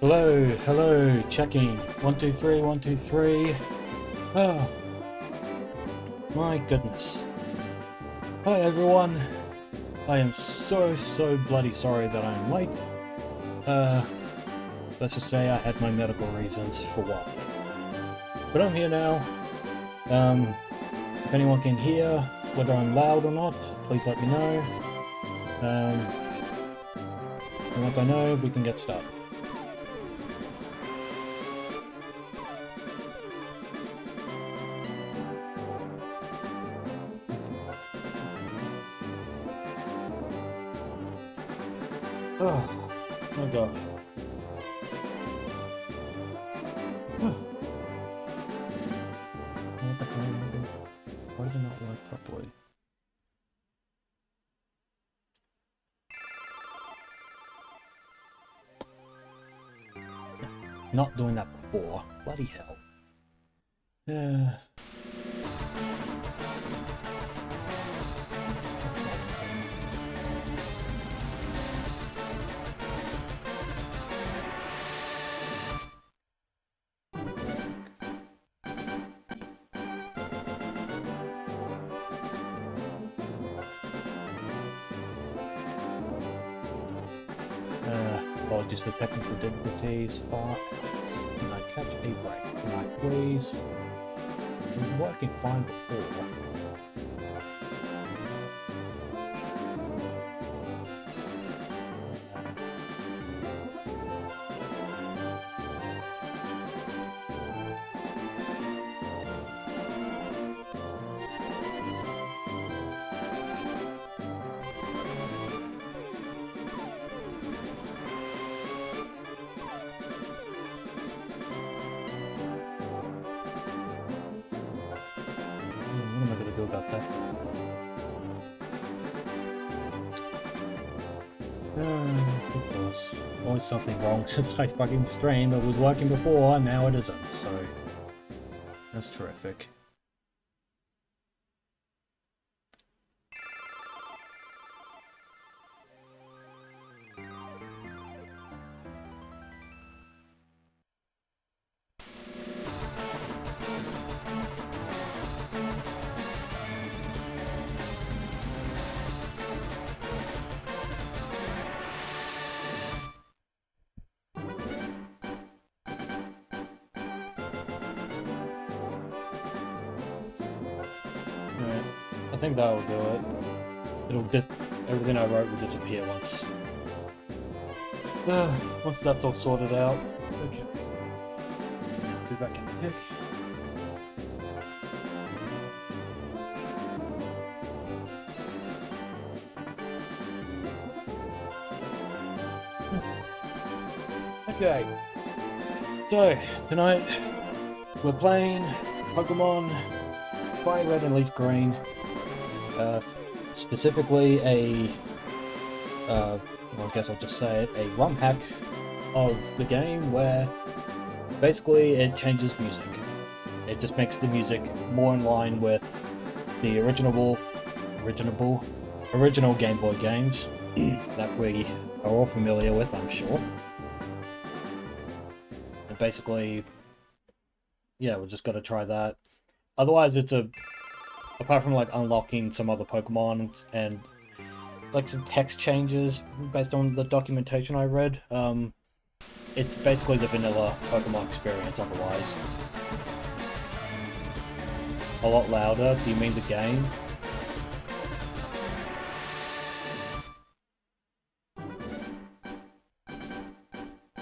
Hello, hello, checking. 123, 123. Oh, my goodness. Hi everyone. I am so bloody sorry that I'm late. Let's just say I had my medical reasons for why. But I'm here now. If anyone can hear, whether I'm loud or not, please let me know. And once I know, we can get started. Oh my gosh. What the hell is this? Why did it not work properly? Not doing that before. Bloody hell. Apologies for technical difficulties. Far can I catch a break? Can I please? It was working fine before. What am I going to do about that? Of course. Always something wrong as I fucking stream. It was working before, and now it isn't, so... That's terrific. I think that will do it. It'll just... everything I wrote will disappear once. Once that's all sorted out. Okay. Be back in a tick. Okay. So, tonight we're playing Pokemon Fire Red and Leaf Green. Specifically well, I guess I'll just say it, a ROM hack of the game where basically it changes music. It just makes the music more in line with the original Game Boy games that we are all familiar with, I'm sure. And basically, yeah, we just got to try that. Otherwise, it's apart from like unlocking some other Pokemon and like some text changes based on the documentation I read, it's basically the vanilla Pokemon experience otherwise. A lot louder. Do you mean the game?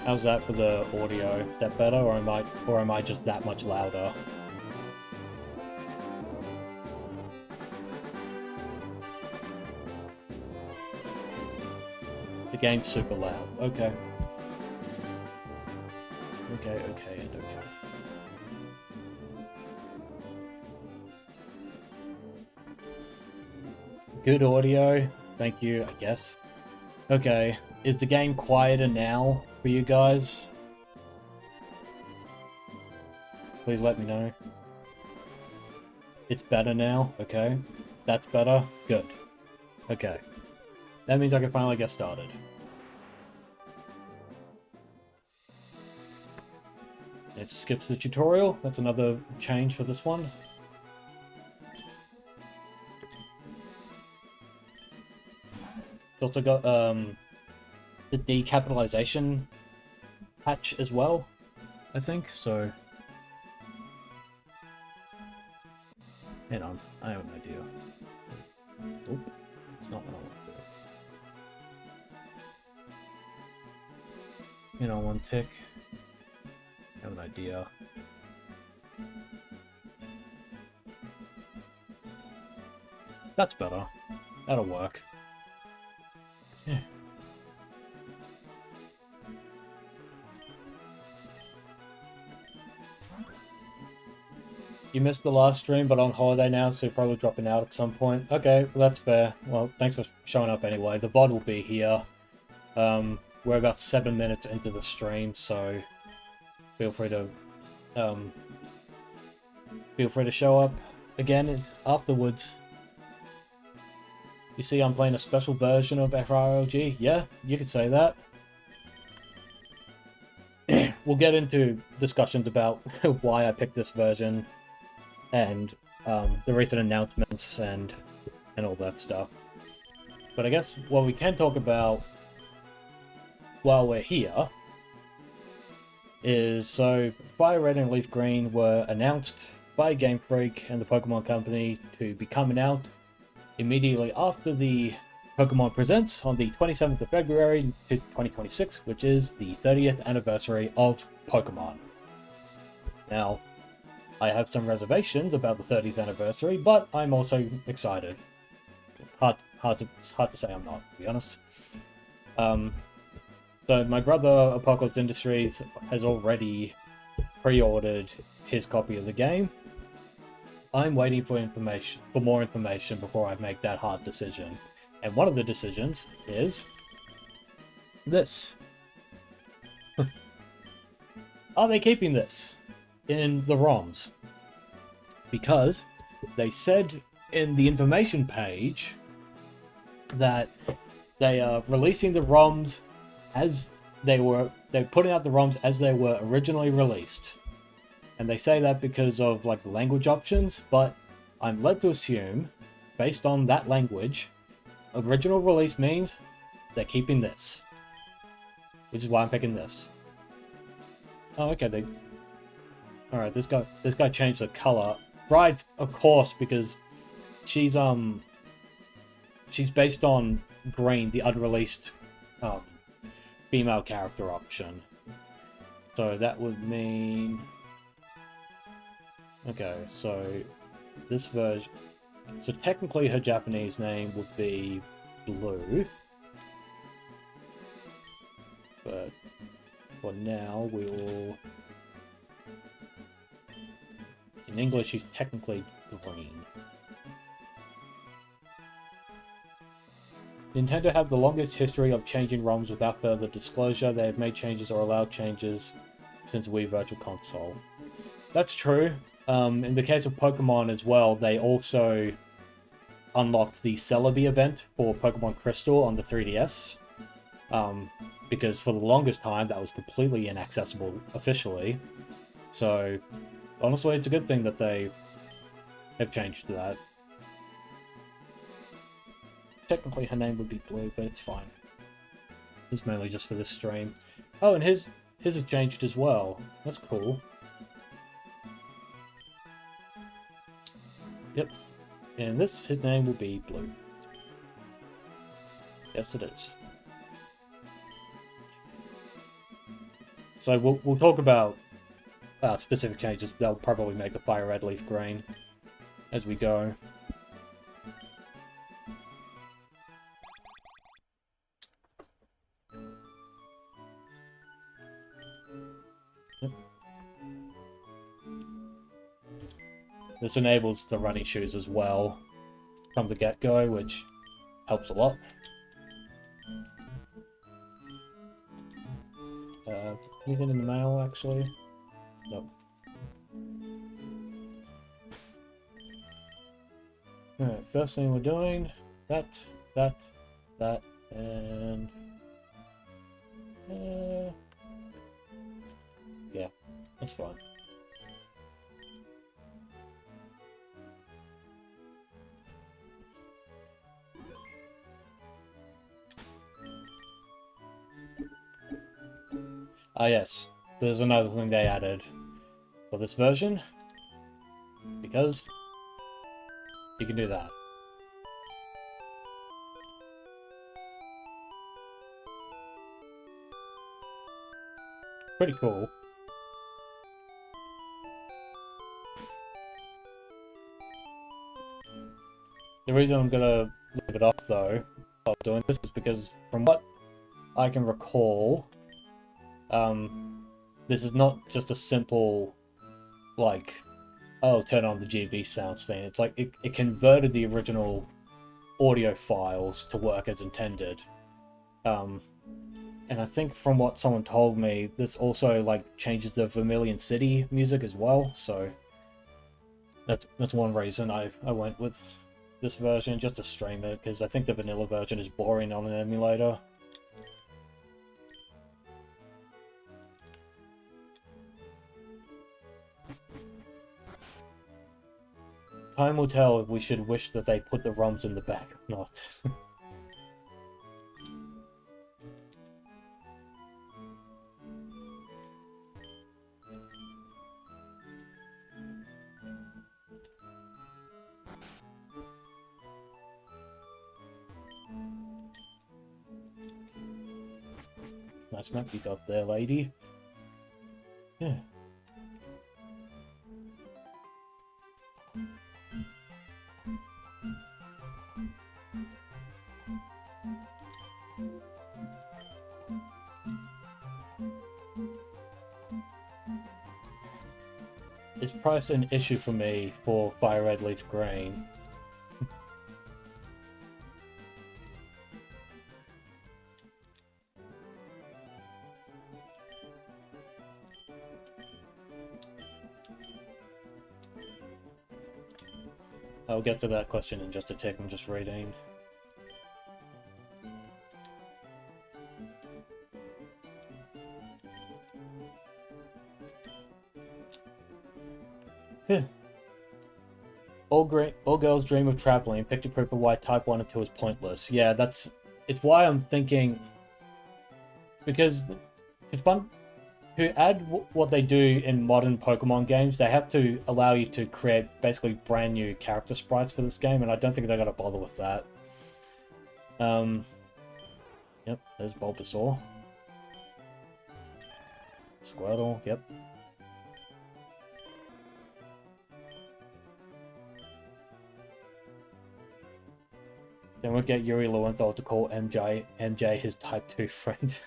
How's that for the audio? Is that better, or am I just that much louder? The game's super loud. Okay. Okay. Good audio. Thank you, I guess. Okay. Is the game quieter now for you guys? Please let me know. It's better now? Okay. That's better? Good. Okay. That means I can finally get started. It skips the tutorial. That's another change for this one. It's also got the decapitalization patch as well, I think, so... Hang on, I have an idea. Oop, it's not what I want to do. Hang on one tick. I have an idea. That's better. That'll work. Yeah. You missed the last stream, but on holiday now, so you're probably dropping out at some point. Okay, well, that's fair. Well, thanks for showing up anyway. The VOD will be here. We're about 7 minutes into the stream, so feel free to show up again afterwards. You see, I'm playing a special version of FRLG. Yeah, you could say that. We'll get into discussions about why I picked this version and the recent announcements and all that stuff. But I guess what we can talk about while we're here is, so Fire Red and Leaf Green were announced by Game Freak and the Pokemon Company to be coming out immediately after the Pokemon Presents on the 27th of February 2026, which is the 30th anniversary of Pokemon. Now, I have some reservations about the 30th anniversary, but I'm also excited. It's hard to say I'm not, to be honest. So my brother, Apocalypse Industries, has already pre-ordered his copy of the game. I'm waiting for more information before I make that hard decision. And one of the decisions is this. Are they keeping this in the ROMs? Because they said in the information page that they are releasing the ROMs as they're putting out the ROMs as they were originally released. And they say that because of like the language options, but I'm led to assume, based on that language, original release means they're keeping this. Which is why I'm picking this. Oh, okay, Alright, this guy changed the color. Right, of course, because she's based on green, the unreleased female character option. So that would mean... Okay, so this version... So technically her Japanese name would be Blue. But for now, we will... In English, she's technically green. Nintendo have the longest history of changing ROMs without further disclosure. They have made changes or allowed changes since Wii Virtual Console. That's true. In the case of Pokemon as well, they also unlocked the Celebi event for Pokemon Crystal on the 3DS. Because for the longest time, that was completely inaccessible officially. So, honestly, it's a good thing that they have changed that. Technically, her name would be Blue, but it's fine. It's mainly just for this stream. Oh, and his has changed as well. That's cool. Yep. And his name will be Blue. Yes, it is. So we'll talk about specific changes. They'll probably make the Fire Red Leaf Green as we go. Yep. This enables the running shoes as well from the get-go, which helps a lot. Anything in the mail, actually? Nope. Alright, first thing we're doing, that, and... yeah. That's fine. Ah yes, there's another thing they added for this version, because you can do that. Pretty cool. The reason I'm gonna leave it off though, while doing this, is because from what I can recall, this is not just a simple, like, oh, turn on the GB sounds thing. It's like, it converted the original audio files to work as intended. And I think from what someone told me, this also, like, changes the Vermilion City music as well, so that's one reason I went with this version, just to stream it, because I think the vanilla version is boring on an emulator. Time will tell if we should wish that they put the ROMs in the back or not. Nice map you got there, lady. Yeah. Is price an issue for me for Fire Red Leaf Green? I'll get to that question in just a tick. I'm just reading. All girls dream of traveling. Picture proof of why Type 1 and 2 is pointless. Yeah, it's why I'm thinking, because to add what they do in modern Pokemon games, they have to allow you to create basically brand new character sprites for this game, and I don't think they're gonna bother with that. Yep, there's Bulbasaur. Squirtle, yep. Then we'll get Yuri Lowenthal to call MJ his Type 2 friend.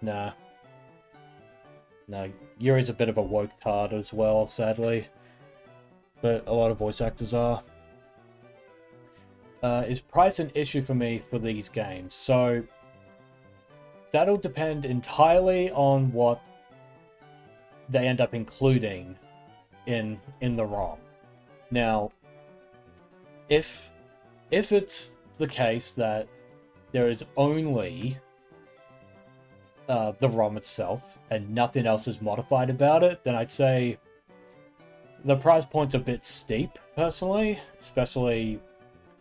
Nah. No, Yuri's a bit of a woke tard as well, sadly. But a lot of voice actors are. Is price an issue for me for these games? So, that'll depend entirely on what they end up including in the ROM. Now, if it's the case that there is only the ROM itself and nothing else is modified about it, then I'd say the price point's a bit steep, personally, especially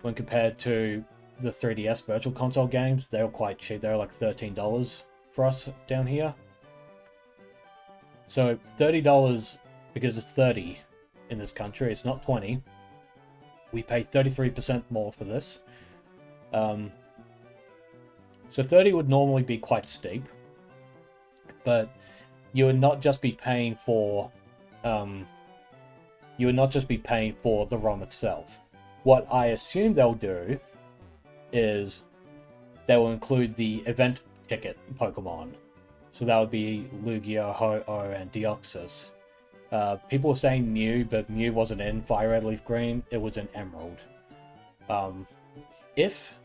when compared to the 3DS Virtual Console games. They were quite cheap. They were like $13 for us down here. So $30, because it's 30 in this country, it's not 20. We pay 33% more for this. So 30 would normally be quite steep, but you would not just be paying for the ROM itself. What I assume they'll do is they will include the event ticket Pokemon. So that would be Lugia, Ho-Oh, and Deoxys. People were saying Mew, but Mew wasn't in Fire Red Leaf Green, it was in Emerald. If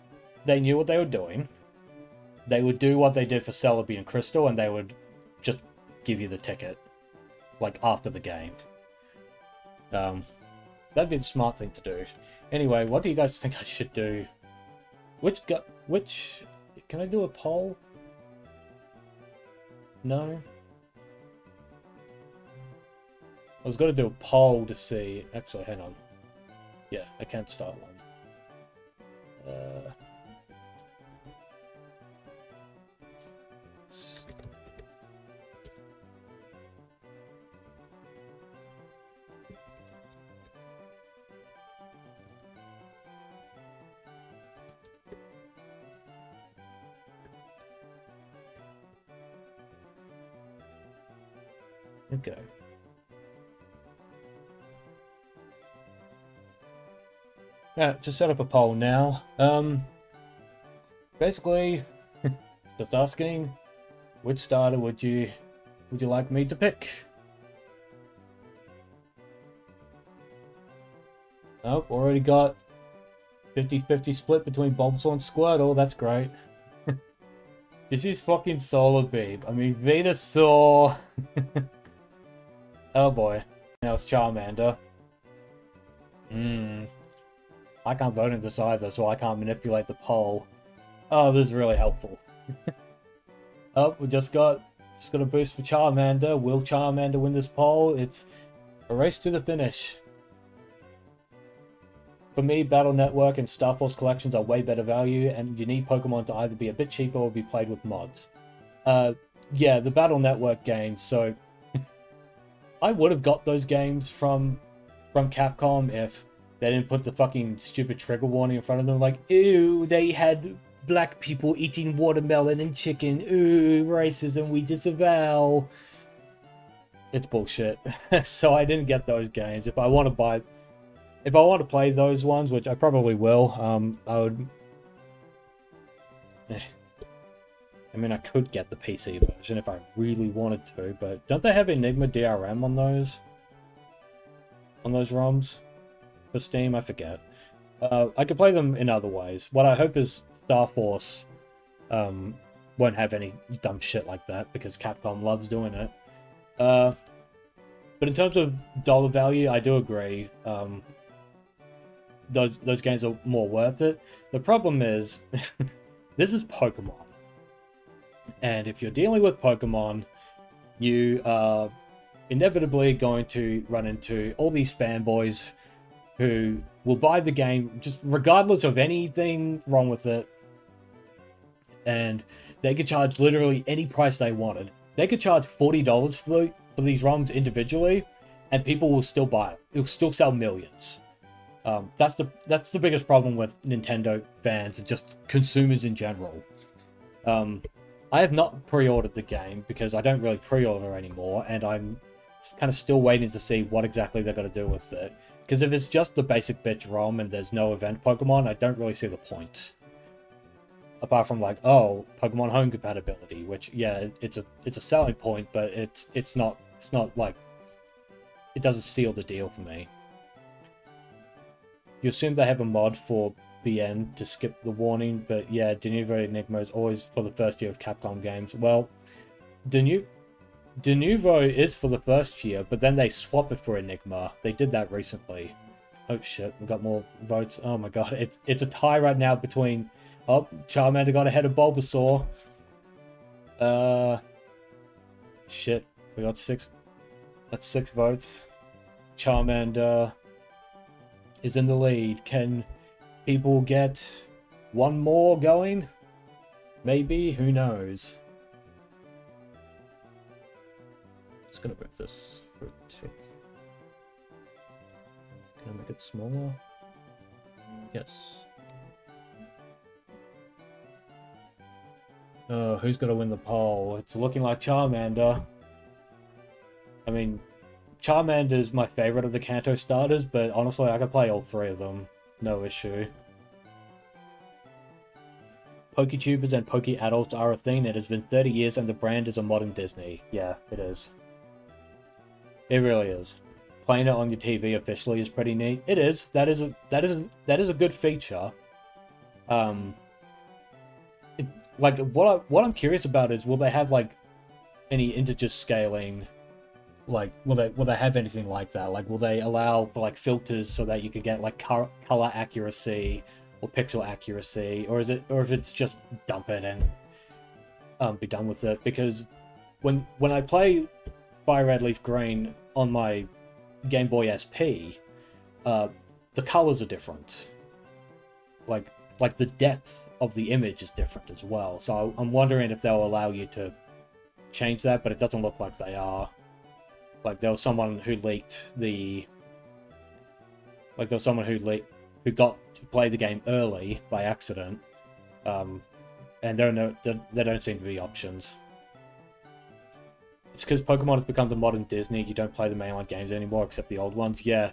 they knew what they were doing, they would do what they did for Celebi and Crystal, and they would just give you the ticket, like, after the game. That'd be the smart thing to do. Anyway, what do you guys think I should do? Can I do a poll? No? I was going to do a poll to see... Actually, hang on. Yeah, I can't start one. Okay. Yeah, just set up a poll now. Basically, just asking, which starter would you like me to pick? Oh, already got 50-50 split between Bulbasaur and Squirtle. That's great. This is fucking Solar Beam. I mean, Venusaur. Oh boy. Now it's Charmander. I can't vote in this either, so I can't manipulate the poll. Oh, this is really helpful. Oh, we just got a boost for Charmander. Will Charmander win this poll? It's a race to the finish. For me, Battle Network and Star Force collections are way better value, and you need Pokemon to either be a bit cheaper or be played with mods. Yeah, the Battle Network games, so... I would have got those games from Capcom if they didn't put the fucking stupid trigger warning in front of them, like, ew, they had black people eating watermelon and chicken, ooh, racism, we disavow. It's bullshit. So I didn't get those games. If I want to play those ones, which I probably will, I would... I mean, I could get the PC version if I really wanted to, but don't they have Enigma DRM on those? On those ROMs? For Steam? I forget. I could play them in other ways. What I hope is Star Force won't have any dumb shit like that, because Capcom loves doing it. But in terms of dollar value, I do agree. Those games are more worth it. The problem is, this is Pokemon. And if you're dealing with Pokemon, you are inevitably going to run into all these fanboys who will buy the game just regardless of anything wrong with it. And they could charge literally any price they wanted. They could charge $40 for these ROMs individually, and people will still buy it. It'll still sell millions. That's the biggest problem with Nintendo fans and just consumers in general. I have not pre-ordered the game because I don't really pre-order anymore, and I'm kind of still waiting to see what exactly they're going to do with it. Because if it's just the basic bitch ROM and there's no event Pokemon, I don't really see the point. Apart from like, oh, Pokemon home compatibility, which yeah, it's a selling point, but it's not like, it doesn't seal the deal for me. You assume they have a mod for BN to skip the warning, but yeah, Denuvo Enigma is always for the first year of Capcom games. Well, Denuvo is for the first year, but then they swap it for Enigma. They did that recently. Oh shit, we got more votes. Oh my god, it's a tie right now between... Oh, Charmander got ahead of Bulbasaur. Shit, we got 6... That's 6 votes. Charmander is in the lead. Can people get one more going? Maybe, who knows? Just gonna move this for a tick. Can I make it smaller? Yes. Oh, who's gonna win the poll? It's looking like Charmander. I mean, Charmander is my favorite of the Kanto starters, but honestly, I could play all 3 of them. No issue. PokeTubers and Poke-Adults are a thing. It has been 30 years and the brand is a modern Disney. Yeah, it is. It really is. Playing it on your TV officially is pretty neat. It is. That is a good feature. Like what I'm curious about is, will they have like any integer scaling? Like, will they have anything like that? Like, will they allow for like filters so that you could get like color accuracy or pixel accuracy, or if it's just dump it and be done with it? Because when I play Fire Red Leaf Green on my Game Boy SP, the colors are different. Like the depth of the image is different as well. So I'm wondering if they'll allow you to change that, but it doesn't look like they are. Like there was someone who leaked the... Like there was someone who got to play the game early by accident. And there don't seem to be options. It's because Pokemon has become the modern Disney. You don't play the mainline games anymore, except the old ones. Yeah,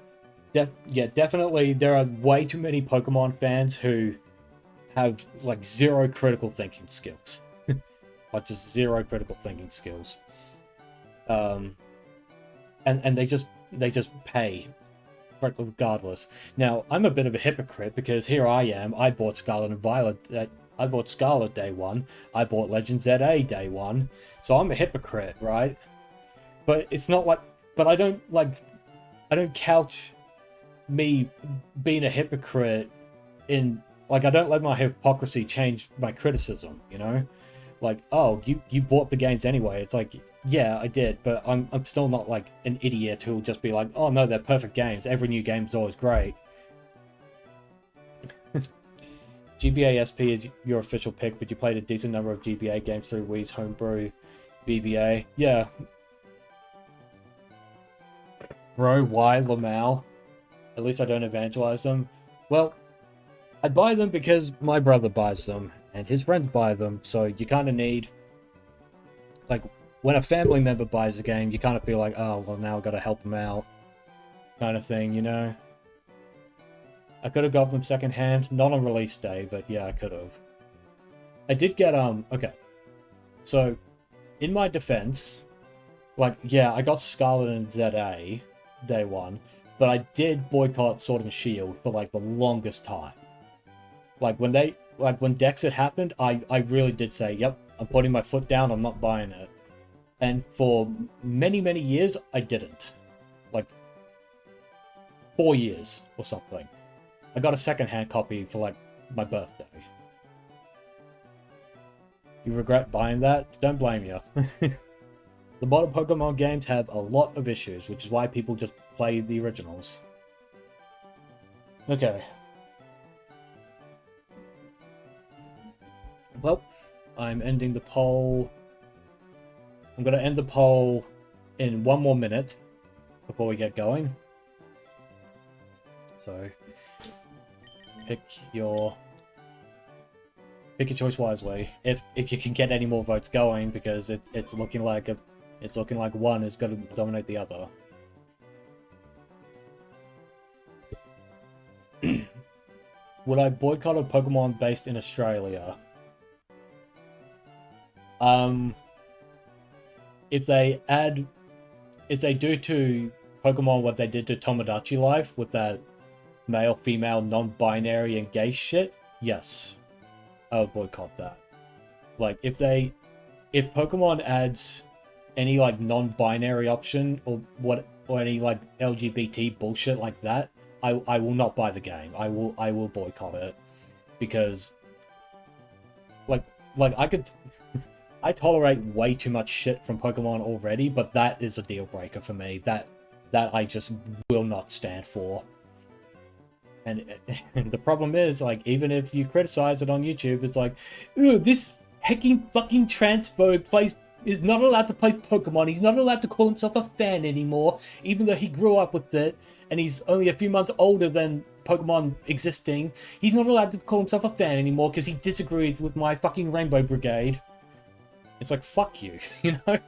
definitely. There are way too many Pokemon fans who have like zero critical thinking skills, like just zero critical thinking skills. And they just pay regardless. Now I'm a bit of a hypocrite because here I am. I bought Scarlet and Violet. I bought Scarlet day one. I bought Legend ZA day one. So I'm a hypocrite, right? But it's not like... But I don't couch me being a hypocrite in... Like, I don't let my hypocrisy change my criticism, you know? Like, oh, you bought the games anyway. It's like, yeah, I did. But I'm still not, like, an idiot who'll just be like, oh, no, they're perfect games. Every new game's always great. GBA SP is your official pick, but you played a decent number of GBA games through Wii's homebrew BBA. Yeah. Bro, why Lamau? At least I don't evangelize them. Well, I buy them because my brother buys them, and his friends buy them, so you kind of need... Like, when a family member buys a game, you kind of feel like, oh, well, now I've got to help them out. Kind of thing, you know? I could have got them secondhand, not on release day, but yeah, I could have. I did get, okay. So, in my defense, like, yeah, I got Scarlet and ZA day one, but I did boycott Sword and Shield for, like, the longest time. Like, when Dex had happened, I really did say, yep, I'm putting my foot down, I'm not buying it. And for many, many years, I didn't. Like, 4 years or something. I got a second-hand copy for, like, my birthday. You regret buying that? Don't blame you. The modern Pokemon games have a lot of issues, which is why people just play the originals. Okay. Well, I'm ending the poll. I'm going to end the poll in 1 more minute before we get going. So... Pick your choice wisely. If you can get any more votes going, because it's looking like one is going to dominate the other. Would I boycott a Pokemon based in Australia? If they do to Pokemon what they did to Tomodachi Life with that male, female, non-binary, and gay shit, yes, I would boycott that. Like, if Pokemon adds any, like, non-binary option, or any, like, LGBT bullshit like that, I will not buy the game. I will boycott it. Because, like, I tolerate way too much shit from Pokemon already, but that is a deal breaker for me. That I just will not stand for. And the problem is, like, even if you criticize it on YouTube, it's like, ooh, this hecking fucking transphobe is not allowed to play Pokemon. He's not allowed to call himself a fan anymore, even though he grew up with it, and he's only a few months older than Pokemon existing. He's not allowed to call himself a fan anymore because he disagrees with my fucking Rainbow Brigade. It's like, fuck you, you know?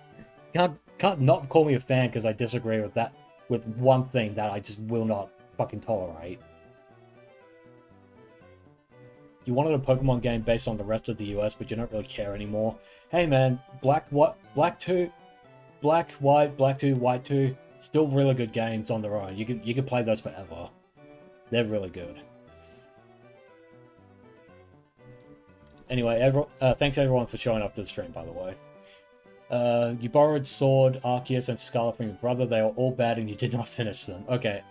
Can't not call me a fan because I disagree with that, with one thing that I just will not fucking tolerate. You wanted a Pokemon game based on the rest of the US, but you don't really care anymore. Hey man, Black, White, Black 2, White 2, still really good games on their own. You can play those forever. They're really good. Anyway, thanks everyone for showing up to the stream, by the way. You borrowed Sword, Arceus, and Scarlet from your brother. They are all bad and you did not finish them. Okay.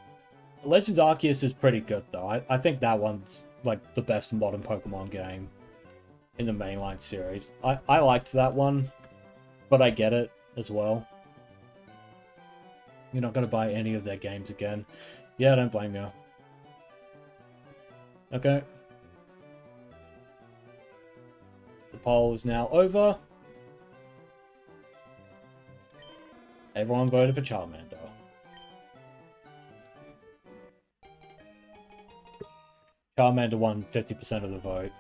Legends Arceus is pretty good, though. I think that one's, like, the best modern Pokemon game in the mainline series. I liked that one, but I get it as well. You're not going to buy any of their games again. Yeah, I don't blame you. Okay. The poll is now over. Everyone voted for Charmander. Charmander won 50% of the vote.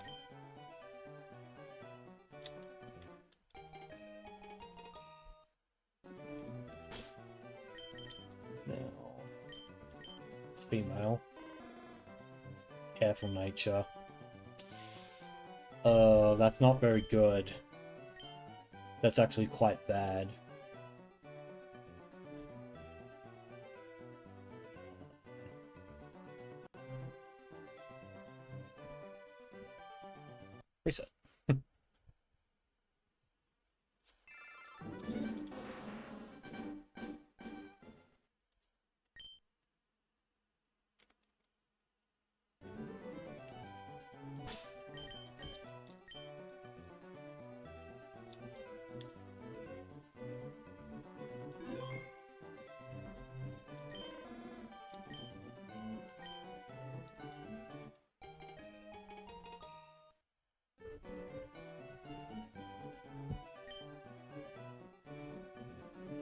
Now, female. Careful nature. That's not very good. That's actually quite bad. Reset.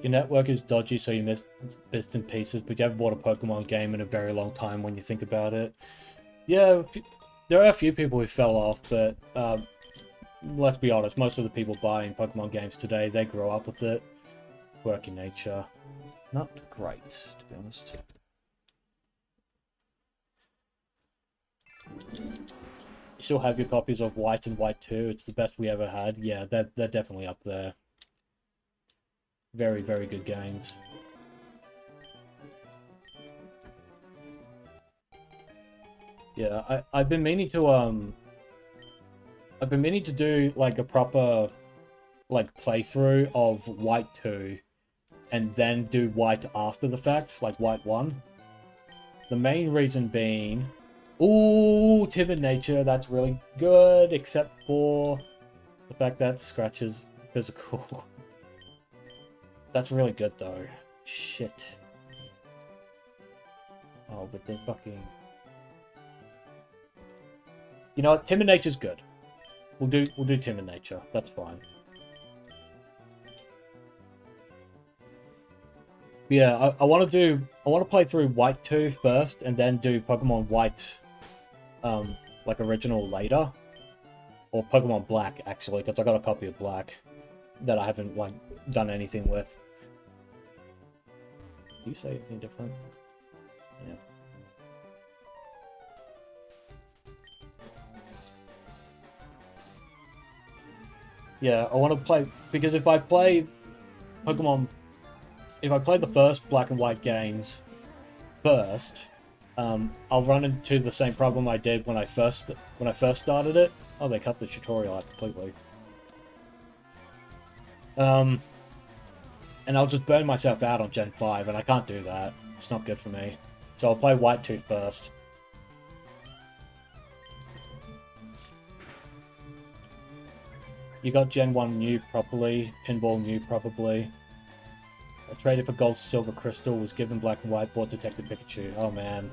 Your network is dodgy, so you miss bits and pieces, but you haven't bought a Pokemon game in a very long time when you think about it. Yeah, there are a few people who fell off, but let's be honest, most of the people buying Pokemon games today, they grow up with it. Quirky nature. Not great, to be honest. You still have your copies of White and White 2. It's the best we ever had. Yeah, they're definitely up there. Very, very good games. Yeah, I've been meaning to do like a proper like playthrough of White 2 and then do White after the fact, like White 1. The main reason being, ooh, timid nature, that's really good, except for the fact that Scratch is physical. That's really good though. Shit. Oh, but they fucking... You know what? Timid nature's good. We'll do timid nature. That's fine. Yeah, I want to play through White 2 first, and then do Pokemon White, like original later, or Pokemon Black actually, because I got a copy of Black that I haven't like done anything with. Do you say anything different? Yeah. Yeah, I want to play, because if I play Pokemon, if I play the first Black and White games first, I'll run into the same problem I did when I first started it. Oh, they cut the tutorial out completely. And I'll just burn myself out on Gen 5, and I can't do that. It's not good for me. So I'll play White 2 first. You got Gen 1 new properly, Pinball new probably. I traded for Gold Silver Crystal, was given Black and White, bought Detective Pikachu. Oh man.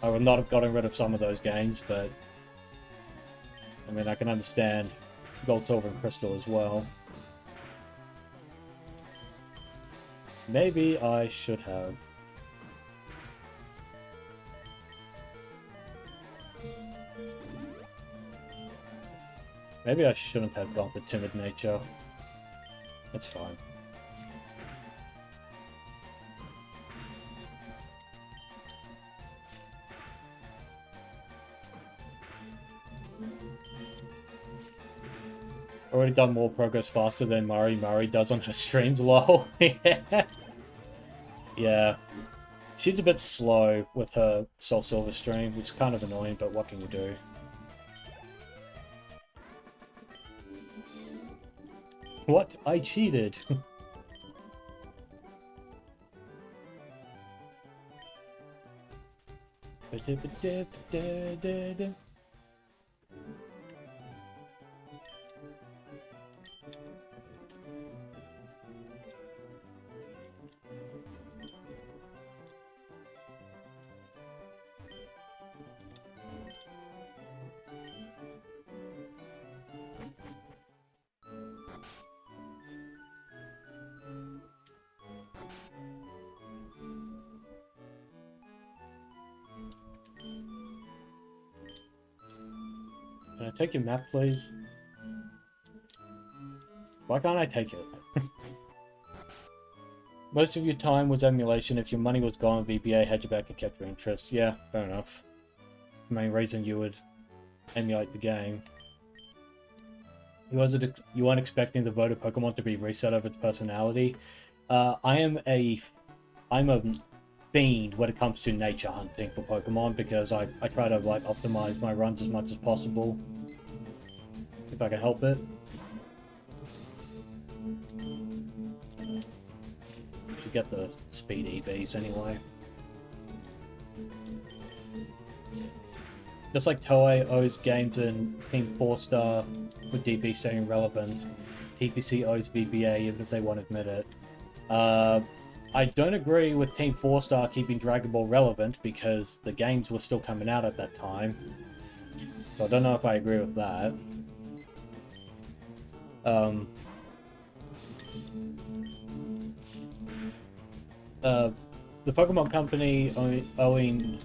I would not have gotten rid of some of those games, but... I mean, I can understand Gold, Silver, and Crystal as well. Maybe I should have. Maybe I shouldn't have gone for timid nature. That's fine. Already done more progress faster than Murray does on her streams, lol. Yeah. Yeah. She's a bit slow with her Soul Silver stream, which is kind of annoying, but what can you do? What? I cheated. I take your map, please? Why can't I take it? Most of your time was emulation. If your money was gone, VBA had you back and kept your interest. Yeah, fair enough. The main reason you would emulate the game. You weren't expecting the voter Pokemon to be reset over its personality. I'm a fiend when it comes to nature hunting for Pokemon, because I try to like optimize my runs as much as possible if I can help it. Should get the speed EVs anyway. Just like Toei owes games in Team 4-Star with DB staying relevant, TPC owes VBA even if they won't admit it. I don't agree with Team 4-Star keeping Dragon Ball relevant because the games were still coming out at that time. So I don't know if I agree with that. The Pokemon Company owing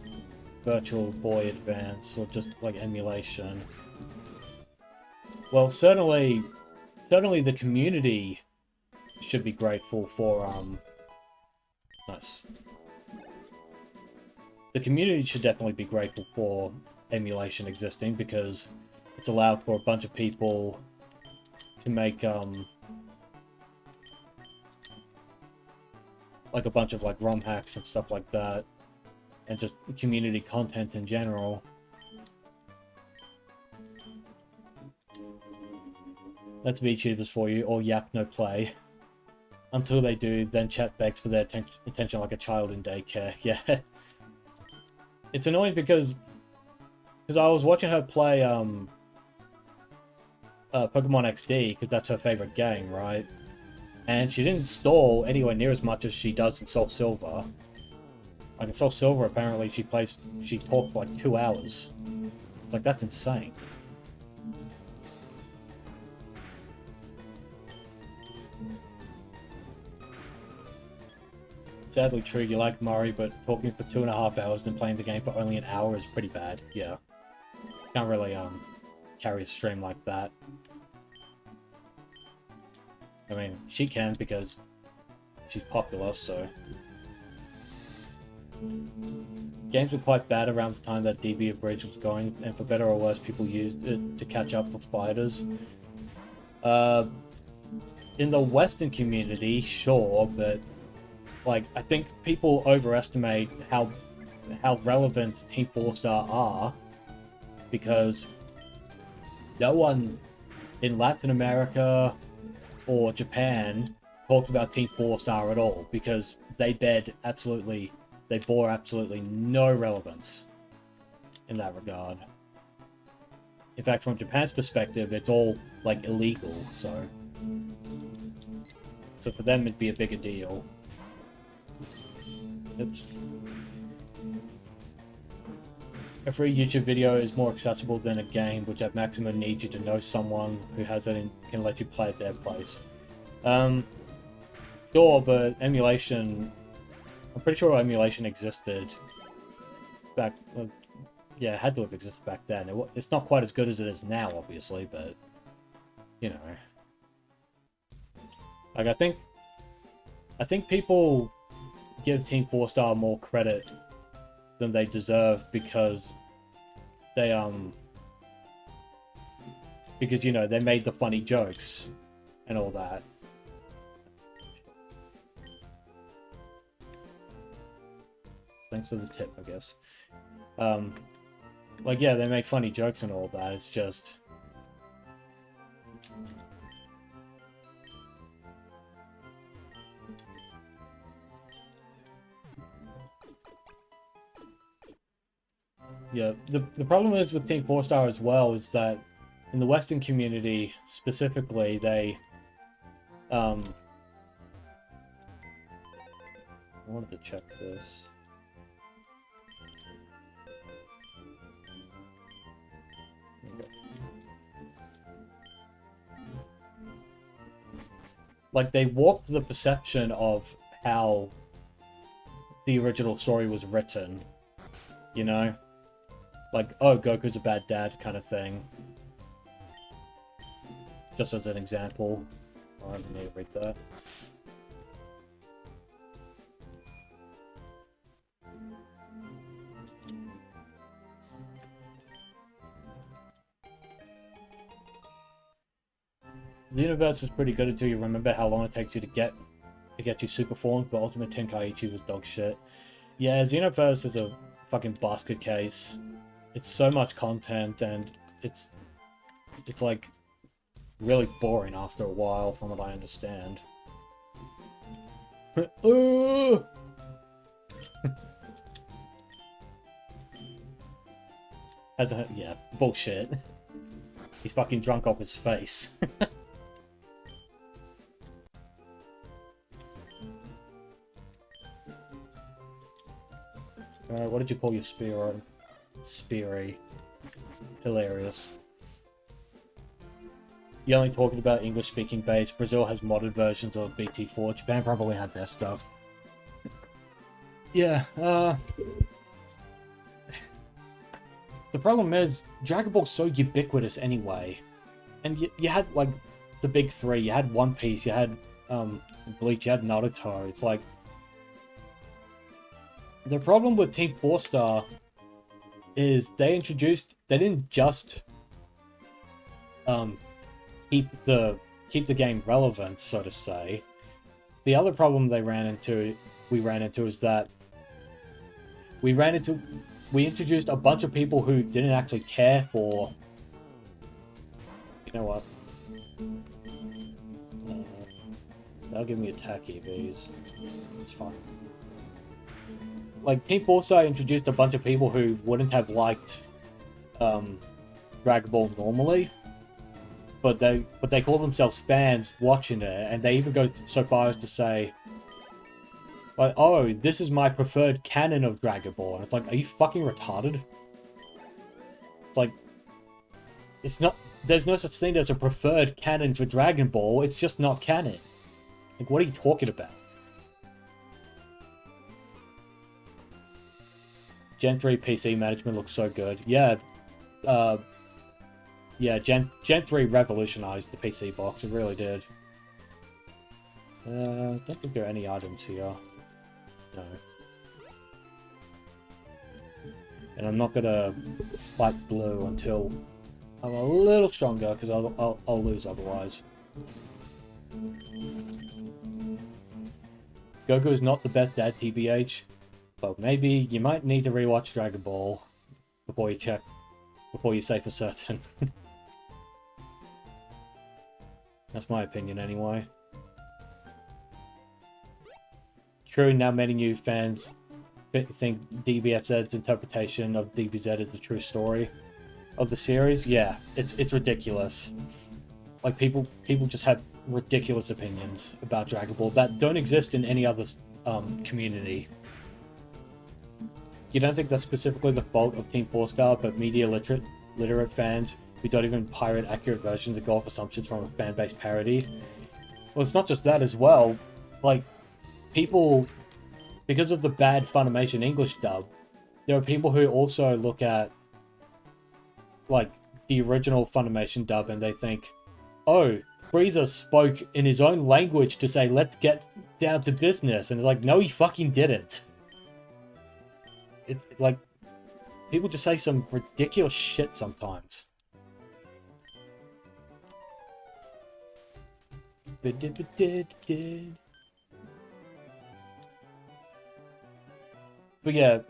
Virtual Boy Advance, or just like emulation. Well, certainly the community should be grateful for, nice. The community should definitely be grateful for emulation existing, because it's allowed for a bunch of people to make, like a bunch of like ROM hacks and stuff like that, and just community content in general. That's VTubers for you, or yap no play. Until they do, then chat begs for their attention like a child in daycare. Yeah. It's annoying because I was watching her play Pokemon XD, because that's her favorite game, right? And she didn't stall anywhere near as much as she does in Soul Silver. Like in Soul Silver, apparently she talked for like 2 hours. It's like, that's insane. Sadly true, you like Murray, but talking for 2.5 hours then playing the game for only an hour is pretty bad. Yeah. Can't really carry a stream like that. I mean, she can because she's popular, so... Games were quite bad around the time that DB Abridged was going, and for better or worse, people used it to catch up for fighters. In the Western community, sure, but like I think people overestimate how relevant Team 4-Star are, because no one in Latin America or Japan talked about Team 4-Star at all, because they bore absolutely no relevance in that regard. In fact, from Japan's perspective, it's all like illegal, so for them it'd be a bigger deal. Oops. A free YouTube video is more accessible than a game, which at maximum needs you to know someone who has it and can let you play at their place. Sure, but emulation... I'm pretty sure emulation existed back... yeah, it had to have existed back then. It's not quite as good as it is now, obviously, but... You know... Like, I think people give Team 4-Star more credit than they deserve because they, because, you know, they made the funny jokes and all that. Thanks for the tip, I guess. Like, yeah, they make funny jokes and all that, it's just... Yeah, the problem is with Team 4-Star as well is that in the Western community specifically, they I wanted to check this. Okay. Like, they warped the perception of how the original story was written, you know? Like, oh, Goku's a bad dad kind of thing. just as an example. I don't need to read that. The universe is pretty good until you remember how long it takes you to get you super formed, but Ultimate Tenkaichi was dog shit. Yeah, Xenoverse is a fucking basket case. It's so much content, and it's like really boring after a while, from what I understand. Yeah, bullshit. He's fucking drunk off his face. What did you call your Spearow? Speary. Hilarious. You're only talking about English-speaking base. Brazil has modded versions of BT4. Japan probably had their stuff. Yeah, the problem is, Dragon Ball's so ubiquitous anyway. And you had, like, the big three. You had One Piece, you had, Bleach, you had Naruto. It's like... The problem with Team 4-Star is they didn't just keep the game relevant, so to say. The other problem we ran into is that we introduced a bunch of people who didn't actually care for, you know what, that'll give me attack EVs. It's fine. Like, Team 4-Star introduced a bunch of people who wouldn't have liked Dragon Ball normally, but they call themselves fans watching it, and they even go so far as to say, like, oh, this is my preferred canon of Dragon Ball. And it's like, are you fucking retarded? It's like, it's not, there's no such thing as a preferred canon for Dragon Ball, it's just not canon. Like, what are you talking about? Gen 3 PC management looks so good. Yeah, yeah, Gen 3 revolutionized the PC box. It really did. Don't think there are any items here. No. And I'm not gonna fight Blue until I'm a little stronger, because I'll lose otherwise. Goku is not the best dad, TBH. But maybe you might need to rewatch Dragon Ball before you say for certain. That's my opinion anyway. True, now many new fans think DBFZ's interpretation of DBZ is the true story of the series. Yeah, it's ridiculous. Like, people just have ridiculous opinions about Dragon Ball that don't exist in any other community. You don't think that's specifically the fault of Team 4-Star, but media literate fans who don't even pirate accurate versions and go off assumptions from a fan-based parody? Well, it's not just that as well. Like, people, because of the bad Funimation English dub, there are people who also look at, like, the original Funimation dub and they think, oh, Frieza spoke in his own language to say, let's get down to business. And it's like, no, he fucking didn't. Like, people just say some ridiculous shit sometimes. But yeah,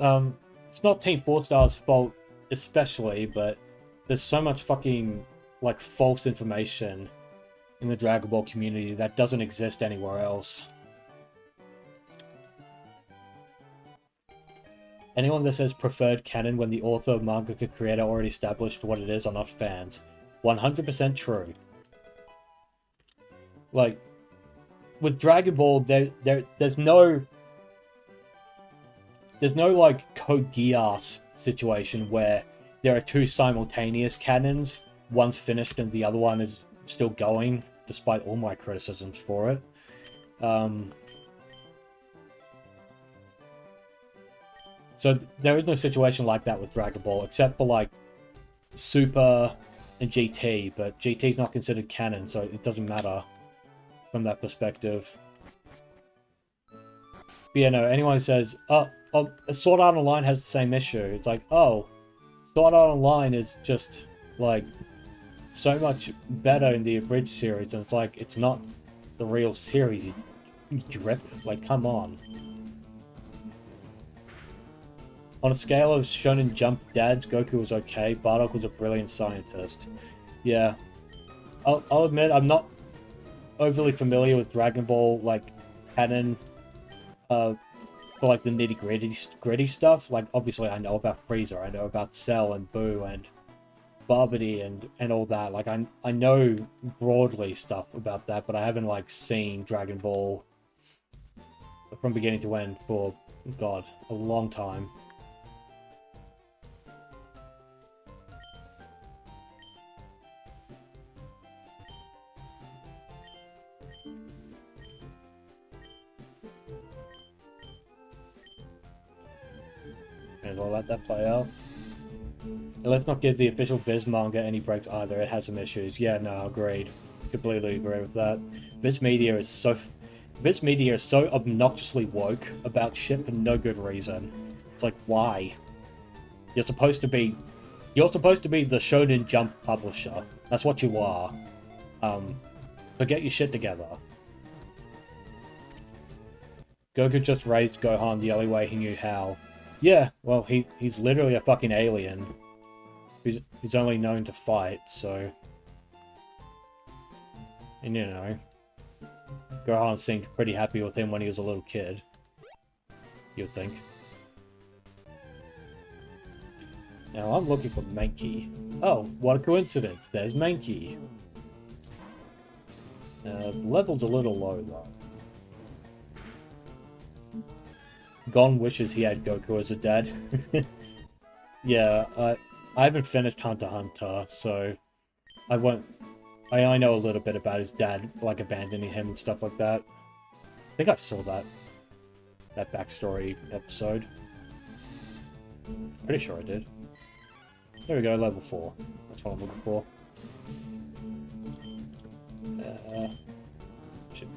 it's not Team 4-Star's fault especially, but there's so much fucking, like, false information in the Dragon Ball community that doesn't exist anywhere else. Anyone that says preferred canon when the author, mangaka, creator already established what it is are not fans. 100% true. Like, with Dragon Ball, there's no like Code Geass situation where there are two simultaneous canons. One's finished and the other one is still going, despite all my criticisms for it. So there is no situation like that with Dragon Ball, except for, like, Super and GT, but GT is not considered canon, so it doesn't matter from that perspective. But yeah, no, anyone who says, oh, Sword Art Online has the same issue, it's like, oh, Sword Art Online is just, like, so much better in the Abridged series, and it's like, it's not the real series, you drip. Like, come on. On a scale of Shonen Jump dads, Goku was okay, Bardock was a brilliant scientist. Yeah. I'll admit, I'm not overly familiar with Dragon Ball, like, canon, for, like, the nitty-gritty stuff. Like, obviously, I know about Frieza, I know about Cell and Boo and Barbity and all that. Like, I know broadly stuff about that, but I haven't, like, seen Dragon Ball from beginning to end for, God, a long time. And I'll let that play out. And let's not give the official Viz manga any breaks either. It has some issues. Yeah, no, agreed. Completely agree with that. Viz Media is so obnoxiously woke about shit for no good reason. It's like, why? You're supposed to be the Shonen Jump publisher. That's what you are. So get your shit together. Goku just raised Gohan the only way he knew how. Yeah, well, he's literally a fucking alien. He's only known to fight, so... And you know... Gohan seemed pretty happy with him when he was a little kid. You'd think. Now I'm looking for Mankey. Oh, what a coincidence, there's Mankey. The level's a little low, though. Gon wishes he had Goku as a dad. Yeah, I haven't finished Hunter x Hunter, so I won't... I know a little bit about his dad, like, abandoning him and stuff like that. I think I saw that backstory episode. Pretty sure I did. There we go, level 4. That's what I'm looking for. Shit.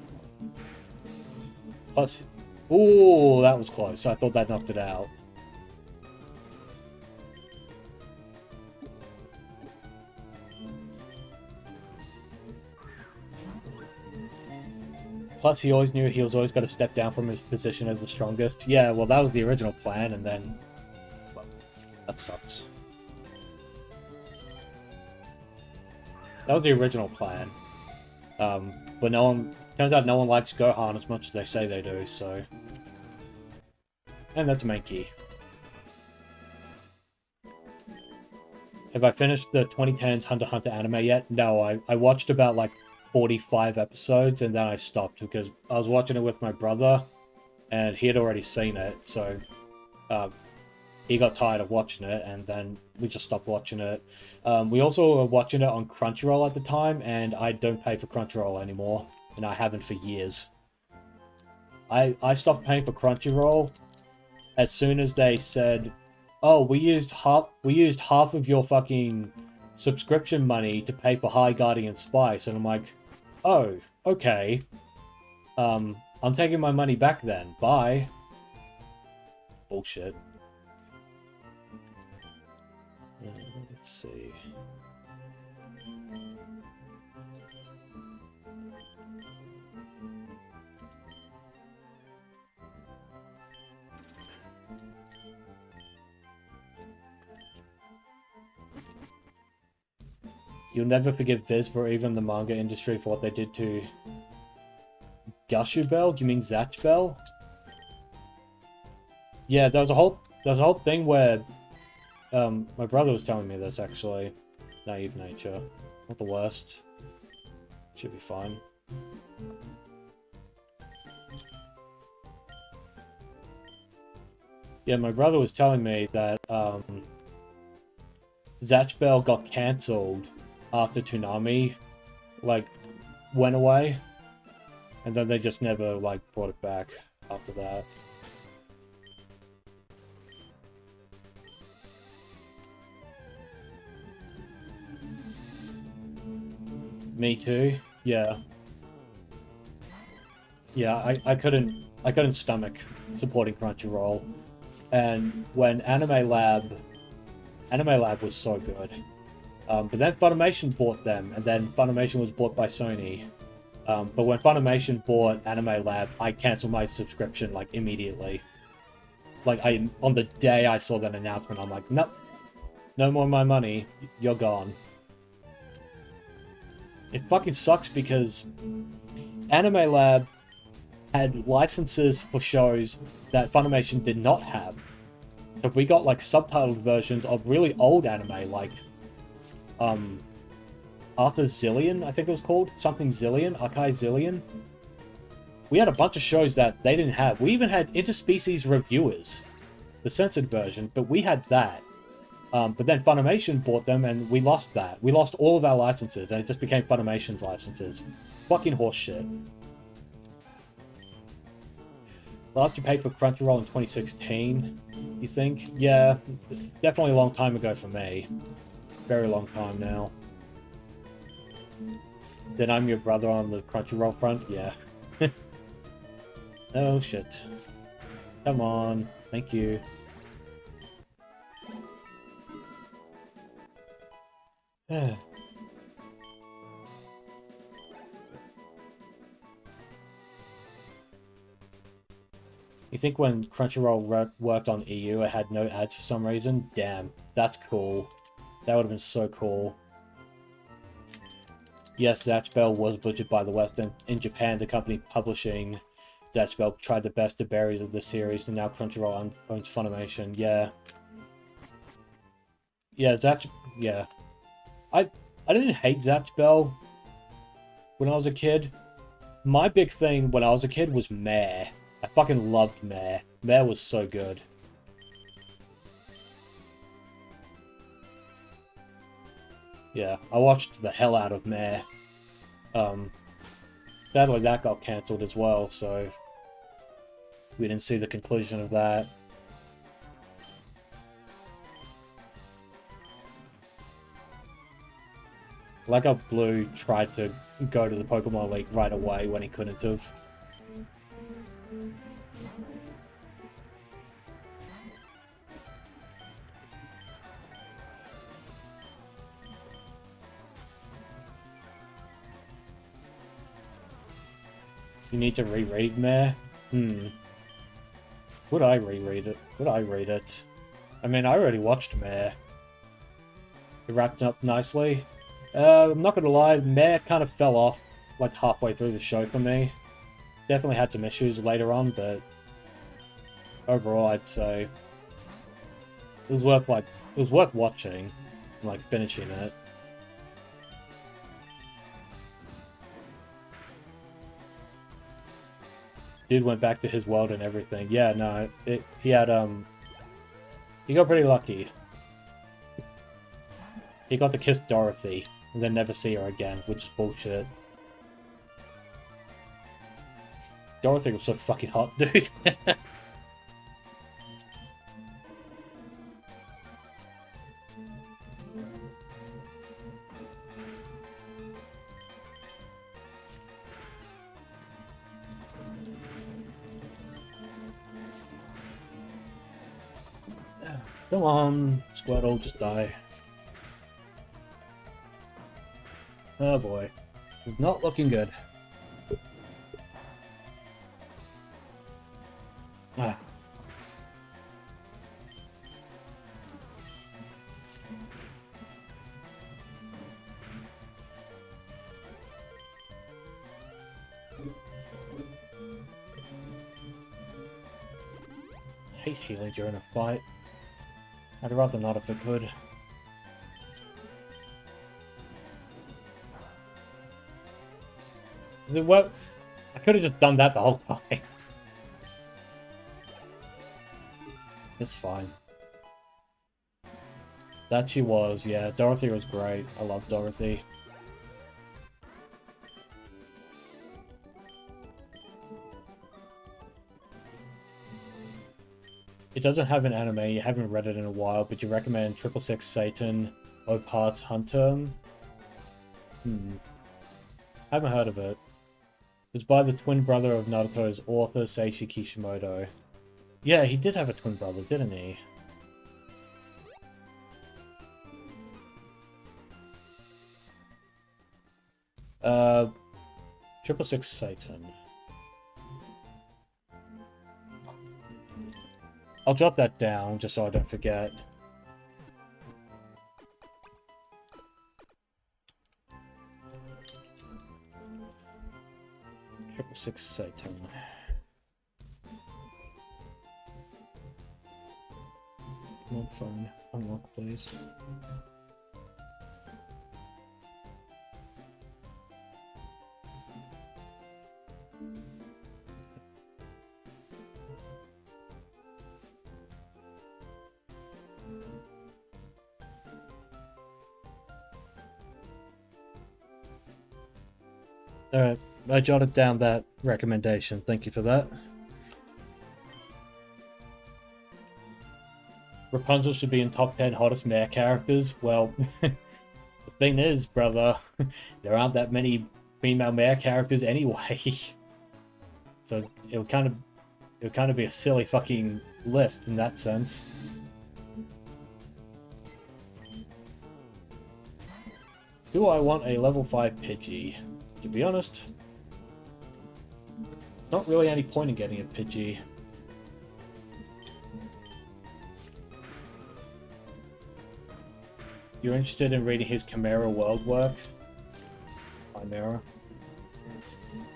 Plus... Ooh, that was close. I thought that knocked it out. Plus, he always knew he was always going to step down from his position as the strongest. Yeah, well, that was the original plan, and then... Well, that sucks. That was the original plan. But no one... Turns out no one likes Gohan as much as they say they do, so... And that's Mankey. Have I finished the 2010s Hunter x Hunter anime yet? No, I watched about, like, 45 episodes, and then I stopped, because I was watching it with my brother, and he had already seen it, so... he got tired of watching it, and then we just stopped watching it. We also were watching it on Crunchyroll at the time, and I don't pay for Crunchyroll anymore. And I haven't for years. I stopped paying for Crunchyroll as soon as they said, "Oh, we used half of your fucking subscription money to pay for High Guardian Spice," and I'm like, "Oh, okay. I'm taking my money back then. Bye." Bullshit. Let's see. You'll never forgive Viz for even the manga industry for what they did to Gashu Bell? You mean Zatch Bell? Yeah, there was a whole thing where my brother was telling me this actually. Naive nature. Not the worst. Should be fine. Yeah, my brother was telling me that Zatch Bell got cancelled after Toonami, like, went away, and then they just never, like, brought it back after that. Me too. Yeah. Yeah, I couldn't stomach supporting Crunchyroll. And when Anime Lab was so good. But then Funimation bought them, and then Funimation was bought by Sony. But when Funimation bought Anime Lab, I canceled my subscription like immediately. Like on the day I saw that announcement, I'm like, nope, no more of my money. You're gone. It fucking sucks because Anime Lab had licenses for shows that Funimation did not have. So we got like subtitled versions of really old anime, like Arthur Zillion, I think it was called. Something Zillion, Akai Zillion. We had a bunch of shows that they didn't have. We even had Interspecies Reviewers, the censored version, but we had that. But then Funimation bought them and we lost that. We lost all of our licenses and it just became Funimation's licenses. Fucking horseshit. Last you paid for Crunchyroll in 2016, you think? Yeah, definitely a long time ago for me. Very long time now. Then I'm your brother on the Crunchyroll front? Yeah. Oh shit. Come on. Thank you. You think when Crunchyroll worked on EU, it had no ads for some reason? Damn, that's cool. That would have been so cool. Yes, Zatch Bell was butchered by the West. In Japan, the company publishing Zatch Bell tried the best of berries of the series, and now Crunchyroll owns Funimation. Yeah. Yeah, Zatch... Yeah. I didn't hate Zatch Bell when I was a kid. My big thing when I was a kid was Mare. I fucking loved Mare. Mare was so good. Yeah, I watched the hell out of Mare. Sadly that got cancelled as well, so we didn't see the conclusion of that. Like how Blue tried to go to the Pokemon League right away when he couldn't have. You need to reread Mare? Would I reread it? Would I read it? I mean, I already watched Mare. It wrapped up nicely. I'm not gonna lie, Mare kind of fell off like halfway through the show for me. Definitely had some issues later on, but overall I'd say it was worth watching and like finishing it. Dude went back to his world and everything. Yeah, no, he got pretty lucky. He got to kiss Dorothy and then never see her again, which is bullshit. Dorothy was so fucking hot, dude. Come on, Squirtle, just die. Oh boy. It's not looking good. Ah. I hate healing during a fight. I'd rather not if I could. Well, I could have just done that the whole time. It's fine. That she was, yeah. Dorothy was great. I love Dorothy. It doesn't have an anime, you haven't read it in a while, but you recommend 666 Satan, O Parts Hunter? I haven't heard of it. It's by the twin brother of Naruto's author, Seishi Kishimoto. Yeah, he did have a twin brother, didn't he? Uh, 666 Satan. I'll jot that down just so I don't forget. Six Satan. Come on, phone. Unlock, please. Alright, I jotted down that recommendation. Thank you for that. Rapunzel should be in top 10 hottest male characters. Well, the thing is, brother, there aren't that many female male characters anyway. So it would kind of be a silly fucking list in that sense. Do I want a level 5 Pidgey? To be honest, there's not really any point in getting a Pidgey. You're interested in reading his Chimera World work? Chimera?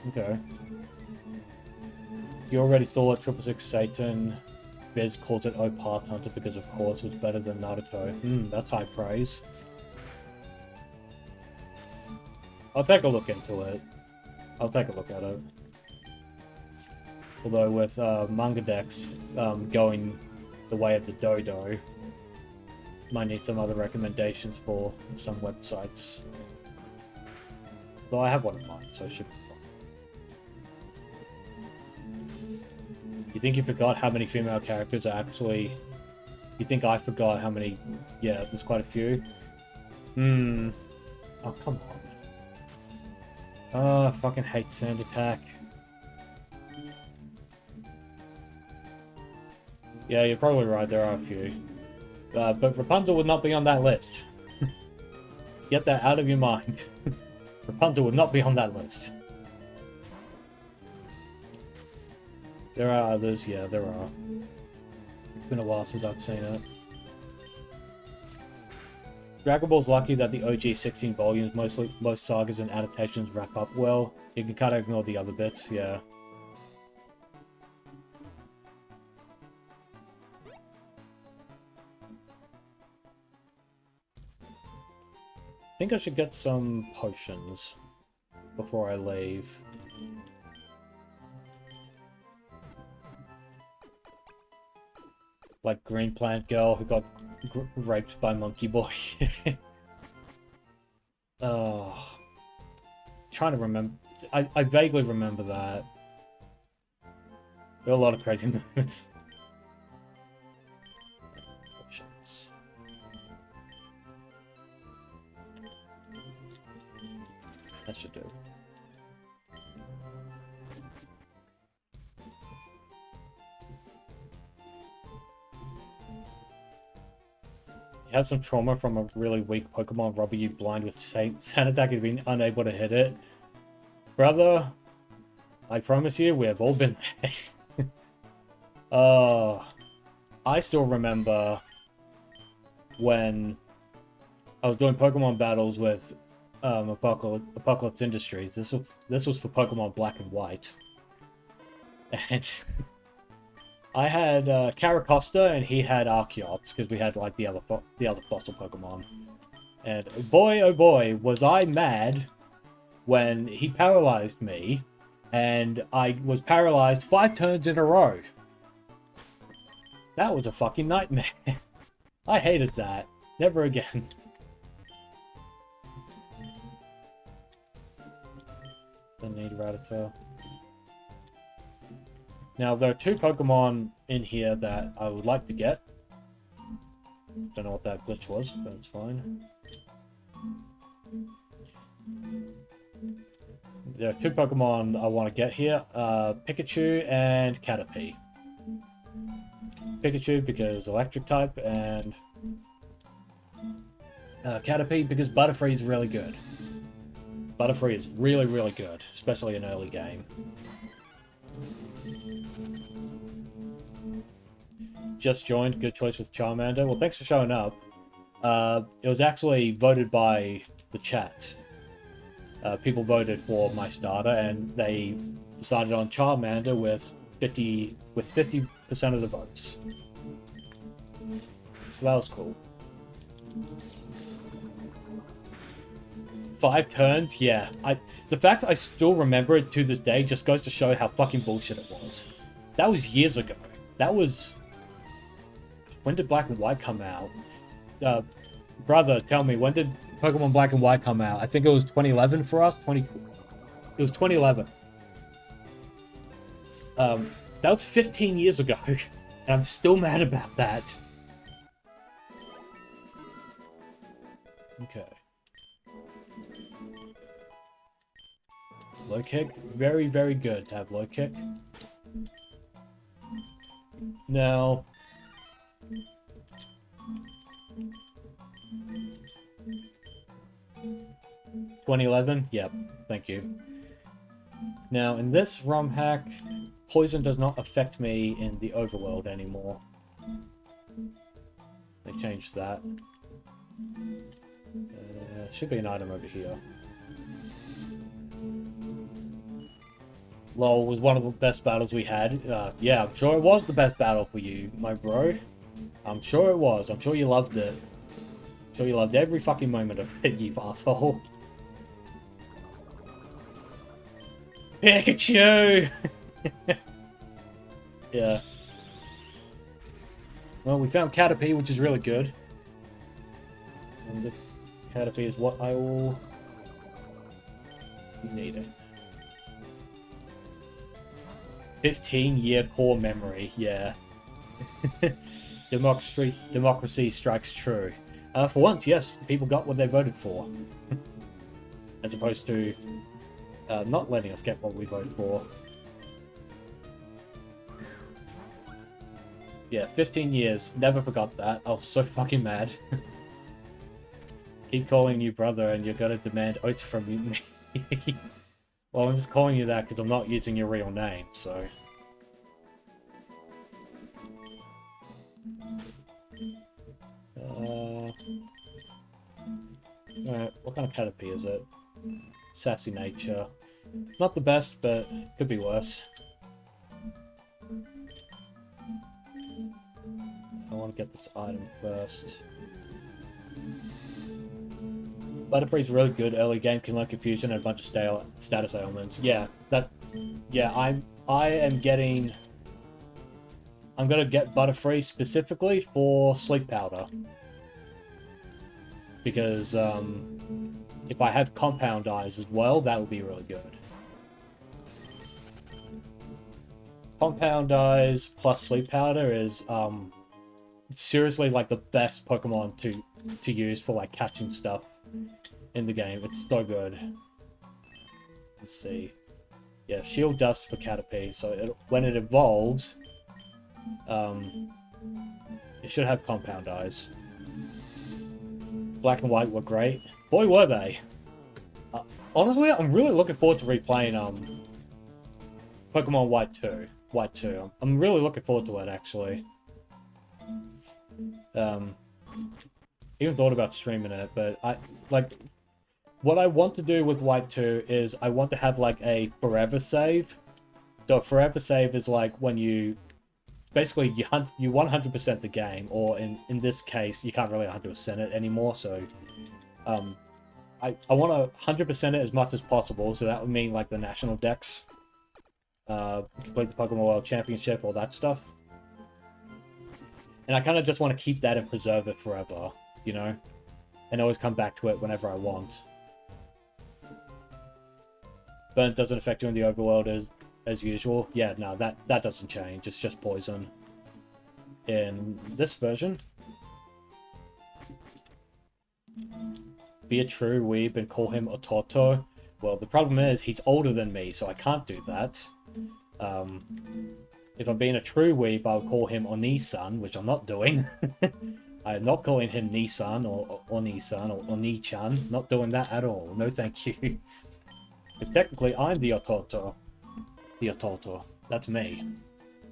Okay. You already thought 666 Satan. Biz calls it Opart Hunter because of course it's better than Naruto. That's high praise. I'll take a look into it. I'll take a look at it. Although with manga decks going the way of the dodo, might need some other recommendations for some websites. Though I have one in mind, so it should be fine. You think you forgot how many female characters are actually... You think I forgot how many... Yeah, there's quite a few. Oh, come on. Oh, I fucking hate Sand Attack. Yeah, you're probably right, there are a few. But Rapunzel would not be on that list. Get that out of your mind. Rapunzel would not be on that list. There are others, yeah, there are. It's been a while since I've seen it. Dragon Ball's lucky that the OG 16 volumes, most sagas and adaptations wrap up well. You can kind of ignore the other bits, yeah. I think I should get some potions before I leave. Like Green Plant Girl who got raped by Monkey Boy. Oh, trying to remember. I vaguely remember that. There are a lot of crazy moments. Potions. That should do. You have some trauma from a really weak Pokemon rubbing you blind with Sand Attack and being unable to hit it. Brother, I promise you, we have all been there. I still remember when I was doing Pokemon battles with Apocalypse Industries. This was for Pokemon Black and White. And... I had Caracosta and he had Archeops because we had like the other fossil Pokemon. And boy, oh boy, was I mad when he paralyzed me and I was paralyzed 5 turns in a row. That was a fucking nightmare. I hated that. Never again. Don't need Rattata. Now, there are 2 Pokemon in here that I would like to get. Don't know what that glitch was, but it's fine. there are 2 Pokemon I want to get here. Pikachu and Caterpie. Pikachu because electric type, and Caterpie because Butterfree is really good. Butterfree is really, really good, especially in early game. Just joined. Good choice with Charmander. Well, thanks for showing up. It was actually voted by the chat. People voted for my starter, and they decided on Charmander with 50% of the votes. So that was cool. 5 turns, yeah. The fact that I still remember it to this day just goes to show how fucking bullshit it was. That was years ago. That was... When did Black and White come out? Brother, tell me, when did Pokemon Black and White come out? I think it was 2011 for us. It was 2011. That was 15 years ago, and I'm still mad about that. Okay. Low kick, very, very good to have low kick. Now... 2011? Yep, thank you. Now, in this ROM hack, poison does not affect me in the overworld anymore. They changed that. Should be an item over here. LOL was one of the best battles we had. Yeah, I'm sure it was the best battle for you, my bro. I'm sure it was. I'm sure you loved it. I'm sure you loved every fucking moment of it, you asshole. Pikachu! Yeah. Well, we found Caterpie, which is really good. And this Caterpie is what I will need it. 15-year core memory, yeah. Democracy strikes true. For once, yes, people got what they voted for. As opposed to not letting us get what we voted for. Yeah, 15 years. Never forgot that. I was so fucking mad. Keep calling you brother and you're gonna demand oats from me. Well, I'm just calling you that because I'm not using your real name, so... Alright, what kind of Caterpie is it? Sassy nature. Not the best, but could be worse. I want to get this item first. Butterfree's really good early game, can learn confusion and a bunch of status ailments. Yeah, I'm gonna get Butterfree specifically for Sleep Powder. Because if I have Compound Eyes as well, that would be really good. Compound Eyes plus Sleep Powder is seriously like the best Pokemon to use for like catching stuff in the game. It's so good. Let's see. Yeah, Shield Dust for Caterpie. So when it evolves, it should have Compound Eyes. Black and White were great. Boy, were they. Honestly, I'm really looking forward to replaying Pokemon White 2. White 2. I'm really looking forward to it, actually. Even thought about streaming it, but what I want to do with White 2 is I want to have like a forever save. So a forever save is like when you basically you 100% the game, or in this case you can't really 100% it anymore. So I want to 100% it as much as possible. So that would mean like the national decks, complete the Pokemon World Championship, all that stuff. And I kind of just want to keep that and preserve it forever, you know, and always come back to it whenever I want. Burn doesn't affect you in the overworld as usual. Yeah, no, that doesn't change. It's just poison. In this version, be a true weeb and call him Ototo. Well, the problem is he's older than me, so I can't do that. If I'm being a true weeb, I would call him Oni-san, which I'm not doing. I am not calling him Nissan or Oni-san or Oni-chan. Not doing that at all. No thank you. Because technically I'm the Ototo. The Ototo. That's me.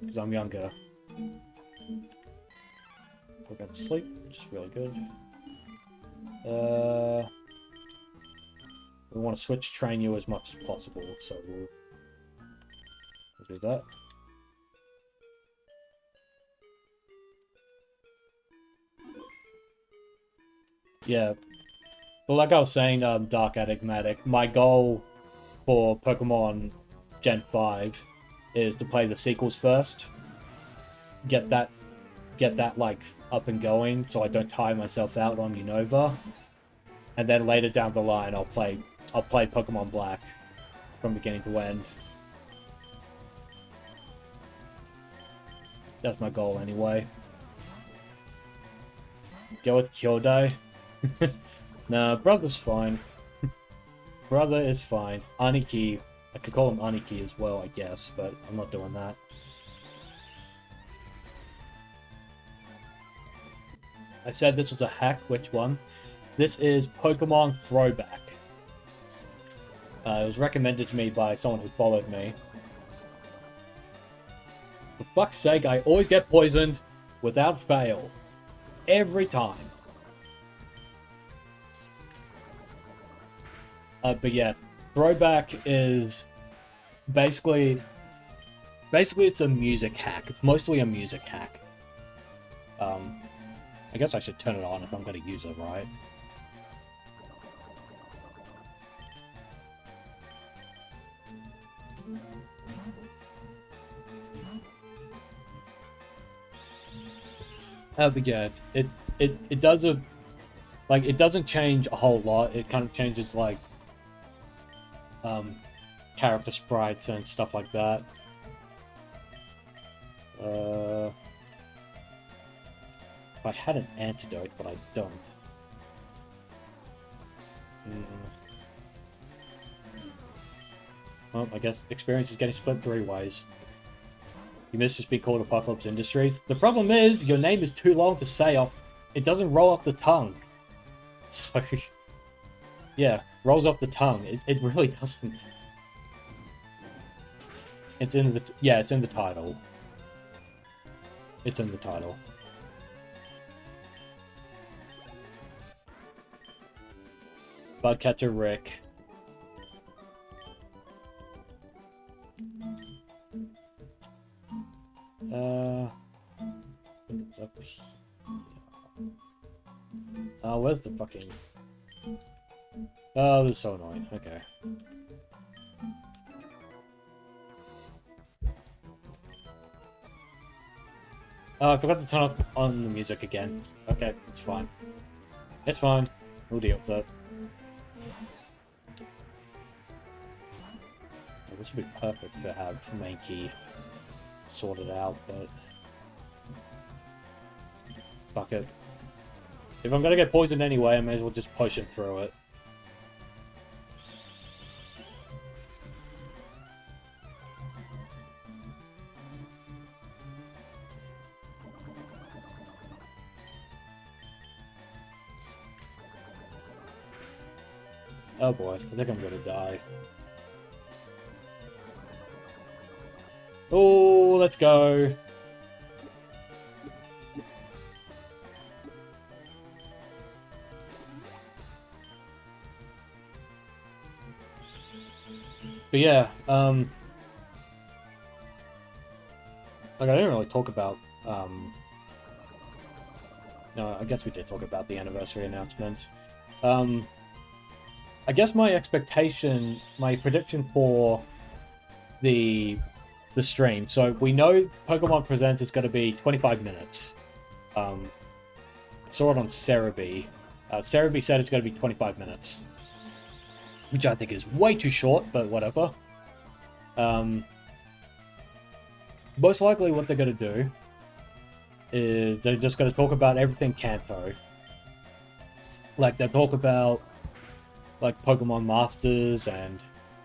Because I'm younger. We're going to sleep, which is really good. We want to switch train you as much as possible, so we'll do that. Yeah, but like I was saying, Dark Enigmatic, my goal for Pokemon Gen 5 is to play the sequels first. Get that like up and going, so I don't tire myself out on Unova. And then later down the line, I'll play Pokemon Black from beginning to end. That's my goal anyway. Go with Kyodai. Nah, Brother's fine. Brother is fine. Aniki, I could call him Aniki as well, I guess, but I'm not doing that. I said this was a hack. Which one? This is Pokemon Throwback. It was recommended to me by someone who followed me. For fuck's sake, I always get poisoned without fail. Every time. But yeah, Throwback is basically it's a music hack. It's mostly a music hack. I guess I should turn it on if I'm going to use it, right? But yeah, it does a like it doesn't change a whole lot. It kind of changes like character sprites and stuff like that. If I had an antidote, but I don't. Well, I guess experience is getting split 3 ways. You must just be called Apocalypse Industries. The problem is, your name is too long to say off. It doesn't roll off the tongue. So, yeah, rolls off the tongue. It really doesn't. It's in the, yeah, it's in the title. It's in the title. Budcatcher Rick. It's up here. Oh, where's the fucking... Oh, this is so annoying. Okay. Oh, I forgot to turn off on the music again. Okay, it's fine. It's fine. We'll deal with it. This would be perfect to have Mankey sorted out, but... Fuck it. If I'm gonna get poisoned anyway, I may as well just potion through it. Oh boy, I think I'm gonna die. Oh, let's go. But yeah, like I didn't really talk about, no, I guess we did talk about the anniversary announcement. I guess my expectation, my prediction for the stream. So we know Pokemon Presents is going to be 25 minutes. I saw it on Cerebi. Cerebi said it's going to be 25 minutes. Which I think is way too short, but whatever. Most likely what they're going to do is they're just going to talk about everything Kanto. Like, they'll talk about like Pokemon Masters and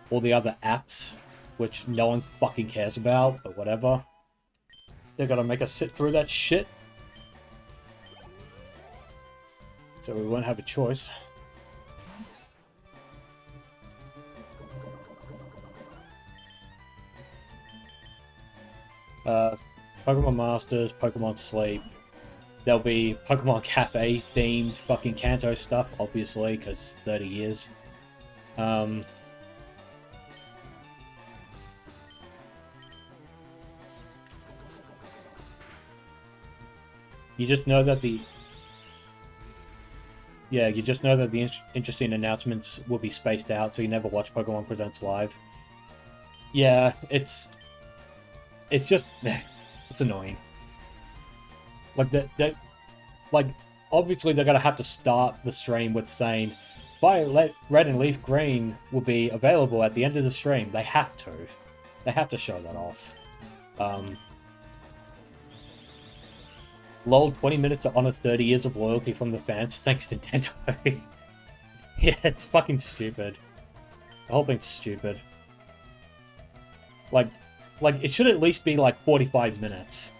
all the other apps, which no one fucking cares about, but whatever. They're gonna make us sit through that shit. So we won't have a choice. Pokemon Masters, Pokemon Sleep. There'll be Pokemon Cafe themed fucking Kanto stuff, obviously, because 30 years. You just know that the... Yeah, you just know that the interesting announcements will be spaced out, so you never watch Pokemon Presents Live. Yeah, it's just... It's annoying. Like, like, obviously they're gonna have to start the stream with saying, Violet, Red, and Leaf Green will be available at the end of the stream. They have to. They have to show that off. Lol, 20 minutes to honor 30 years of loyalty from the fans. Thanks, Nintendo. Yeah, it's fucking stupid. The whole thing's stupid. Like, it should at least be, like, 45 minutes.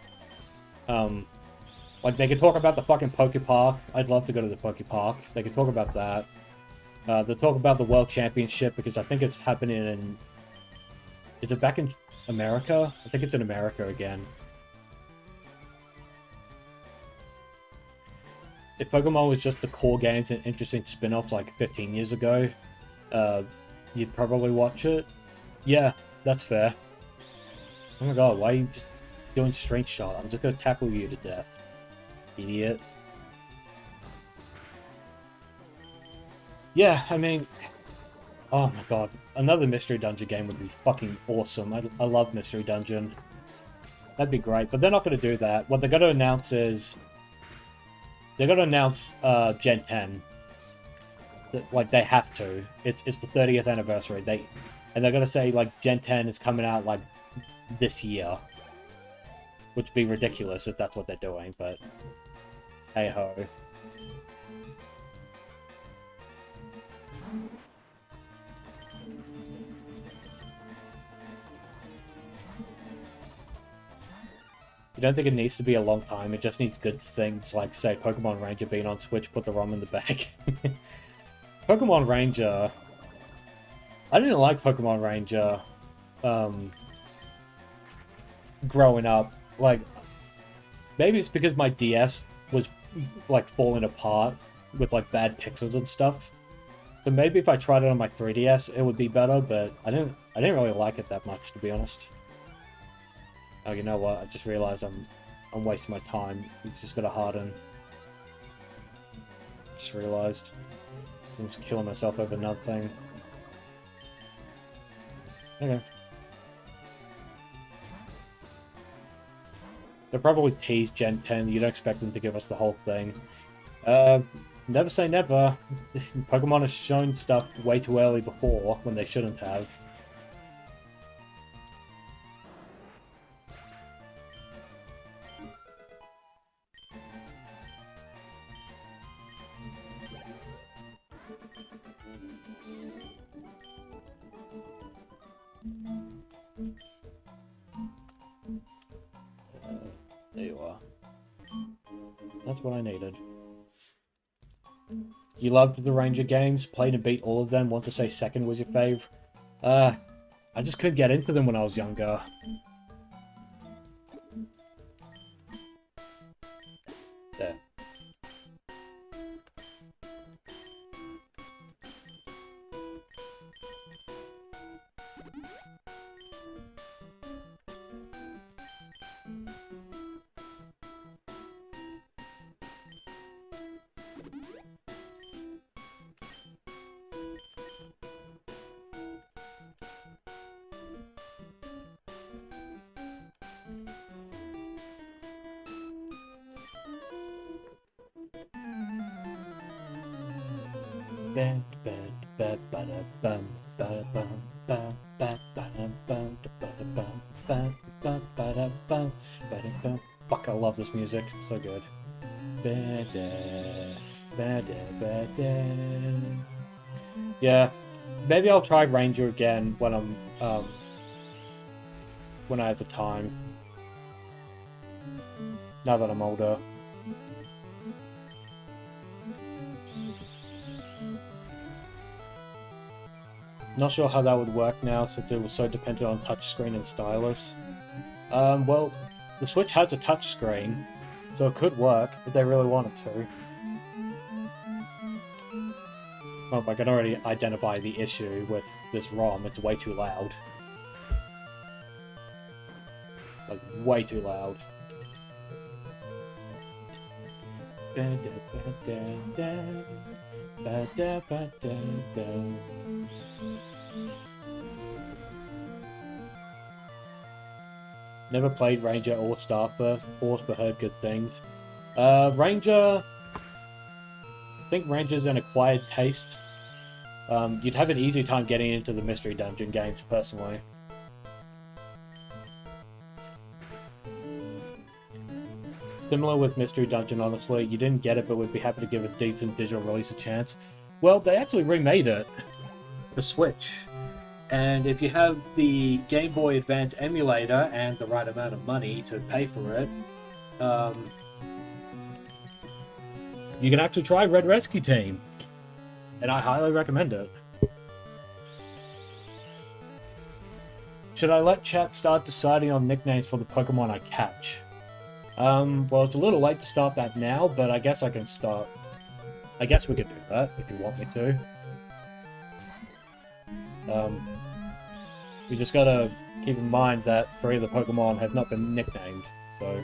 Like, they could talk about the fucking Poke Park. I'd love to go to the Poke Park. They could talk about that. They talk about the World Championship, because I think it's happening in... Is it back in America? I think it's in America again. If Pokemon was just the core games and interesting spin-offs like 15 years ago, you'd probably watch it. Yeah, that's fair. Oh my god, why are you doing Strength Shot? I'm just gonna tackle you to death. Idiot. Yeah, I mean... Oh my god, another Mystery Dungeon game would be fucking awesome. I love Mystery Dungeon. That'd be great, but they're not gonna do that. What they're gonna announce is... They're gonna announce Gen 10. Like, they have to. It's the 30th anniversary. And they're gonna say, like, Gen 10 is coming out, like, this year. Which would be ridiculous if that's what they're doing, but... Hey-ho. You don't think it needs to be a long time, it just needs good things like, say, Pokemon Ranger being on Switch, put the ROM in the bag. Pokemon Ranger... I didn't like Pokemon Ranger growing up. Like, maybe it's because my DS was, like, falling apart with, like, bad pixels and stuff. So maybe if I tried it on my 3DS, it would be better, but I didn't really like it that much, to be honest. Oh, you know what? I just realized I'm wasting my time. It's just gotta harden. Just realized. I'm just killing myself over another thing. Okay. They'll probably tease Gen 10. You don't expect them to give us the whole thing. Never say never. Pokemon has shown stuff way too early before, when they shouldn't have. There you are. That's what I needed. You loved the Ranger games, played and beat all of them, want to say second was your fave? I just couldn't get into them when I was younger. There. Fuck, I love this music. It's so good. Yeah, maybe I'll try Ranger again when I have the time. Now that I'm older. Not sure how that would work now since it was so dependent on touchscreen and stylus. Well, the Switch has a touchscreen, so it could work if they really wanted to. Well, I can already identify the issue with this ROM. It's way too loud. Like, way too loud. Never played Ranger or Star Force, but heard good things. Ranger... I think Ranger's an acquired taste. You'd have an easy time getting into the Mystery Dungeon games, personally. Similar with Mystery Dungeon, honestly. You didn't get it, but would be happy to give a decent digital release a chance. Well, they actually remade it for Switch. And if you have the Game Boy Advance emulator and the right amount of money to pay for it, you can actually try Red Rescue Team. And I highly recommend it. Should I let chat start deciding on nicknames for the Pokemon I catch? Well, it's a little late to start that now, but I guess I can start. I guess we could do that, if you want me to. We just gotta keep in mind that 3 of the Pokemon have not been nicknamed, so...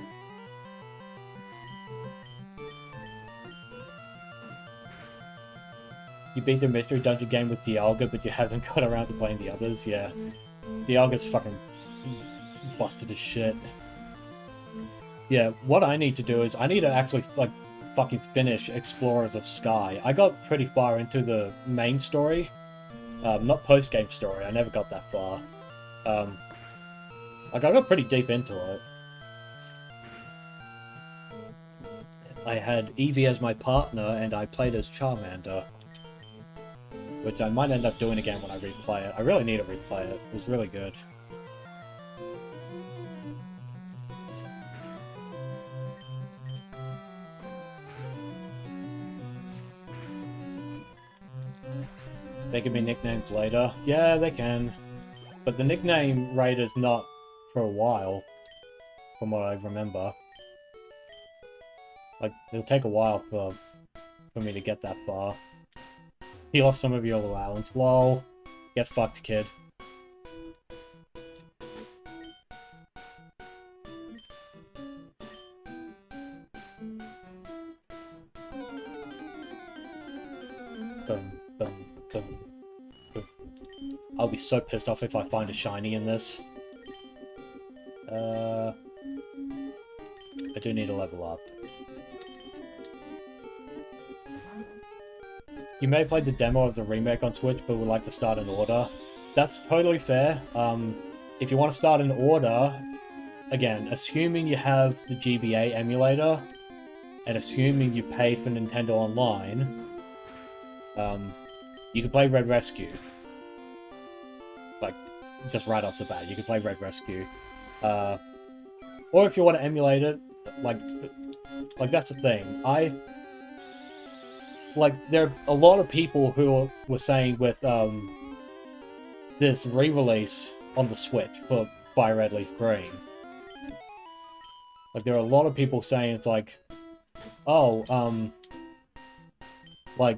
You beat the Mystery Dungeon game with Dialga, but you haven't got around to playing the others? Yeah. Dialga's fucking busted as shit. Yeah, what I need to do is, I need to actually, like, fucking finish Explorers of Sky. I got pretty far into the main story. Not post-game story, I never got that far. Like, I got pretty deep into it. I had Eevee as my partner, and I played as Charmander. Which I might end up doing again when I replay it. I really need to replay it. It was really good. They can be nicknamed later. Yeah, they can. But the nickname rate is not for a while, from what I remember. Like, it'll take a while for me to get that far. You lost some of your allowance. Lol. Get fucked, kid. Boom, boom, boom, boom. I'll be so pissed off if I find a shiny in this. I do need to level up. You may have played the demo of the remake on Switch, but would like to start an order. That's totally fair. If you want to start an order, again, assuming you have the GBA emulator, and assuming you pay for Nintendo Online, you can play Red Rescue. Like, just right off the bat, you can play Red Rescue. Or if you want to emulate it, like that's the thing. There are a lot of people who were saying with this re-release on the Switch for Fire Red Leaf Green. Like, there are a lot of people saying it's like, oh, why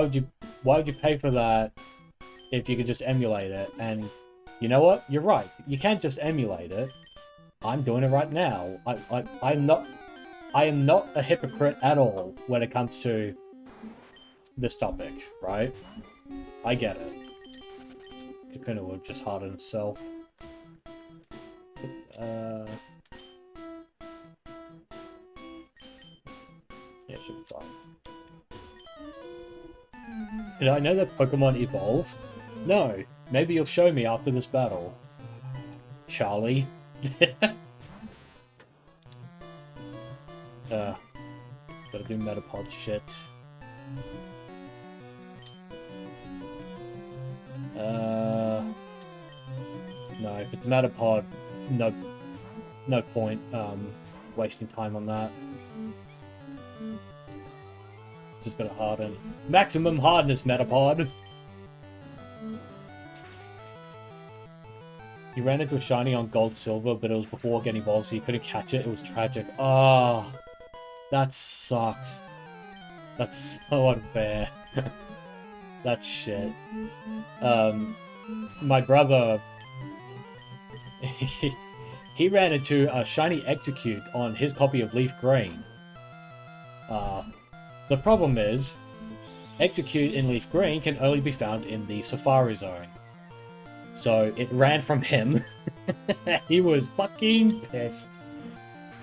would you pay for that if you could just emulate it? And you know what? You're right. You can't just emulate it. I'm doing it right now. I am not a hypocrite at all when it comes to this topic, right? I get it. Kakuna would just harden itself. Yeah, it should be fine. Did I know that Pokemon evolve? No. Maybe you'll show me after this battle. Charlie. Gotta do Metapod shit. No, if it's Metapod, no, no point wasting time on that. Just gotta harden. Maximum hardness, Metapod. He ran into a shiny on gold silver, but it was before getting balls, so he couldn't catch it. It was tragic. Ah, oh, that sucks. That's so unfair. That's shit. My brother, he ran into a shiny Execute on his copy of Leaf Green. The problem is, Execute in Leaf Green can only be found in the Safari Zone. So it ran from him. He was fucking pissed.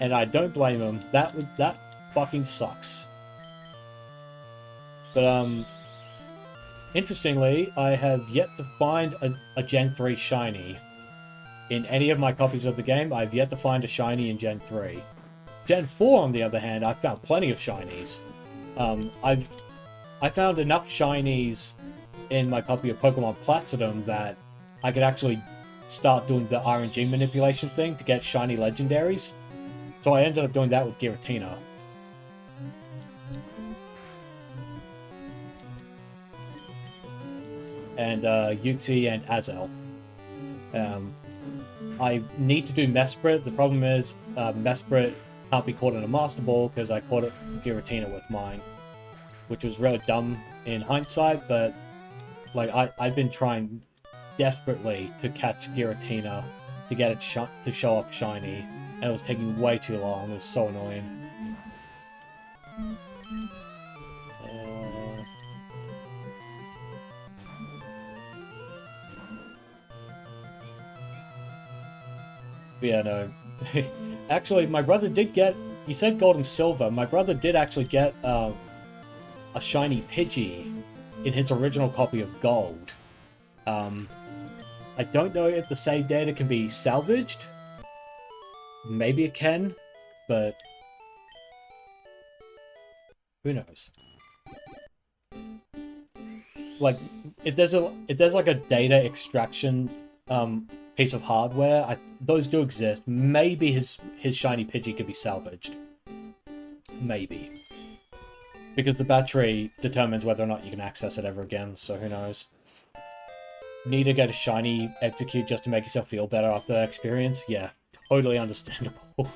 And I don't blame him. That fucking sucks. But interestingly, I have yet to find a Gen 3 shiny. In any of my copies of the game, I've yet to find a shiny in Gen 3. Gen 4, on the other hand, I've found plenty of shinies. I found enough shinies in my copy of Pokemon Platinum that I could actually start doing the RNG manipulation thing to get shiny legendaries. So I ended up doing that with Giratina. And Uxie and Azel. I need to do Mesprit. The problem is Mesprit can't be caught in a Master Ball because I caught it Giratina with mine, which was really dumb in hindsight, but like I've been trying desperately to catch Giratina to get it to show up shiny, and it was taking way too long. It was so annoying. Yeah, no. Actually, my brother did get... You said gold and silver. My brother did actually get a shiny Pidgey in his original copy of gold. I don't know if the save data can be salvaged. Maybe it can, but... who knows? Like, if there's like a data extraction piece of hardware, those do exist. Maybe his shiny Pidgey could be salvaged. Maybe. Because the battery determines whether or not you can access it ever again, so who knows. Need to get a shiny Execute just to make yourself feel better after that experience? Yeah, totally understandable.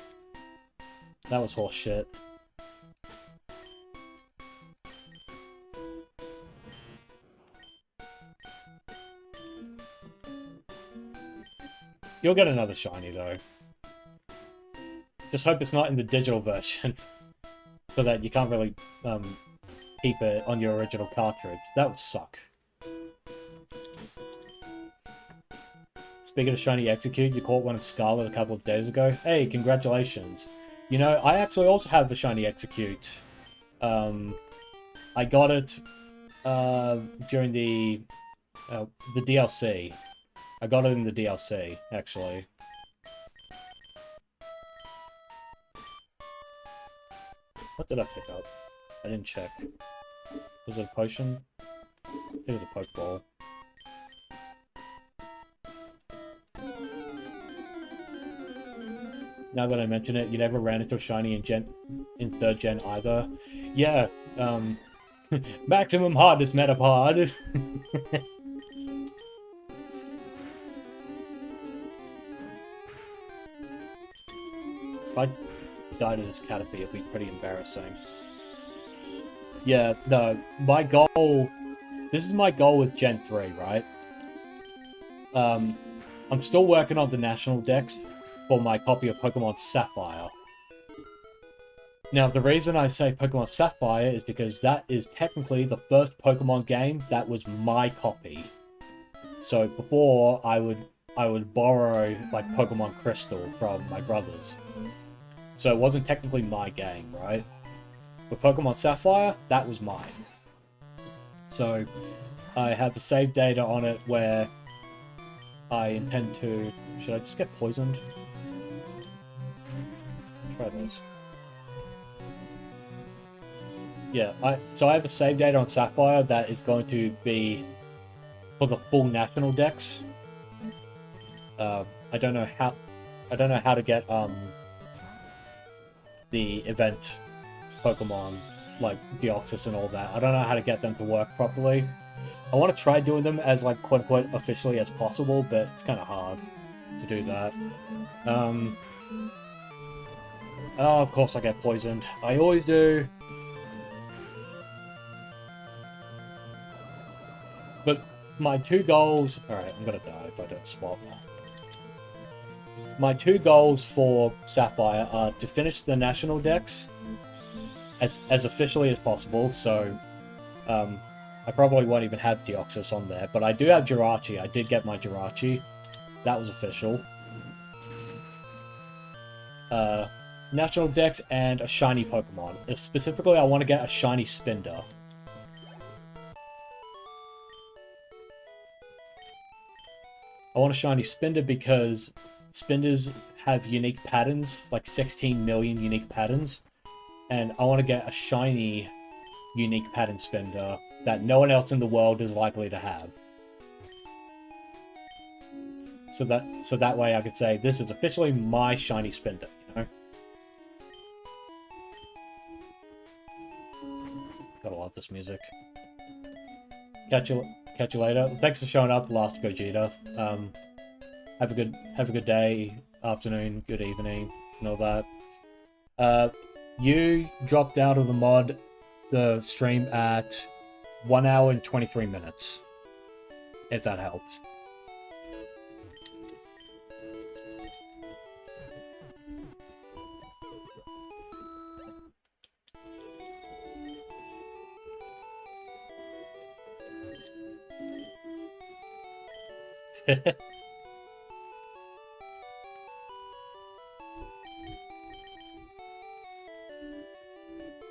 That was horseshit. You'll get another shiny, though. Just hope it's not in the digital version. So that you can't really keep it on your original cartridge. That would suck. Speaking of shiny Execute, you caught one of Scarlet a couple of days ago. Hey, congratulations. You know, I actually also have the shiny Execute. I got it during the DLC. I got it in the DLC, actually. What did I pick up? I didn't check. Was it a potion? I think it was a Pokeball. Now that I mention it, you never ran into a shiny in 3rd gen either. Yeah, maximum hardness Metapod. If I died in this Caterpie, it'd be pretty embarrassing. Yeah, no, my goal... This is my goal with Gen 3, right? I'm still working on the national dex for my copy of Pokemon Sapphire. Now, the reason I say Pokemon Sapphire is because that is technically the first Pokemon game that was my copy. So before, I would borrow, like, Pokemon Crystal from my brothers. So it wasn't technically my game, right? But Pokemon Sapphire, that was mine. So I have the save data on it where I intend to... Should I just get poisoned? Try this. Yeah, so I have a save data on Sapphire that is going to be for the full national dex. I don't know how to get the event Pokemon like Deoxys and all that. I don't know how to get them to work properly. I want to try doing them as like quote unquote officially as possible, but it's kind of hard to do that. Oh, of course I get poisoned. I always do. But my two goals... Alright, I'm gonna die if I don't swap. My two goals for Sapphire are to finish the national dex as officially as possible, so I probably won't even have Deoxys on there, but I do have Jirachi. I did get my Jirachi. That was official. National dex and a shiny Pokemon. Specifically, I want to get a shiny Spinder. I want a shiny Spinder because Spinders have unique patterns, like 16 million unique patterns, and I want to get a shiny unique pattern Spinder that no one else in the world is likely to have. So that way I could say, this is officially my shiny Spinder, you know? Gotta love this music. Catch you later. Thanks for showing up, Last Gogeta. Have a good day, afternoon, good evening, and all that. You dropped out of the stream at 1 hour and 23 minutes. If that helps.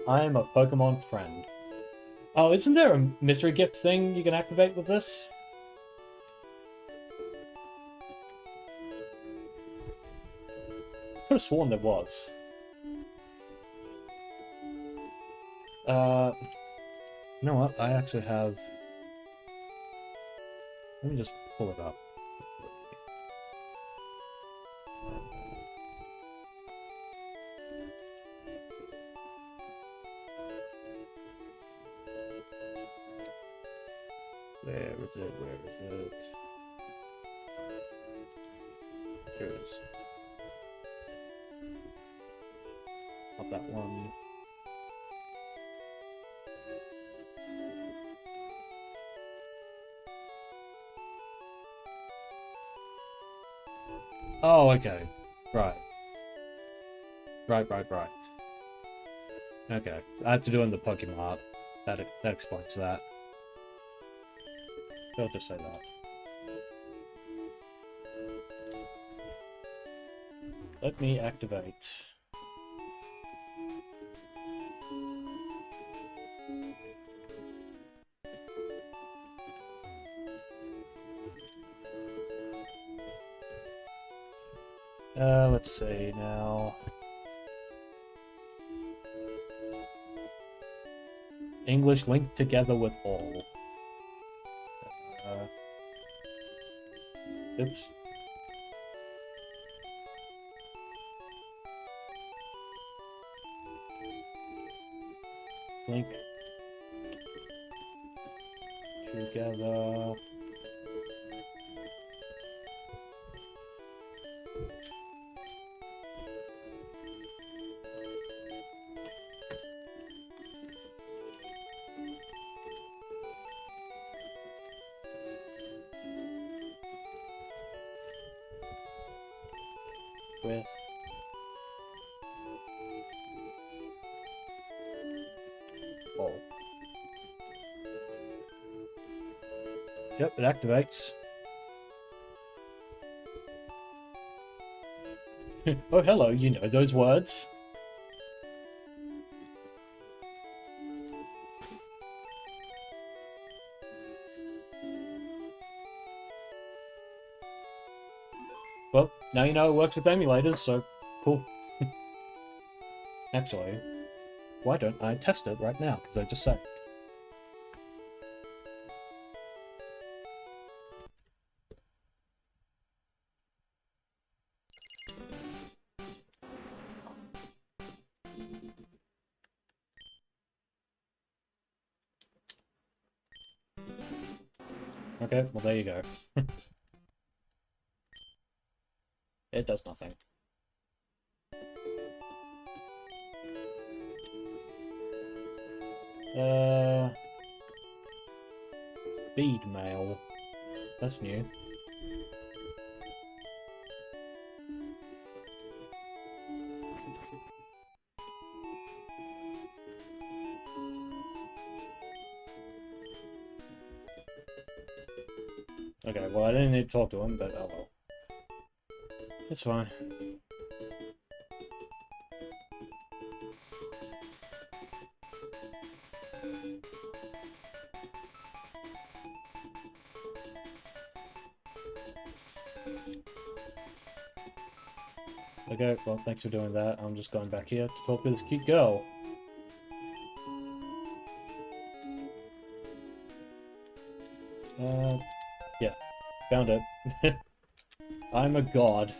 I am a Pokemon friend. Oh, isn't there a mystery gift thing you can activate with this? I could have sworn there was. You know what? I actually have... Let me just pull it up. Where is it? Where is it? Here it is. Not that one. Oh, okay. Right. Right. Okay. I have to do it in the Pokemon art. That explains that. I'll just say that. Let me activate. Let's see now. English linked together with all. Oops. Link together. With all. Yep, it activates. Oh, hello, you know those words. Well, now you know it works with emulators, so cool. Actually, why don't I test it right now? Because I just said. Okay, well there you go. It does nothing. Bead mail. That's new. Okay, well I didn't need to talk to him, but oh well. It's fine. Okay, well thanks for doing that. I'm just going back here to talk to this cute girl. Yeah, found it. I'm a god.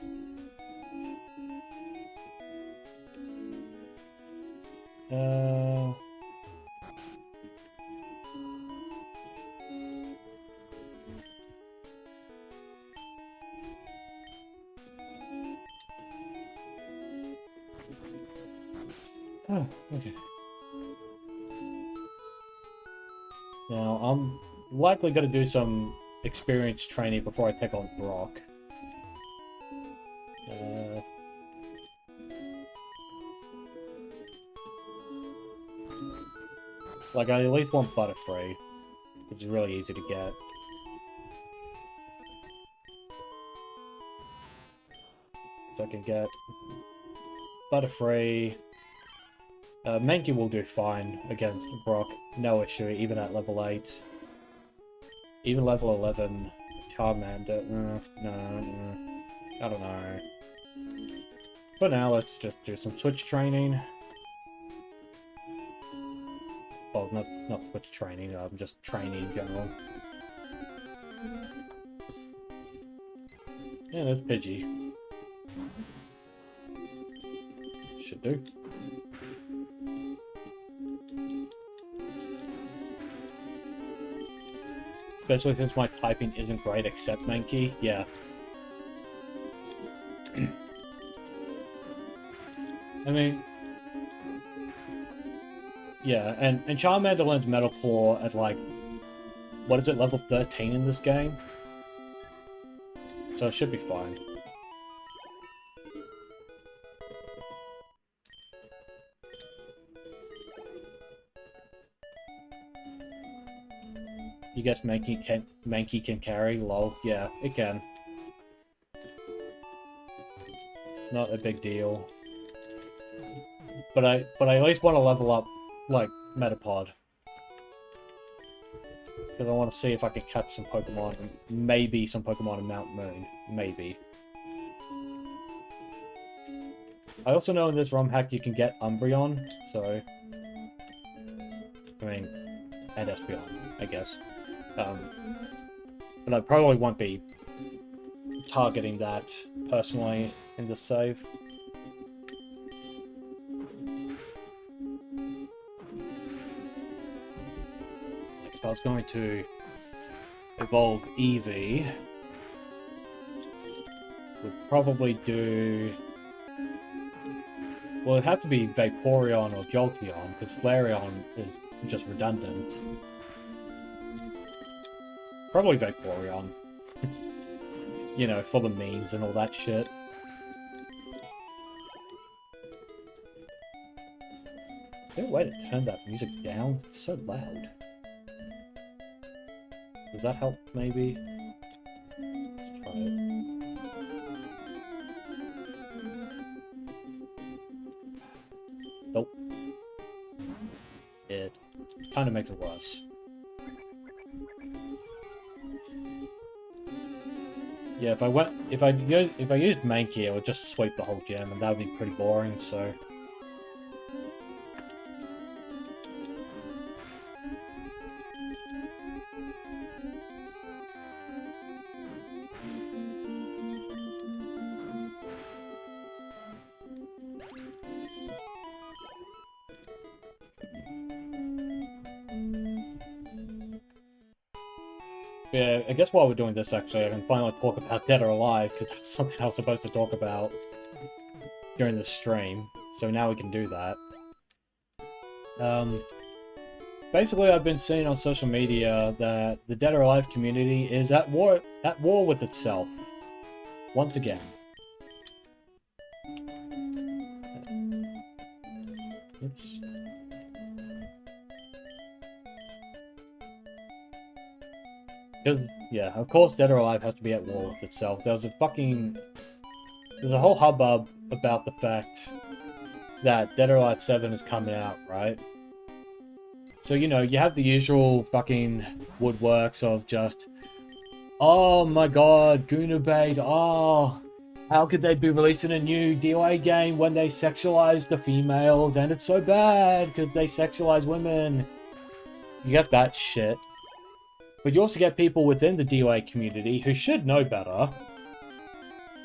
Oh, okay. Now, I'm likely going to do some experience training before I take on Brock. Like, I at least want Butterfree, which is really easy to get. So I can get Butterfree. Mankey will do fine against Brock, no issue, even at level 8. Even level 11, Charmander, no, I don't know. But now let's just do some switch training. Well, not switch training, just training in general. Yeah, there's Pidgey. Should do. Especially since my typing isn't great except Mankey, yeah. I mean... Yeah, and Charmander learns Metal Claw at like... What is it, level 13 in this game? So it should be fine. You guess Mankey can carry? Lol. Yeah, it can. Not a big deal. But I at least want to level up, like, Metapod. Because I want to see if I can catch some Pokemon, and maybe some Pokemon in Mount Moon. Maybe. I also know in this ROM hack you can get Umbreon, so... I mean, and Espeon, I guess. But I probably won't be targeting that personally in this save. If I was going to evolve Eevee, would probably do... Well, it'd have to be Vaporeon or Jolteon, because Flareon is just redundant. Probably Vaporeon. You know, for the memes and all that shit. Is there a way to turn that music down? It's so loud. Does that help, maybe? Let's try it. Nope. It kind of makes it worse. Yeah, if I used Mankey, I would just sweep the whole gym, and that would be pretty boring, so... Yeah, I guess while we're doing this, actually, I can finally talk about Dead or Alive, because that's something I was supposed to talk about during the stream. So now we can do that. Basically, I've been seeing on social media that the Dead or Alive community is at war with itself. Once again. Oops. Because, yeah, of course Dead or Alive has to be at war with itself. There's a whole hubbub about the fact that Dead or Alive 7 is coming out, right? So, you know, you have the usual fucking woodworks of just, oh my god, Gunabait, oh, how could they be releasing a new DoA game when they sexualize the females, and it's so bad because they sexualize women. You get that shit. But you also get people within the DoA community who should know better.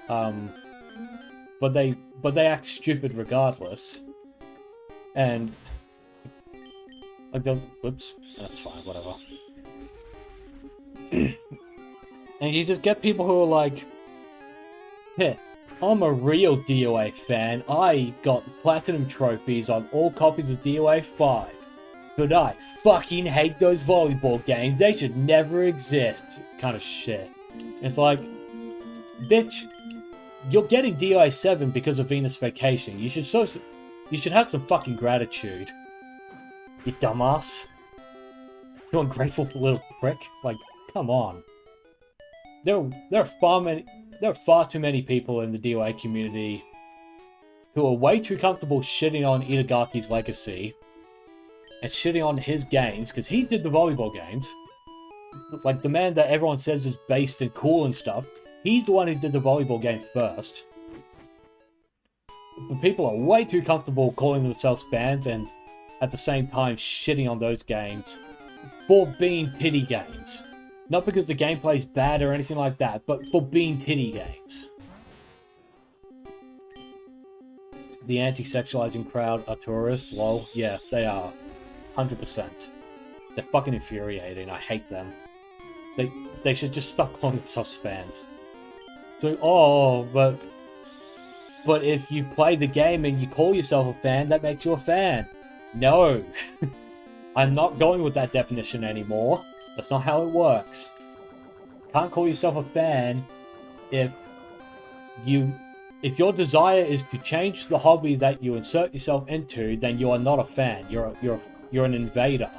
But they act stupid regardless. And like whoops, that's fine, whatever. And you just get people who are like, "Heh, I'm a real DoA fan. I got platinum trophies on all copies of DoA 5. But I fucking hate those volleyball games. They should never exist." Kind of shit. It's like, bitch, you're getting DoA 7 because of Venus Vacation. You should have some fucking gratitude. You dumbass. You ungrateful little prick. Like, come on. There are far too many people in the DoA community who are way too comfortable shitting on Itagaki's legacy and shitting on his games, because he did the volleyball games. Like, the man that everyone says is based and cool and stuff, he's the one who did the volleyball game first. But people are way too comfortable calling themselves fans and at the same time shitting on those games for being titty games. Not because the gameplay's bad or anything like that, but for being titty games. The anti-sexualizing crowd are tourists, lol. Yeah, they are. 100%. They're fucking infuriating. I hate them. They should just stop calling themselves fans. So, oh, but if you play the game and you call yourself a fan, that makes you a fan. No. I'm not going with that definition anymore. That's not how it works. You can't call yourself a fan if your desire is to change the hobby that you insert yourself into, then you are not a fan. You're an invader.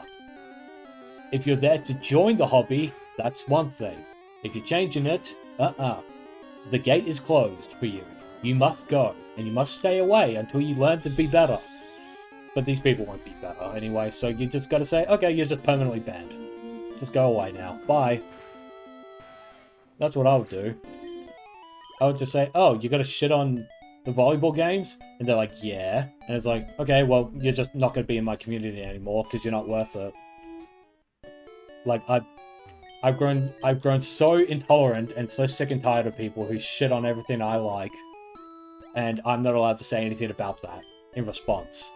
If you're there to join the hobby, that's one thing. If you're changing it, the gate is closed for you. You must go, and you must stay away until you learn to be better. But these people won't be better anyway, so you just gotta say, okay, you're just permanently banned. Just go away now. Bye. That's what I would do. I would just say, oh, you gotta shit on the volleyball games? And they're like, yeah. And it's like, okay, well, you're just not gonna be in my community anymore because you're not worth it. Like, I've grown so intolerant and so sick and tired of people who shit on everything I like, and I'm not allowed to say anything about that in response.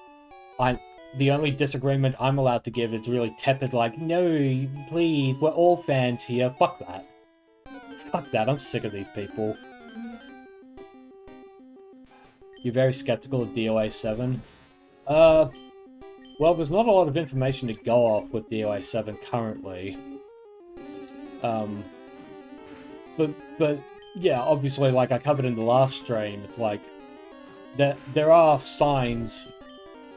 The only disagreement I'm allowed to give is really tepid, like, no, please, we're all fans here. Fuck that. Fuck that, I'm sick of these people. You're very skeptical of DoA 7? Well, there's not a lot of information to go off with DoA 7 currently. But yeah, obviously, like I covered in the last stream, it's like, there are signs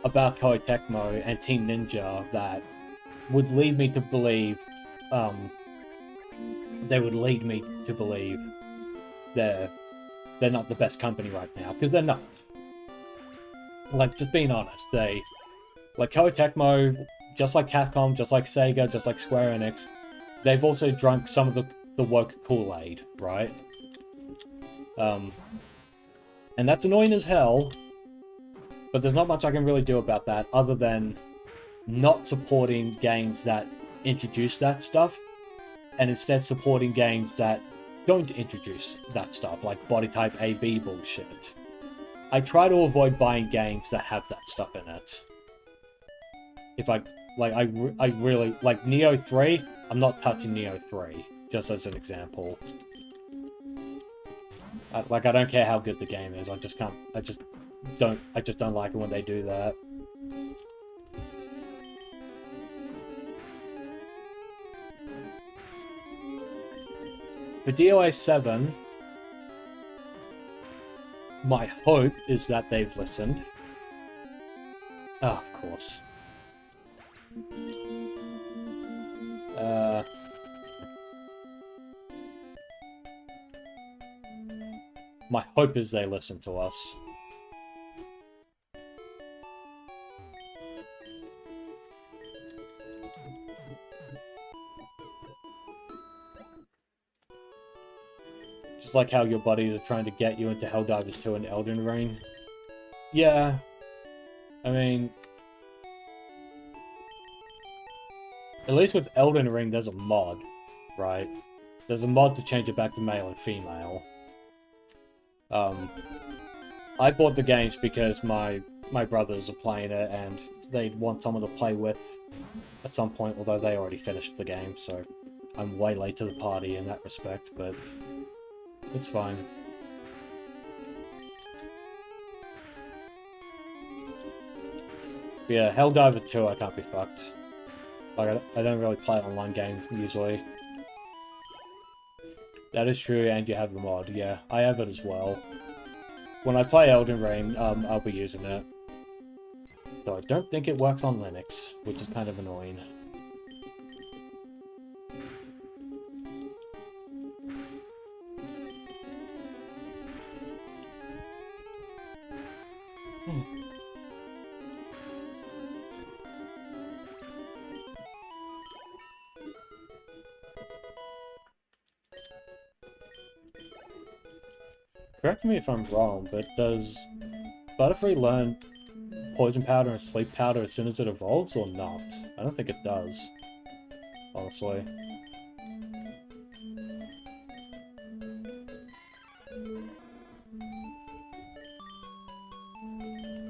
about Koei Tecmo and Team Ninja that would lead me to believe, they're not the best company right now, because they're not. Like, just being honest, like Koei Tecmo, just like Capcom, just like Sega, just like Square Enix, they've also drunk some of the woke Kool-Aid, right? And that's annoying as hell, but there's not much I can really do about that other than not supporting games that introduce that stuff, and instead supporting games that don't introduce that stuff, like body type AB bullshit. I try to avoid buying games that have that stuff in it. If I really, like Neo 3, I'm not touching Neo 3. Just as an example. Like, I don't care how good the game is, I just don't like it when they do that. For DoA 7, my hope is that they've listened. Oh, of course. My hope is they listen to us. Just like how your buddies are trying to get you into Helldivers 2 and Elden Ring. Yeah. I mean... At least with Elden Ring, there's a mod, right? There's a mod to change it back to male and female. I bought the games because my brothers are playing it and they'd want someone to play with at some point, although they already finished the game, so I'm way late to the party in that respect, but it's fine. But yeah, Helldiver 2 I can't be fucked. Like, I don't really play online games usually. That is true, and you have the mod, yeah. I have it as well. When I play Elden Ring, I'll be using it. Though I don't think it works on Linux, which is kind of annoying. Correct me if I'm wrong, but does Butterfree learn Poison Powder and Sleep Powder as soon as it evolves, or not? I don't think it does, honestly.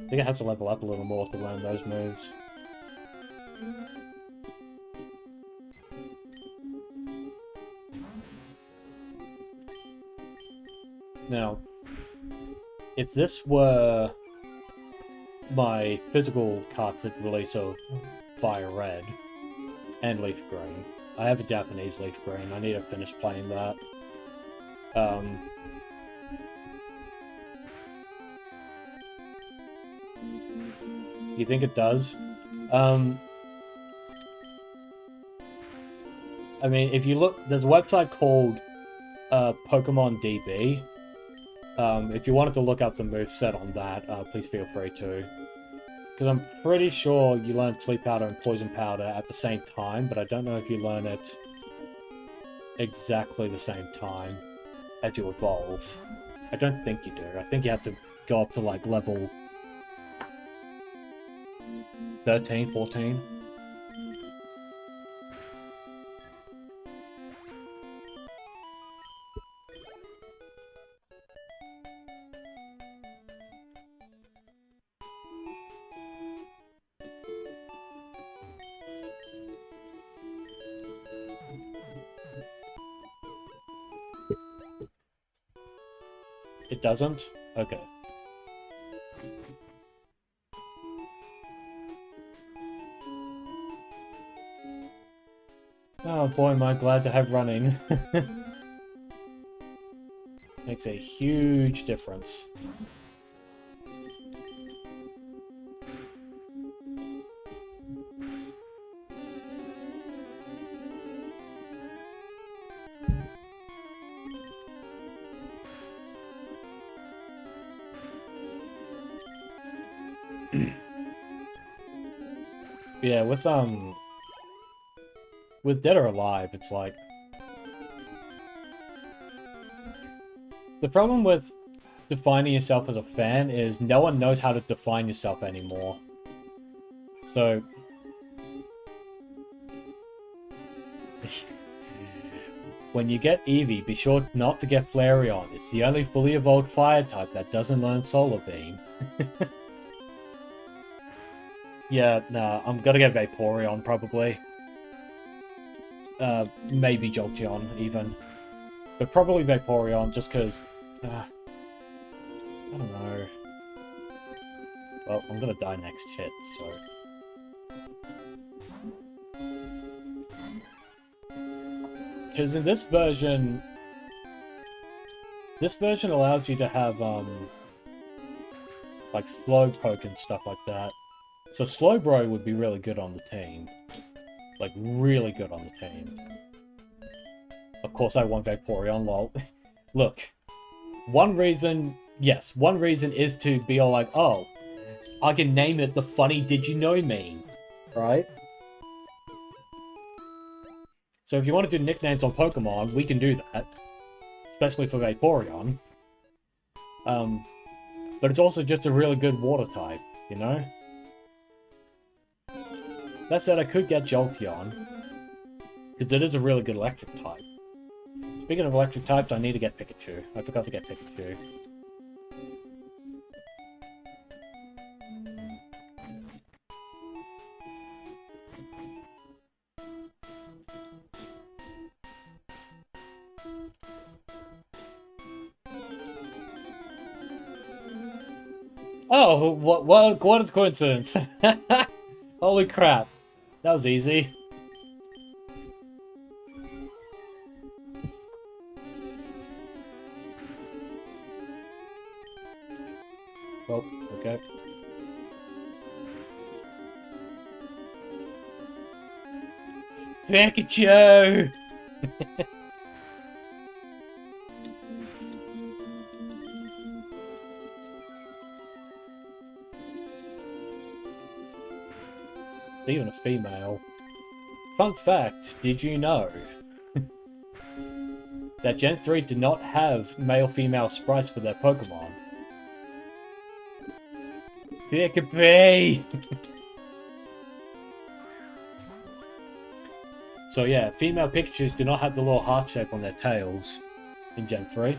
I think it has to level up a little more to learn those moves. Now, if this were my physical cartridge release of Fire Red and Leaf Green, I have a Japanese Leaf Green, I need to finish playing that. You think it does? I mean, if you look, there's a website called Pokémon DB. If you wanted to look up the moveset on that, please feel free to. Because I'm pretty sure you learn Sleep Powder and Poison Powder at the same time, but I don't know if you learn it exactly the same time as you evolve. I don't think you do. I think you have to go up to like level 13, 14. It doesn't? Okay. Oh boy, am I glad to have running. Makes a huge difference. Yeah, with Dead or Alive, it's like... The problem with defining yourself as a fan is no one knows how to define yourself anymore. So... When you get Eevee, be sure not to get Flareon. It's the only fully evolved fire type that doesn't learn Solar Beam. Yeah, nah, I'm gonna get Vaporeon, probably. Maybe Jolteon, even. But probably Vaporeon, just because... I don't know. Well, I'm gonna die next hit, so... Because in this version allows you to have, like, Slowpoke and stuff like that. So Slowbro would be really good on the team. Like, really good on the team. Of course I want Vaporeon, lol. Look, one reason is to be all like, oh, I can name it the funny did you know meme, right? So if you want to do nicknames on Pokemon, we can do that. Especially for Vaporeon. But it's also just a really good water type, you know? That said, I could get Jolteon. Because it is a really good electric type. Speaking of electric types, I need to get Pikachu. I forgot to get Pikachu. Oh, what a coincidence. Holy crap. That was easy. Well, okay. Pikachu! It's even a female. Fun fact, did you know that Gen 3 did not have male-female sprites for their Pokemon? Pikachu! So yeah, female Pikachus do not have the little heart shape on their tails in Gen 3,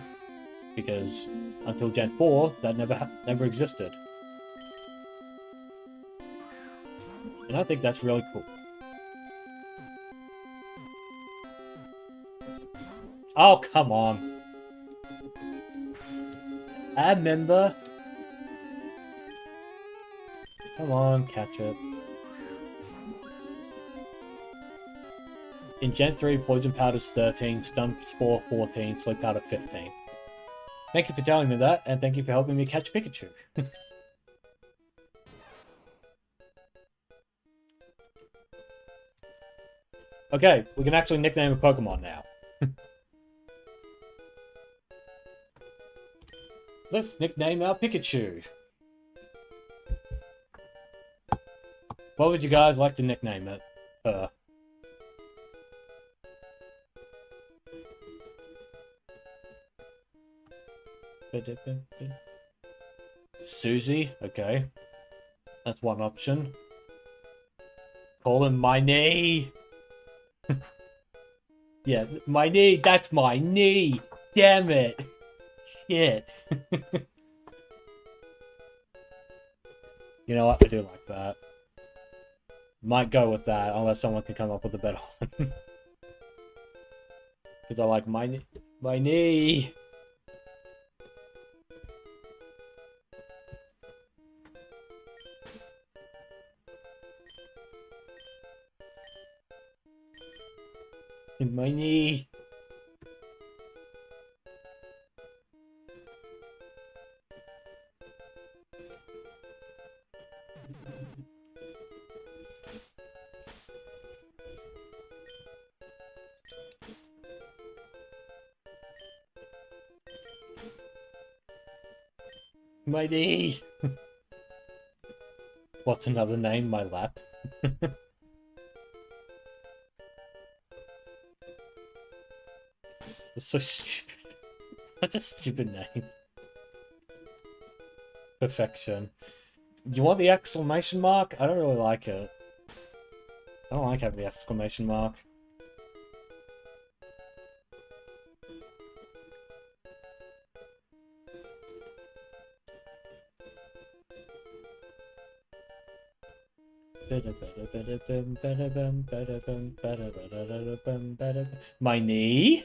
because until Gen 4, that never existed. And I think that's really cool. Oh, come on. I remember. Come on, catch it. In Gen 3, Poison Powder's 13, Stun Spore 14, Sleep Powder 15. Thank you for telling me that, and thank you for helping me catch Pikachu. Okay, we can actually nickname a Pokemon now. Let's nickname our Pikachu. What would you guys like to nickname it? Susie, okay. That's one option. Call him my knee. Yeah, my knee, that's my knee. Damn it. Shit. You know what? I do like that. Might go with that, unless someone can come up with a better one. Because I like my knee. My knee. My knee. What's another name? My lap. That's so stupid. Such a stupid name. Perfection. Do you want the exclamation mark? I don't really like it. I don't like having the exclamation mark. My knee?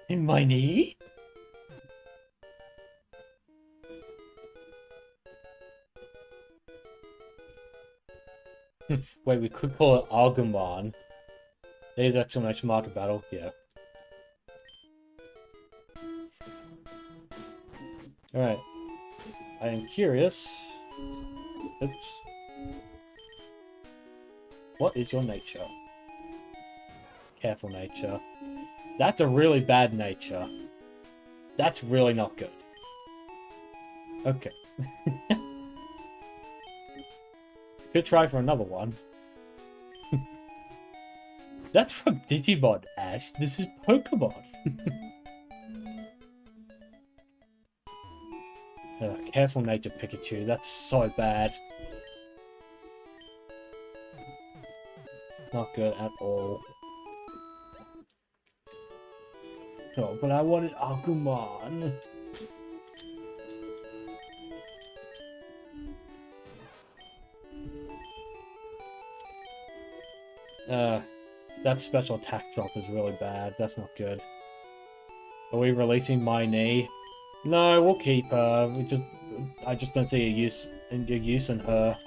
In my knee? Wait, we could call it Agumon. There's exclamation mark battle, yeah. Alright. I am curious. Oops. What is your nature? Careful nature. That's a really bad nature. That's really not good. Okay. Could try for another one. That's from Digimon, Ash. This is Pokemon. Careful nature Pikachu. That's so bad. Not good at all. Oh, but I wanted Agumon. That special attack drop is really bad. That's not good. Are we releasing my knee? No, we'll keep her. I just don't see a use in her.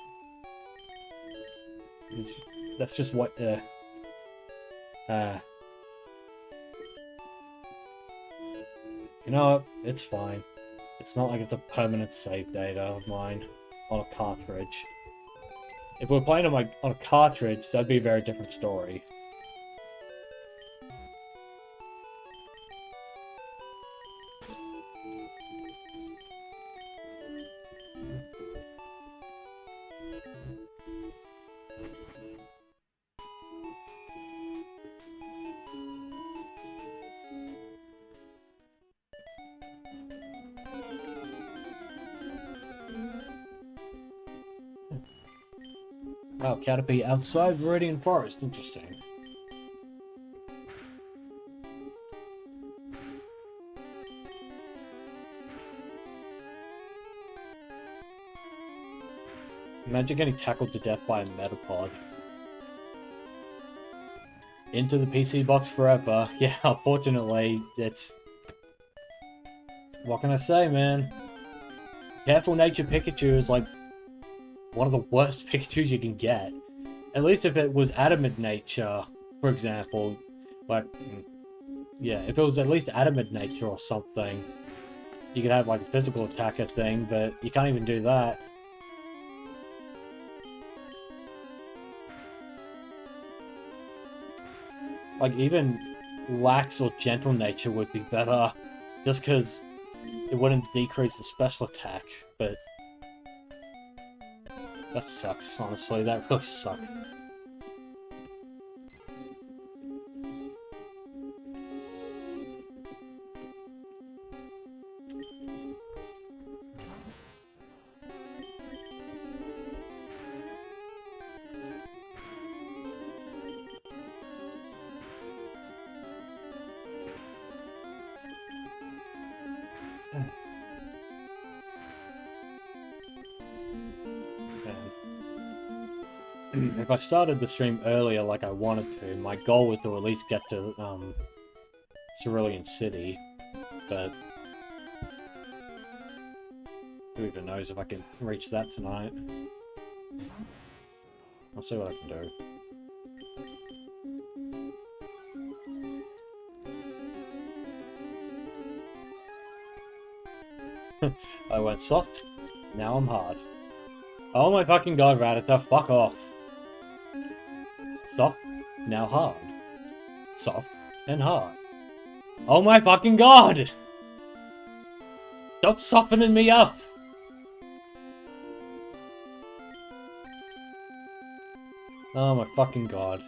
That's just what. You know what? It's fine. It's not like it's a permanent save data of mine on a cartridge. If we're playing on a cartridge, that'd be a very different story. Wow, Caterpie outside Viridian Forest. Interesting. Imagine getting tackled to death by a Metapod. Into the PC box forever. Yeah, unfortunately, it's... What can I say, man? Careful Nature Pikachu is like one of the worst Pikachus you can get. At least if it was Adamant Nature, for example. Like, yeah, if it was at least Adamant Nature or something, you could have like a physical attacker thing, but you can't even do that. Like, even Lax or Gentle Nature would be better, just because it wouldn't decrease the special attack, but that sucks, honestly. That really sucks. If I started the stream earlier like I wanted to, my goal was to at least get to Cerulean City, but who even knows if I can reach that tonight. I'll see what I can do. I went soft, now I'm hard. Oh my fucking god, Rattata, fuck off. Soft, now hard. Soft, and hard. Oh my fucking god! Stop softening me up! Oh my fucking god.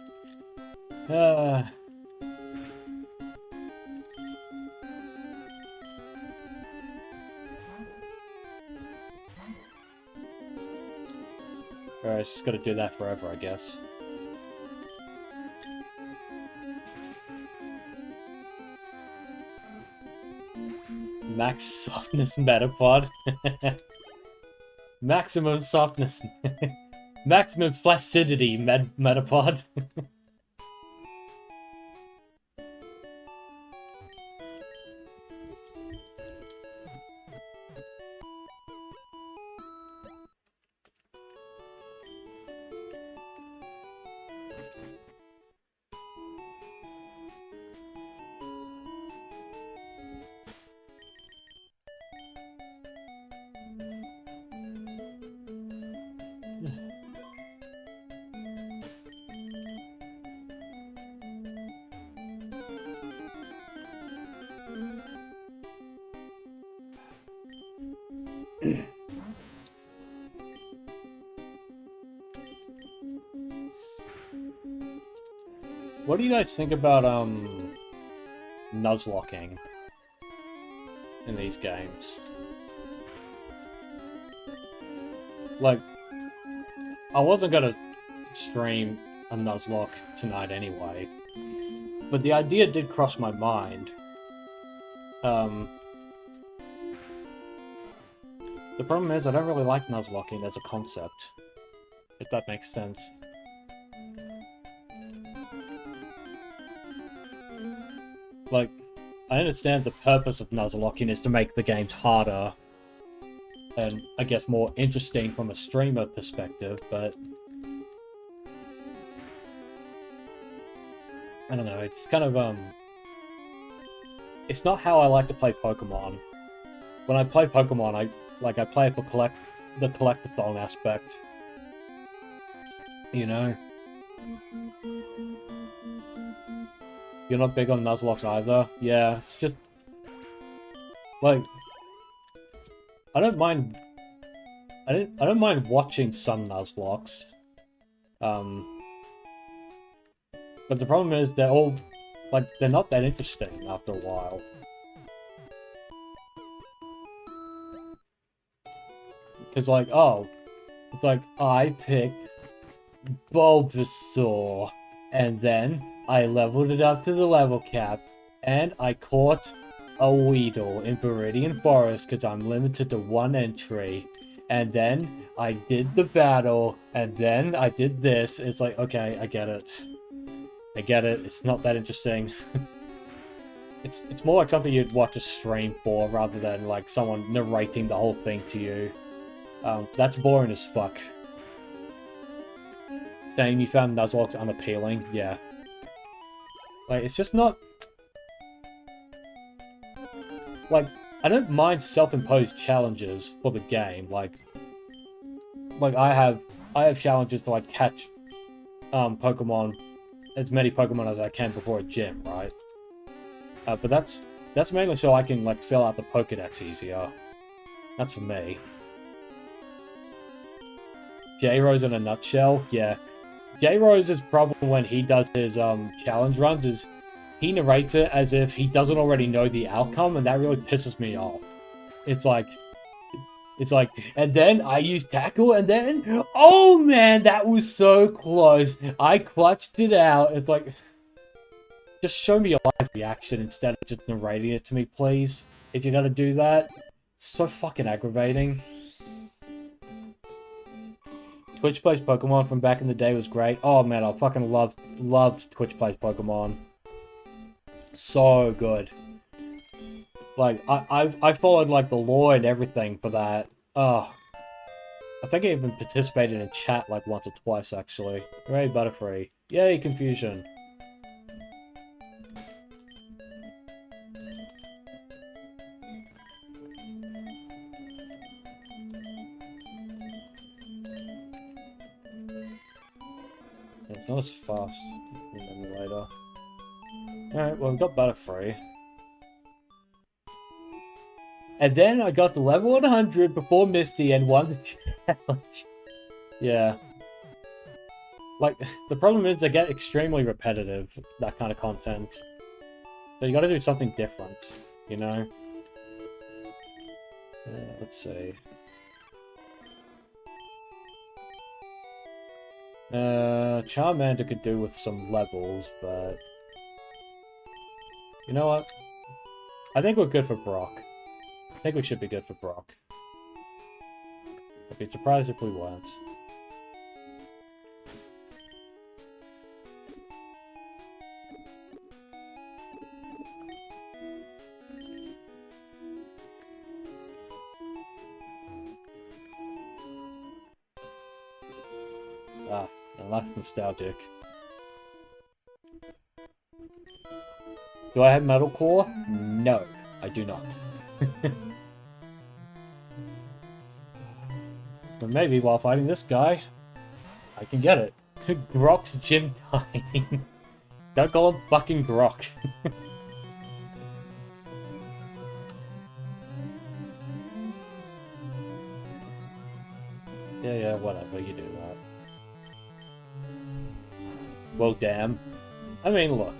Alright, just gotta do that forever, I guess. Max softness Metapod. Maximum softness. Maximum flaccidity, Metapod. What do you guys think about nuzlocking in these games? Like, I wasn't gonna stream a nuzlock tonight anyway, but the idea did cross my mind. The problem is I don't really like nuzlocking as a concept, if that makes sense. Like, I understand the purpose of nuzlocking is to make the games harder and, I guess, more interesting from a streamer perspective, but I don't know, it's kind of, it's not how I like to play Pokemon. When I play Pokemon, I play it for the collectathon aspect. You know? You're not big on Nuzlocke either? Yeah, it's just... like... I don't mind watching some Nuzlocks. But the problem is they're all... like, they're not that interesting after a while. Because, like, oh... it's like, I picked Bulbasaur, and then I leveled it up to the level cap, and I caught a Weedle in Viridian Forest because I'm limited to one entry, and then I did the battle, and then I did this. It's like, okay, I get it. I get it, it's not that interesting. It's more like something you'd watch a stream for, rather than, like, someone narrating the whole thing to you. That's boring as fuck. Saying you found Nuzlocke unappealing? Yeah. Like, it's just not... like, I don't mind self-imposed challenges for the game, like I have challenges to, like, catch, Pokemon, as many Pokemon as I can before a gym, right? But that's mainly so I can, like, fill out the Pokedex easier. That's for me. J-Rose in a nutshell? Yeah. J-Rose's problem when he does his challenge runs is he narrates it as if he doesn't already know the outcome, and that really pisses me off. It's like, and then I used tackle, and then, oh man, that was so close. I clutched it out. It's like, just show me your live reaction instead of just narrating it to me, please. If you're gonna do that, it's so fucking aggravating. Twitch Plays Pokemon from back in the day was great. Oh man, I fucking loved Twitch Plays Pokemon. So good. Like, I followed, like, the lore and everything for that. I think I even participated in chat, like, once or twice, actually. Hooray, Butterfree. Yay, Confusion. It's not as fast in the emulator. Alright, well, we've got Butterfree. And then I got to level 100 before Misty and won the challenge. Yeah. Like, the problem is they get extremely repetitive, that kind of content. So you gotta do something different, you know? Let's see. Charmander could do with some levels, but... you know what? I think we're good for Brock. I think we should be good for Brock. I'd be surprised if we weren't. Ah, and that's nostalgic. Do I have Metal Claw? No, I do not. But maybe while fighting this guy, I can get it. Grok's gym time. Don't call him fucking Grok. Yeah, whatever, you do that. Well, damn. I mean, look.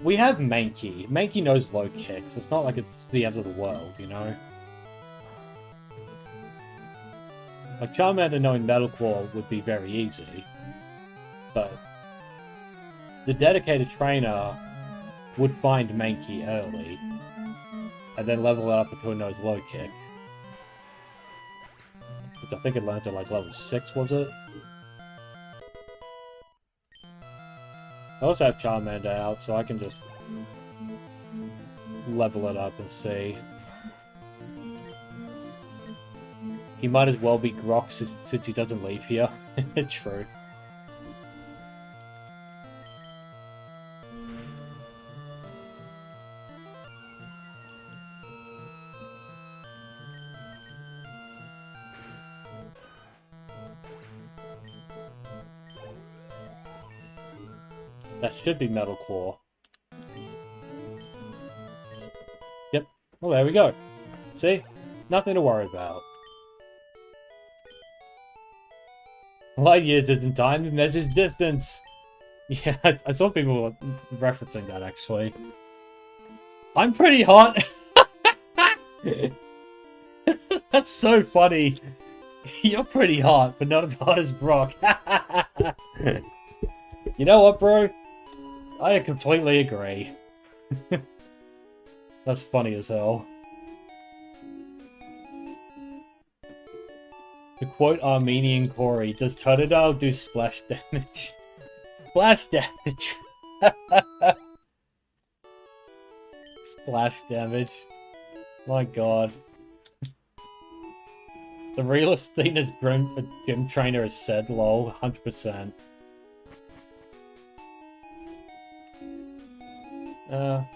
We have Mankey. Mankey knows low kicks. It's not like it's the end of the world, you know? Like, Charmander knowing Metal Claw would be very easy. But the dedicated trainer would find Mankey early. And then level it up until it knows low kick. Which I think it learns at like level 6, was it? I also have Charmander out, so I can just level it up and see. He might as well be Grok since he doesn't leave here. True. That should be Metal Claw. Yep. Well, there we go. See? Nothing to worry about. Light years isn't time, it measures distance. Yeah, I saw people referencing that, actually. I'm pretty hot! That's so funny. You're pretty hot, but not as hot as Brock. You know what, bro? I completely agree. That's funny as hell. To quote Armenian Corey, does Totodile do splash damage? Splash damage! Splash damage. My god. The realest thing as gym trainer has said, lol, 100%. Hang on.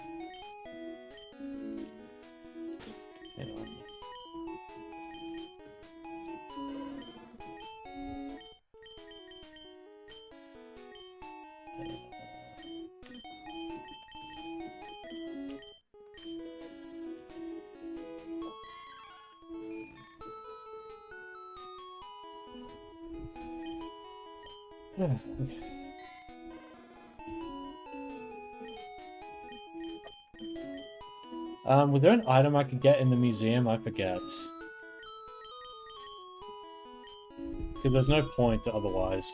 Okay. Was there an item I could get in the museum? I forget. Because there's no point otherwise.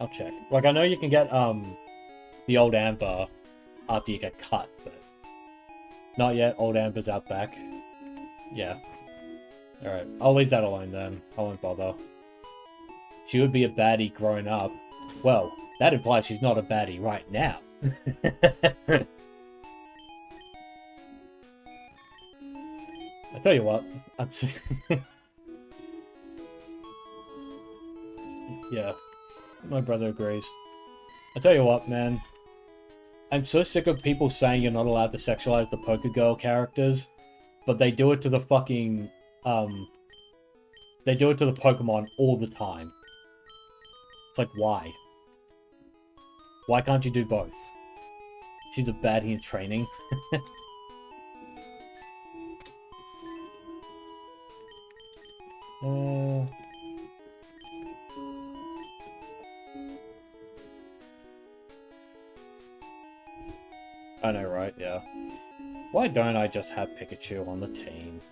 I'll check. Like, I know you can get, the old amber after you get cut, but not yet. Old amber's out back. Yeah. Alright, I'll leave that alone then. I won't bother. She would be a baddie growing up. Well, that implies she's not a baddie right now. I tell you what, I'm yeah, my brother agrees. I tell you what, man. I'm so sick of people saying you're not allowed to sexualize the Pokegirl characters, but they do it to the fucking, they do it to the Pokemon all the time. It's like, why? Why can't you do both? She's a baddie in training. I know, right? Yeah. Why don't I just have Pikachu on the team?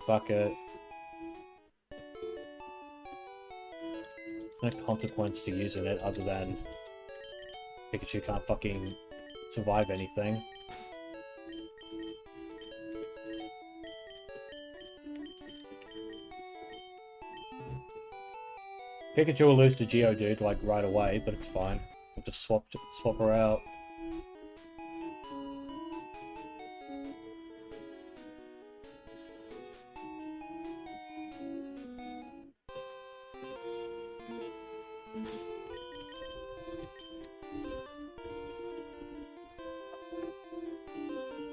Fuck it. There's no consequence to using it other than Pikachu can't fucking survive anything. Pikachu will lose to Geodude like right away, but it's fine. We'll just swap her out.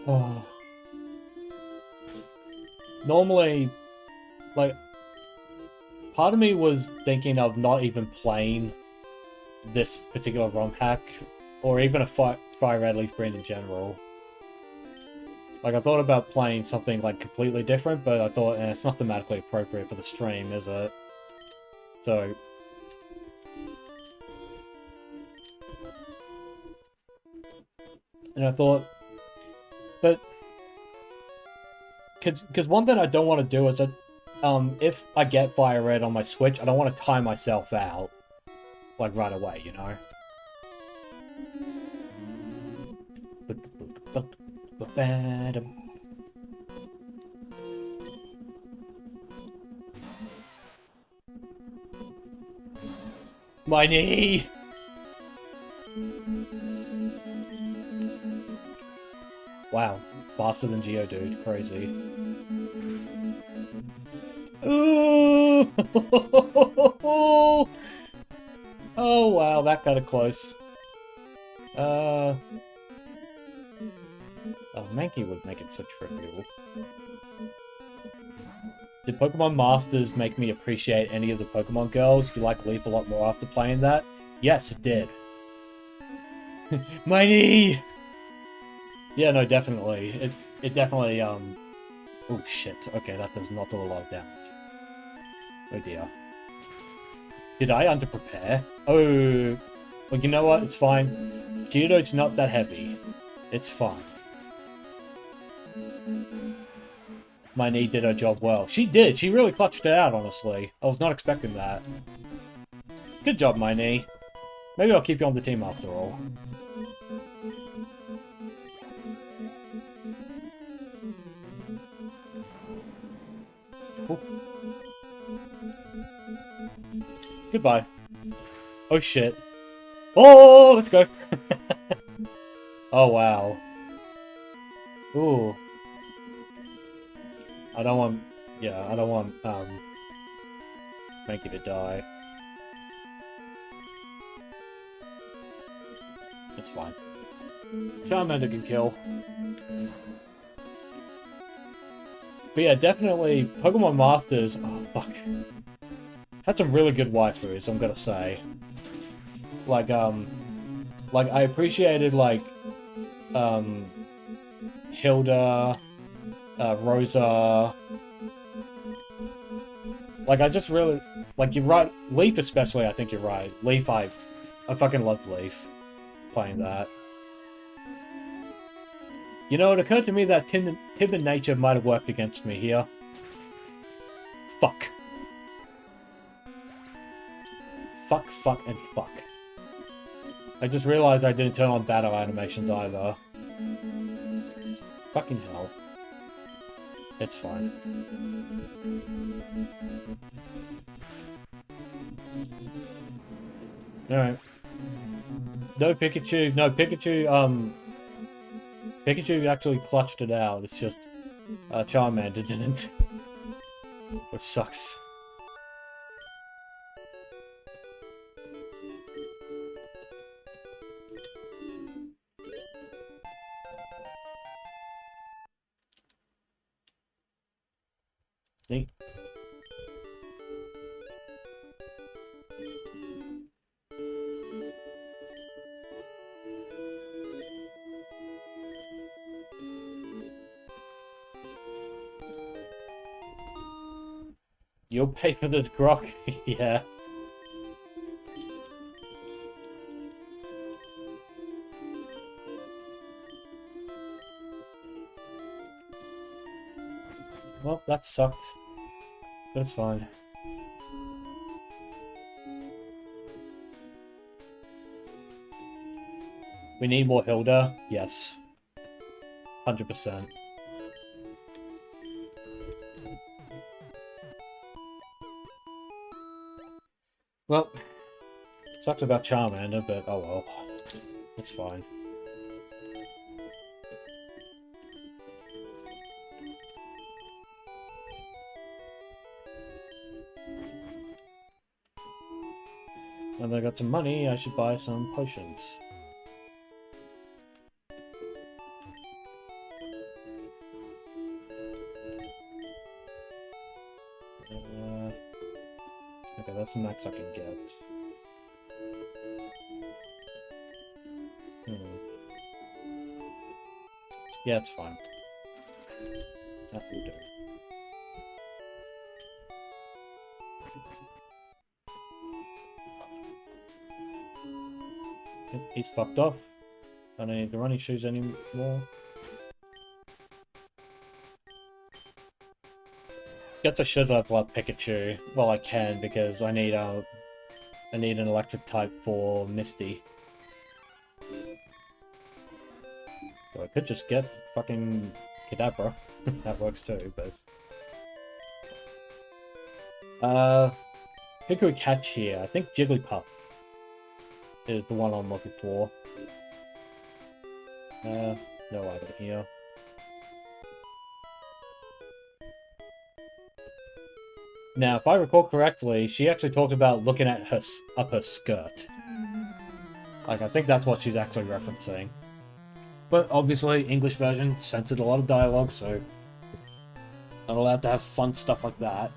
Oh. Normally, like, part of me was thinking of not even playing this particular ROM hack, or even a Fire Red Leaf Green in general. Like, I thought about playing something, like, completely different, but I thought, it's not thematically appropriate for the stream, is it? So... And I thought... But... Because one thing I don't want to do is that, if I get Fire Red on my Switch, I don't want to time myself out, like, right away, you know? My knee! Wow, faster than Geodude, crazy. Ooh! Oh wow, that got it close. Oh, Mankey would make it so trivial. Did Pokemon Masters make me appreciate any of the Pokemon girls? You like Leaf a lot more after playing that? Yes, it did. My knee! Yeah, no, definitely. It definitely, Oh shit, okay, that does not do a lot of damage. Oh dear. Did I underprepare? Oh, well, you know what? It's fine. Geodude's not that heavy. It's fine. My knee did her job well. She did. She really clutched it out, honestly. I was not expecting that. Good job, my knee. Maybe I'll keep you on the team after all. Ooh. Goodbye. Oh shit. Oh, let's go. Oh wow. Ooh. I don't want Mankey to die. It's fine. Charmander can kill. But yeah, definitely Pokemon Masters. Oh fuck. Had some really good waifus, I'm gonna say. Like I appreciated Hilda, Rosa. Like I just really you're right. Leaf especially, I think you're right. Leaf, I fucking loved Leaf. Playing that. You know, it occurred to me that timid nature might have worked against me here. Fuck. Fuck, fuck, and fuck. I just realized I didn't turn on battle animations either. Fucking hell. It's fine. Alright. No Pikachu, Pikachu actually clutched it out, it's just, Charmander didn't. Which sucks. Neat. You'll pay for this grok, yeah. Well, that sucked. But it's fine. We need more Hilda? Yes. 100%. Well, sucked about Charmander, but oh well. It's fine. Now that I got some money, I should buy some potions. That's the max I can get. Yeah, it's fine. That will do. He's fucked off. I don't need the running shoes anymore. Guess I should level up Pikachu. Well, I can because I need an electric type for Misty. So I could just get fucking Kadabra. That works too, but who could we catch here? I think Jigglypuff is the one I'm looking for. No item here. Now, if I recall correctly, she actually talked about looking at her upper skirt. Like, I think that's what she's actually referencing. But obviously, English version censored a lot of dialogue, so not allowed to have fun stuff like that.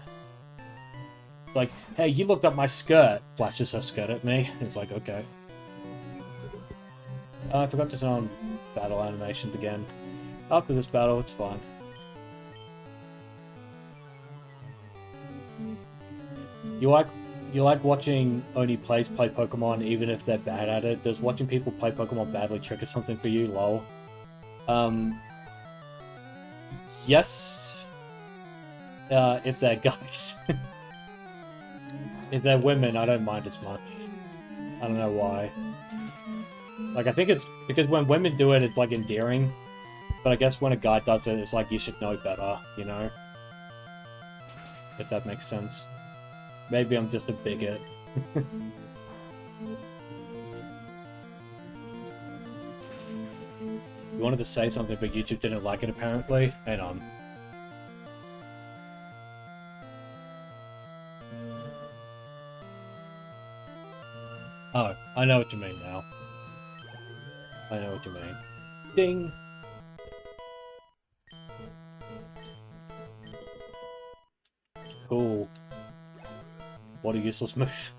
It's like, hey, you looked up my skirt. Flashes her skirt at me. It's like, okay. I forgot to turn on battle animations again. After this battle, it's fine. You like watching Oni play Pokemon even if they're bad at it? Does watching people play Pokemon badly trigger something for you? Lol. Yes. If they're guys. If they're women, I don't mind as much. I don't know why. Like, I think it's because when women do it, it's like endearing. But I guess when a guy does it, it's like you should know better, you know? If that makes sense. Maybe I'm just a bigot. You wanted to say something, but YouTube didn't like it apparently. Hang on. Oh, I know what you mean now. I know what you mean. Ding! Cool. What a useless move.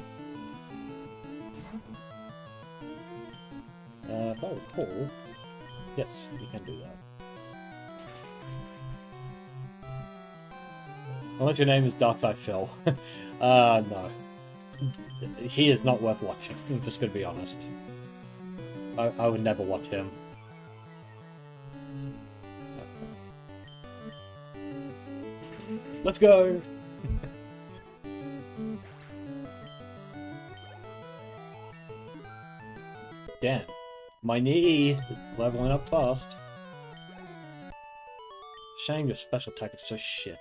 If I recall... Yes, you can do that. Unless your name is Darkside Phil. No. He is not worth watching. I'm just gonna be honest. I would never watch him. Let's go! Damn. My knee is leveling up fast. Shame your special attack is so shit.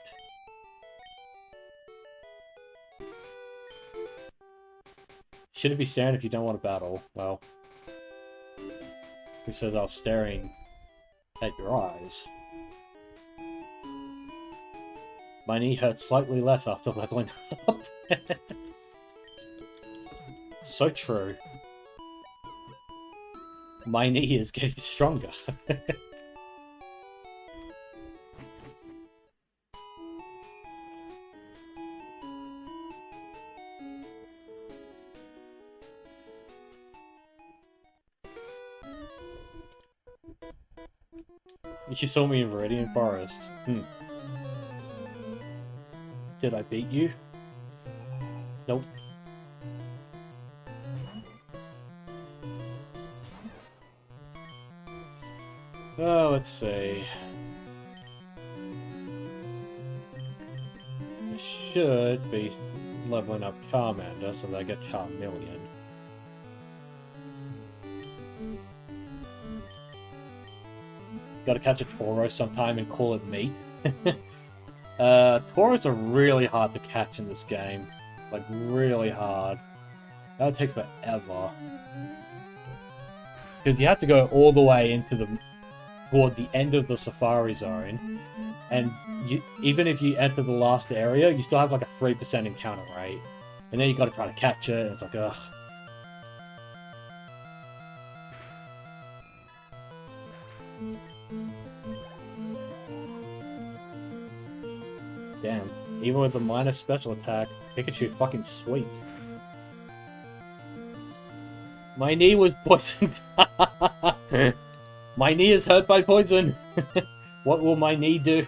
Should it be staring if you don't want to battle? Well... Who says I was staring at your eyes? My knee hurts slightly less after leveling up. So true. My knee is getting stronger. You saw me in Viridian Forest. Did I beat you? Nope. Oh, let's see. I should be leveling up Charmander so that I get Charmeleon. Gotta catch a Tauros sometime and call it meat. Tauros are really hard to catch in this game. Like, really hard. That would take forever. Because you have to go all the way into toward the end of the Safari Zone. And even if you enter the last area, you still have like a 3% encounter rate. And then you gotta try to catch it, and it's like, ugh. Damn. Even with a minor special attack, Pikachu's fucking sweet. My knee was poisoned. My knee is hurt by poison. What will my knee do?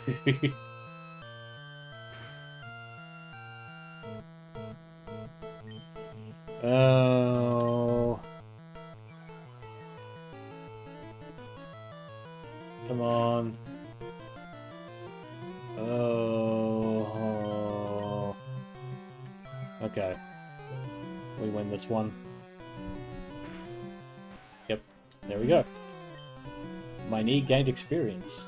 Oh. Come on. Oh. Okay. We win this one. Yep. There we go. My knee gained experience.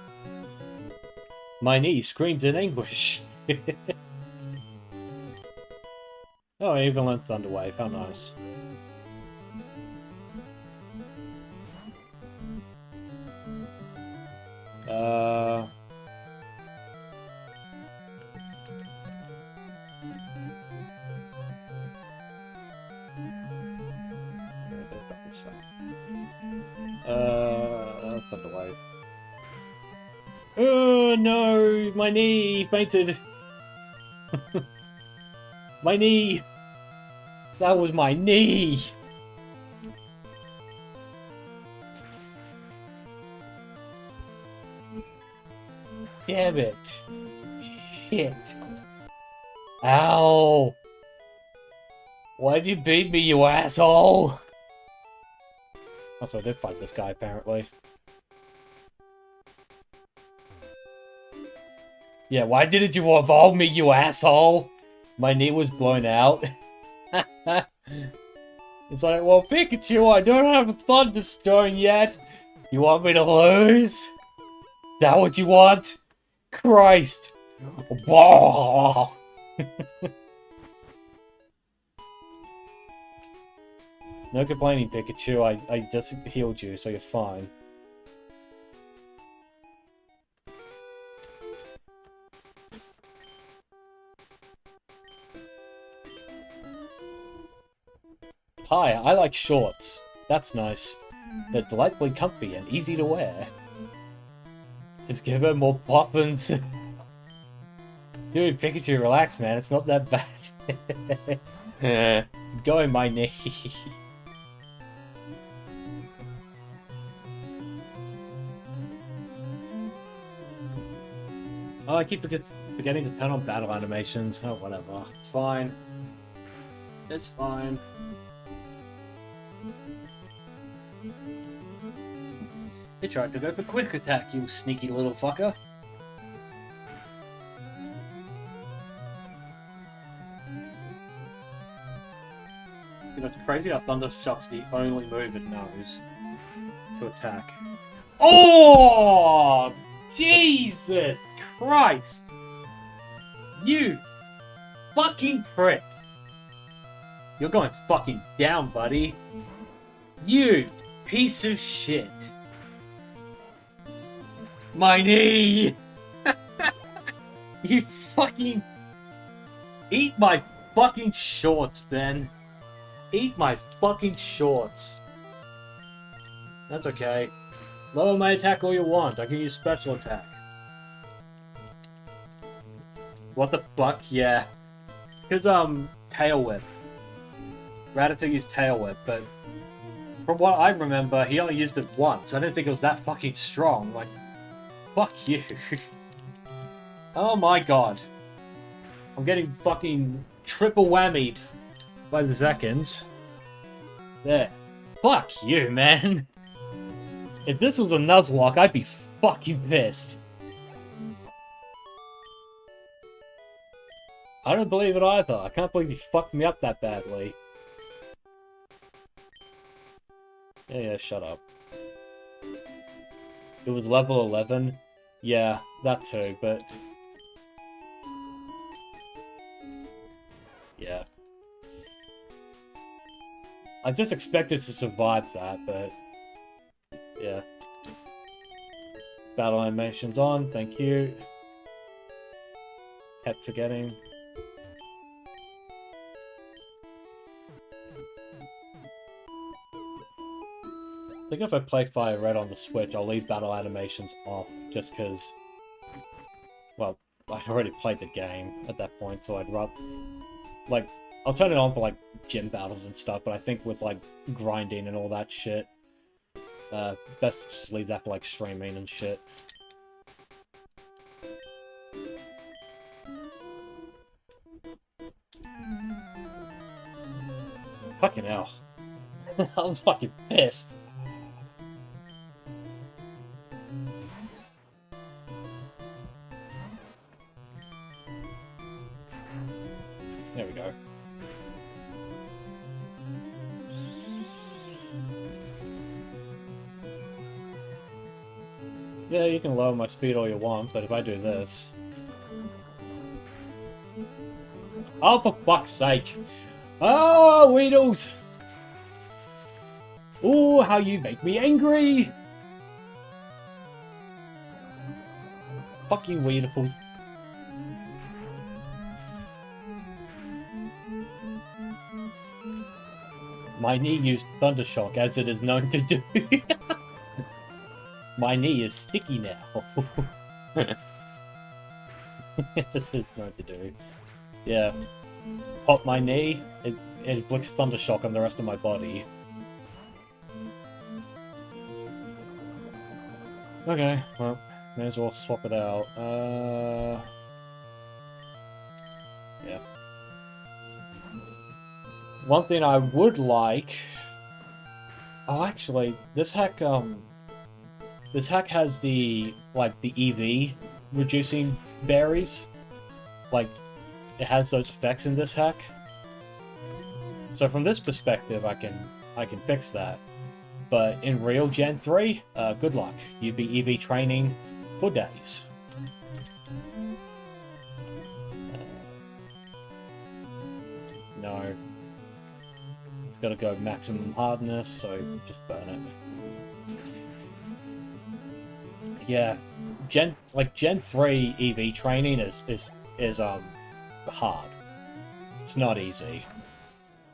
My knee screamed in anguish. Oh, I even learned Thunder Wave. How nice. Thunder Wave. Oh no, my knee fainted. My knee. That was my knee. Damn it. Shit. Ow. Why'd you beat me, you asshole? Also, I did fight this guy, apparently. Yeah, why didn't you evolve me, you asshole? My knee was blown out. It's like, well, Pikachu, I don't have a Thunderstone yet. You want me to lose? That what you want? Christ. No complaining, Pikachu. I just healed you, so you're fine. Hi, I like shorts. That's nice. They're delightfully comfy and easy to wear. Just give her more poppins. Dude, Pikachu, relax, man. It's not that bad. Go in my knee. Oh, I keep forgetting to turn on battle animations. Oh, whatever. It's fine. It's fine. You tried to go for quick attack, you sneaky little fucker. You know, it's crazy how Thunder Shock's the only move it knows to attack. Oh! Jesus Christ! You fucking prick! You're going fucking down, buddy. You piece of shit. My knee! You fucking... Eat my fucking shorts, Ben. Eat my fucking shorts. That's okay. Lower my attack all you want. I can use special attack. What the fuck? Yeah. Because, Tail Whip. Rattata used Tail Whip, but... From what I remember, he only used it once. I didn't think it was that fucking strong. Like... Fuck you. Oh my god. I'm getting fucking triple whammied by the seconds. There. Fuck you, man. If this was a Nuzlocke, I'd be fucking pissed. I don't believe it either. I can't believe he fucked me up that badly. Yeah, shut up. It was level 11. Yeah, that too, but... Yeah. I just expected to survive that, but... Yeah. Battle animations on, thank you. Kept forgetting. I think if I play Fire Red on the Switch, I'll leave battle animations off, just because... Well, I'd already played the game at that point, so I'd rather... Like, I'll turn it on for, like, gym battles and stuff, but I think with, like, grinding and all that shit, best to just leave that for, like, streaming and shit. Fucking hell. I was fucking pissed. There we go. Yeah, you can lower my speed all you want, but if I do this... Oh, for fuck's sake! Oh, Weedles! Oh, how you make me angry! Fucking Weedles. My knee used Thundershock, as it is known to do. My knee is sticky now. This is known to do. Yeah. Pop my knee, it inflicts Thundershock on the rest of my body. Okay, well, may as well swap it out. Yeah. One thing I would like... Oh, actually, this hack has the, like, the EV reducing berries. Like, it has those effects in this hack. So from this perspective, I can fix that. But in real Gen 3, good luck. You'd be EV training for days. No. It's gotta go maximum hardness, so just burn it. Yeah. Gen 3 EV training is hard. It's not easy.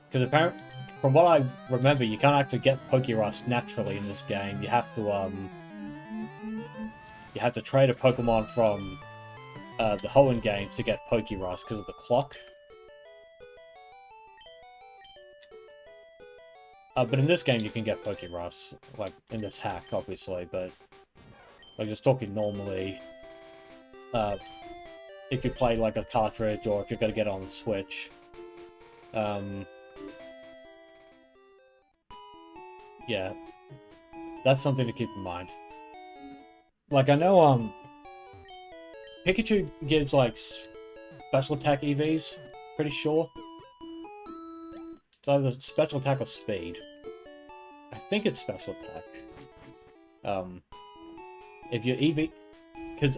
Because apparently, from what I remember, you can't actually get Pokerust naturally in this game. You have to trade a Pokemon from the Hoenn games to get Pokerust because of the clock. But in this game, you can get Pokerust, like in this hack, obviously. But like just talking normally, if you play like a cartridge or if you're gonna get it on the Switch, yeah, that's something to keep in mind. Like, I know, Pikachu gives, like, special attack EVs, pretty sure. It's either special attack or speed. I think it's special attack. If you EV... Because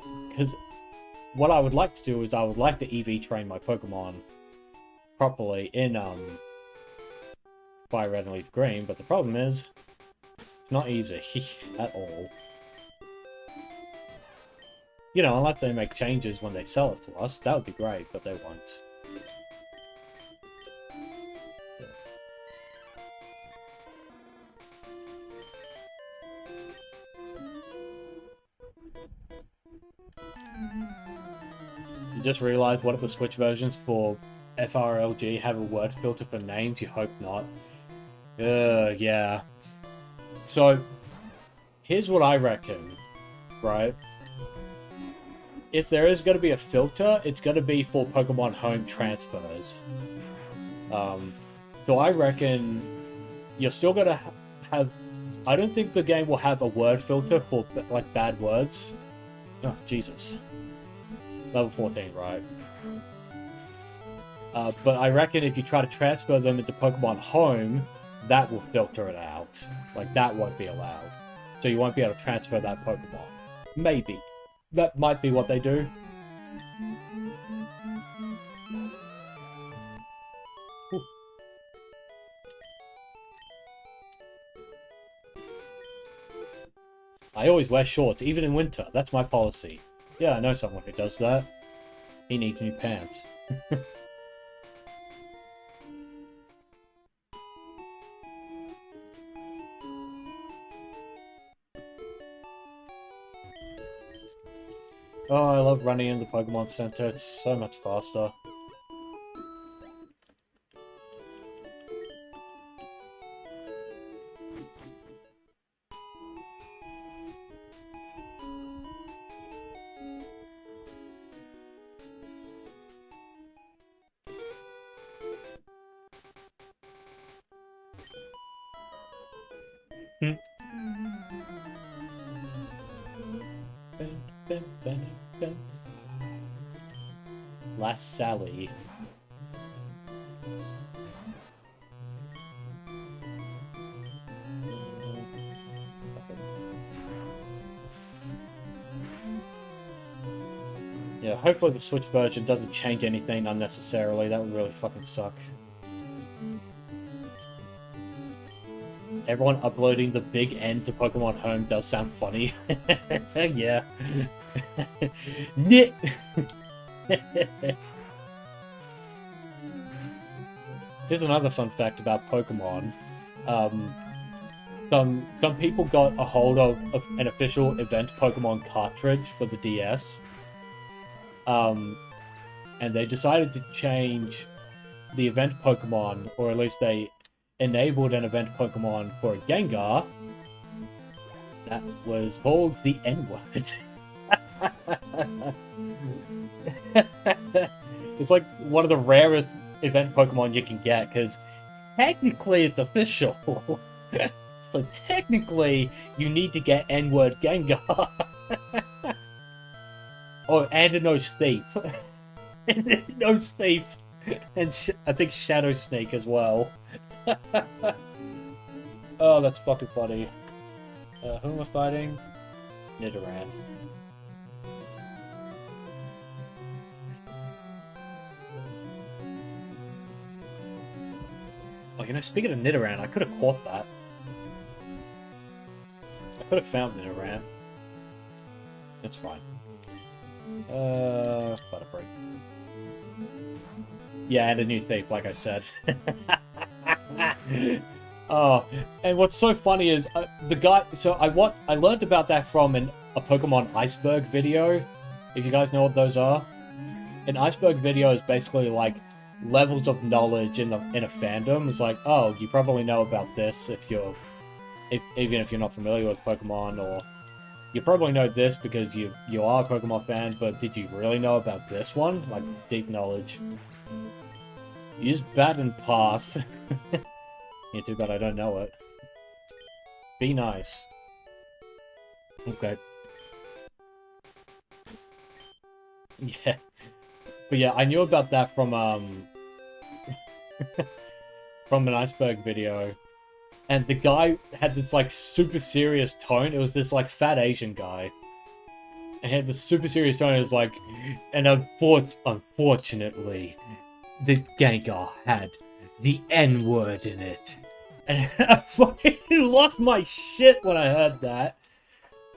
what I would like to do is I would like to EV train my Pokemon properly in, Fire Red and Leaf Green, but the problem is, it's not easy at all. You know, unless they make changes when they sell it to us, that would be great, but they won't. Yeah. You just realized what if the Switch versions for FRLG have a word filter for names? You hope not. Yeah. So, here's what I reckon, right? If there is going to be a filter, it's going to be for Pokemon Home transfers. So I reckon you're still going to have... I don't think the game will have a word filter for, like, bad words. Oh, Jesus. Level 14, right? But I reckon if you try to transfer them into Pokemon Home, that will filter it out. Like, that won't be allowed. So you won't be able to transfer that Pokemon. Maybe. That might be what they do. Ooh. I always wear shorts, even in winter. That's my policy. Yeah, I know someone who does that. He needs new pants. Oh, I love running in the Pokemon Center. It's so much faster. Last Sally. Yeah, hopefully the Switch version doesn't change anything unnecessarily. That would really fucking suck. Everyone uploading the big end to Pokemon Home does sound funny. Yeah. Nit! Here's another fun fact about Pokemon. Some people got a hold of an official event Pokemon cartridge for the DS. And they decided to change the event Pokemon, or at least they enabled an event Pokemon for a Gengar that was called the N-word. It's like one of the rarest event Pokemon you can get, because technically it's official. So technically you need to get N-word Gengar. Oh, and a Nose Thief. Nose Thief. And I think Shadow Snake as well. Oh, that's fucking funny. Who am I fighting? Nidoran. Oh, you know, speaking of Nidoran, I could have caught that. I could have found Nidoran. It's fine. Butterfree. Yeah, and a new thief, like I said. Oh, and what's so funny is the guy. So I learned about that from a Pokemon Iceberg video. If you guys know what those are, an Iceberg video is basically like levels of knowledge in a fandom. It's like, oh, you probably know about this even if you're not familiar with Pokemon, or you probably know this because you are a Pokemon fan, but did you really know about this one? Like, deep knowledge. Use bat and pass. Yeah, too bad I don't know it. Be nice. Okay. Yeah. But yeah, I knew about that from from an Iceberg video. And the guy had this, like, super serious tone. It was this, like, fat Asian guy. And he had this super serious tone. It was like, and unfortunately, the Gengar had the N-word in it. And I fucking lost my shit when I heard that.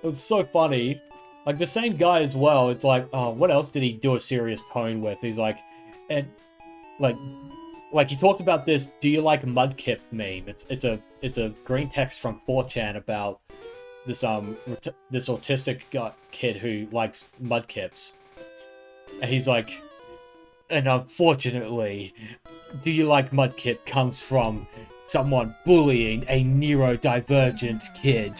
It was so funny. Like, the same guy as well, it's like, oh, what else did he do a serious tone with? He's like, and, like he talked about this, do you like Mudkip meme? It's a green text from 4chan about this this autistic kid who likes Mudkips. And he's like, and unfortunately, do you like Mudkip comes from someone bullying a neurodivergent kid.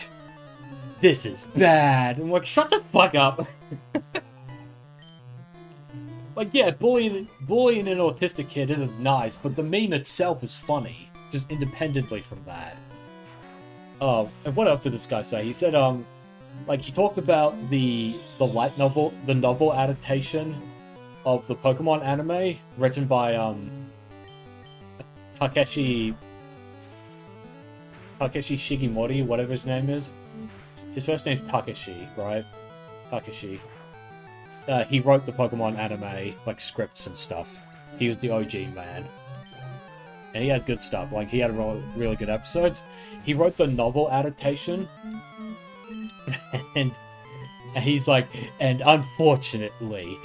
This is bad. I'm like, shut the fuck up. Like, yeah, bullying an autistic kid isn't nice, but the meme itself is funny, just independently from that. Oh, and what else did this guy say? He said, like, he talked about the light novel, the novel adaptation of the Pokemon anime, written by, Takeshi Shigemori, whatever his name is. His first name's Takeshi, right? Takeshi. He wrote the Pokemon anime, like, scripts and stuff. He was the OG man. And he had good stuff. Like, he had really good episodes. He wrote the novel adaptation. and he's like, and unfortunately,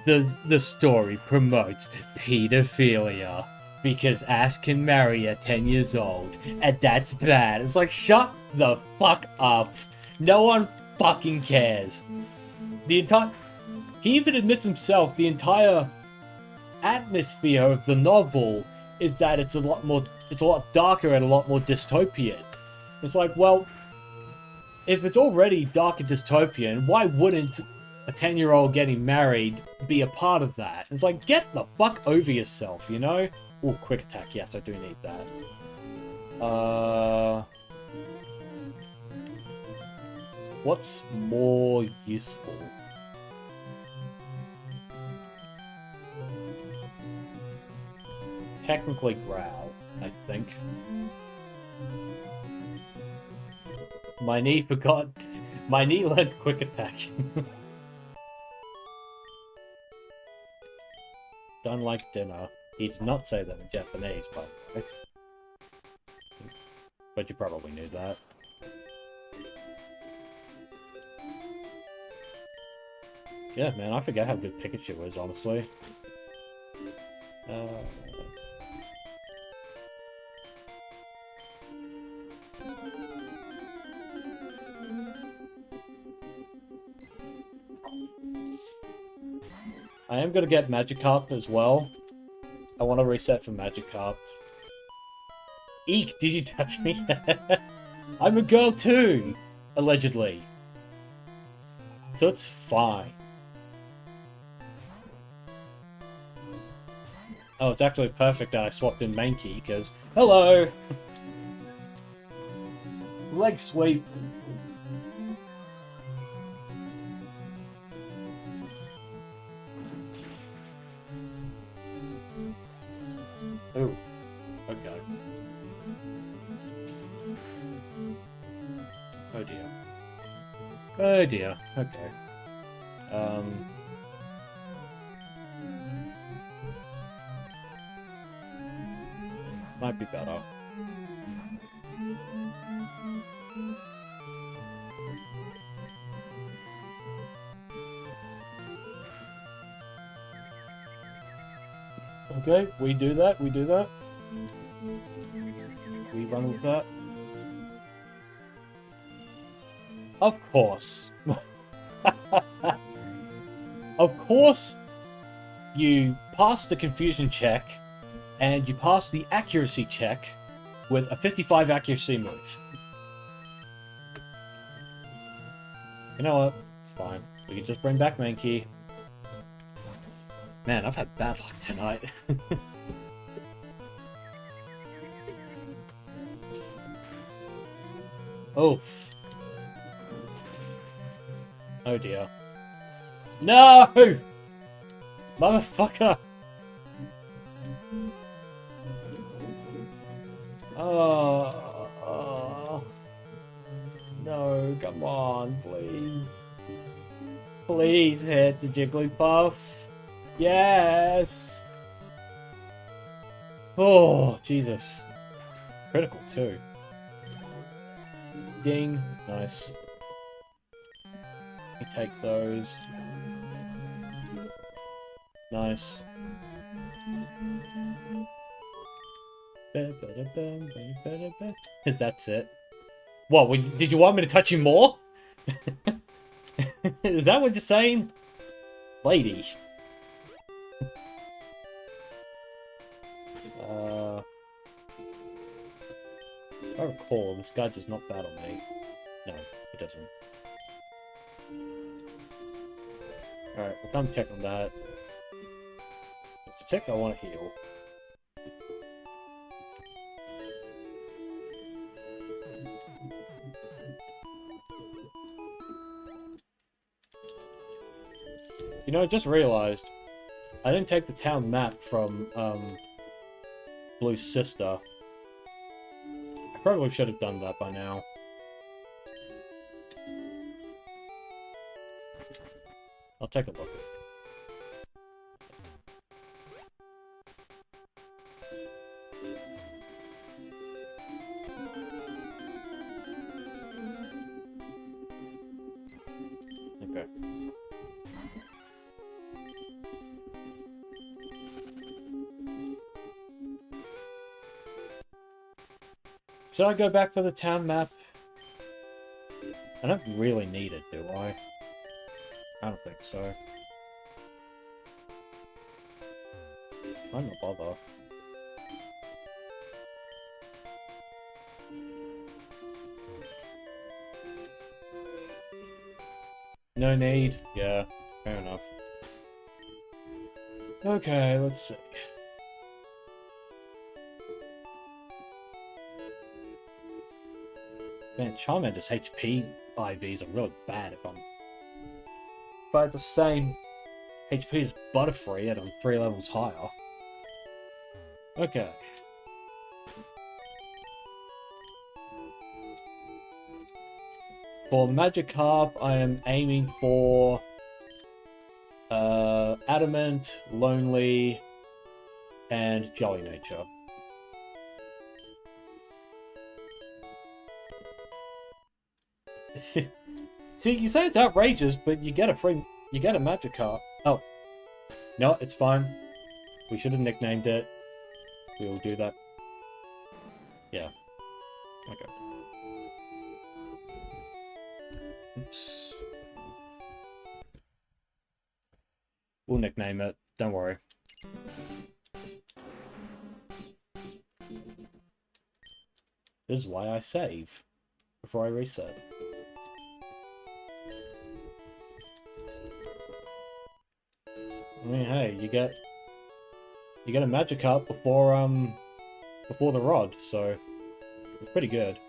the story promotes pedophilia. Because Ash can marry a 10 years old. And that's bad. It's like, shut the fuck up. No one fucking cares. The He even admits himself the entire atmosphere of the novel is that it's a lot darker and a lot more dystopian. It's like, well, if it's already dark and dystopian, why wouldn't a 10-year-old getting married be a part of that? It's like, get the fuck over yourself, you know? Oh, quick attack. Yes, I do need that. What's more useful? Technically growl, I think. My knee forgot. My knee learned quick attack. Done like dinner. He did not say that in Japanese, by the way. But you probably knew that. Yeah, man, I forget how good Pikachu is, honestly. I am gonna get Magikarp as well. I want to reset for Magikarp. Eek, did you touch me? I'm a girl too, allegedly. So it's fine. Oh, it's actually perfect that I swapped in Mankey, because... Hello! Leg sweep. Oh, okay. Oh dear. Oh dear, okay. Might be better. Okay, we do that, we do that. We run with that. Of course. Of course, you pass the confusion check, and you pass the accuracy check with a 55 accuracy move. You know what? It's fine. We can just bring back Mankey. Man, I've had bad luck tonight. Oof. Oh dear. No! Motherfucker! Oh. No, come on, please. Please hit the Jigglypuff. Yes! Oh, Jesus. Critical, too. Ding. Nice. We take those. Nice. That's it. What, did you want me to touch you more? Is that what you're saying? Lady. If I recall, this guy does not battle me. No, he doesn't. Alright, we'll come check on that. To check, I want to heal. You know, I just realized I didn't take the town map from Blue's sister. I probably should have done that by now. I'll take a look. Okay. Should I go back for the town map? I don't really need it, do I? I don't think so. I'm not bother. No need. Yeah, fair enough. Okay, let's see. Man, Charmander's HP IVs are really bad if I'm... But it's the same HP as Butterfree and I'm 3 levels higher. Okay. For Magikarp, I am aiming for Adamant, Lonely, and Jolly Nature. See, you say it's outrageous, but you get a Magikarp. Oh, no, it's fine. We should have nicknamed it. We'll do that. Yeah. Okay. Oops. We'll nickname it. Don't worry. This is why I save before I reset. I mean, hey, you get a Magikarp before the rod, so it's pretty good.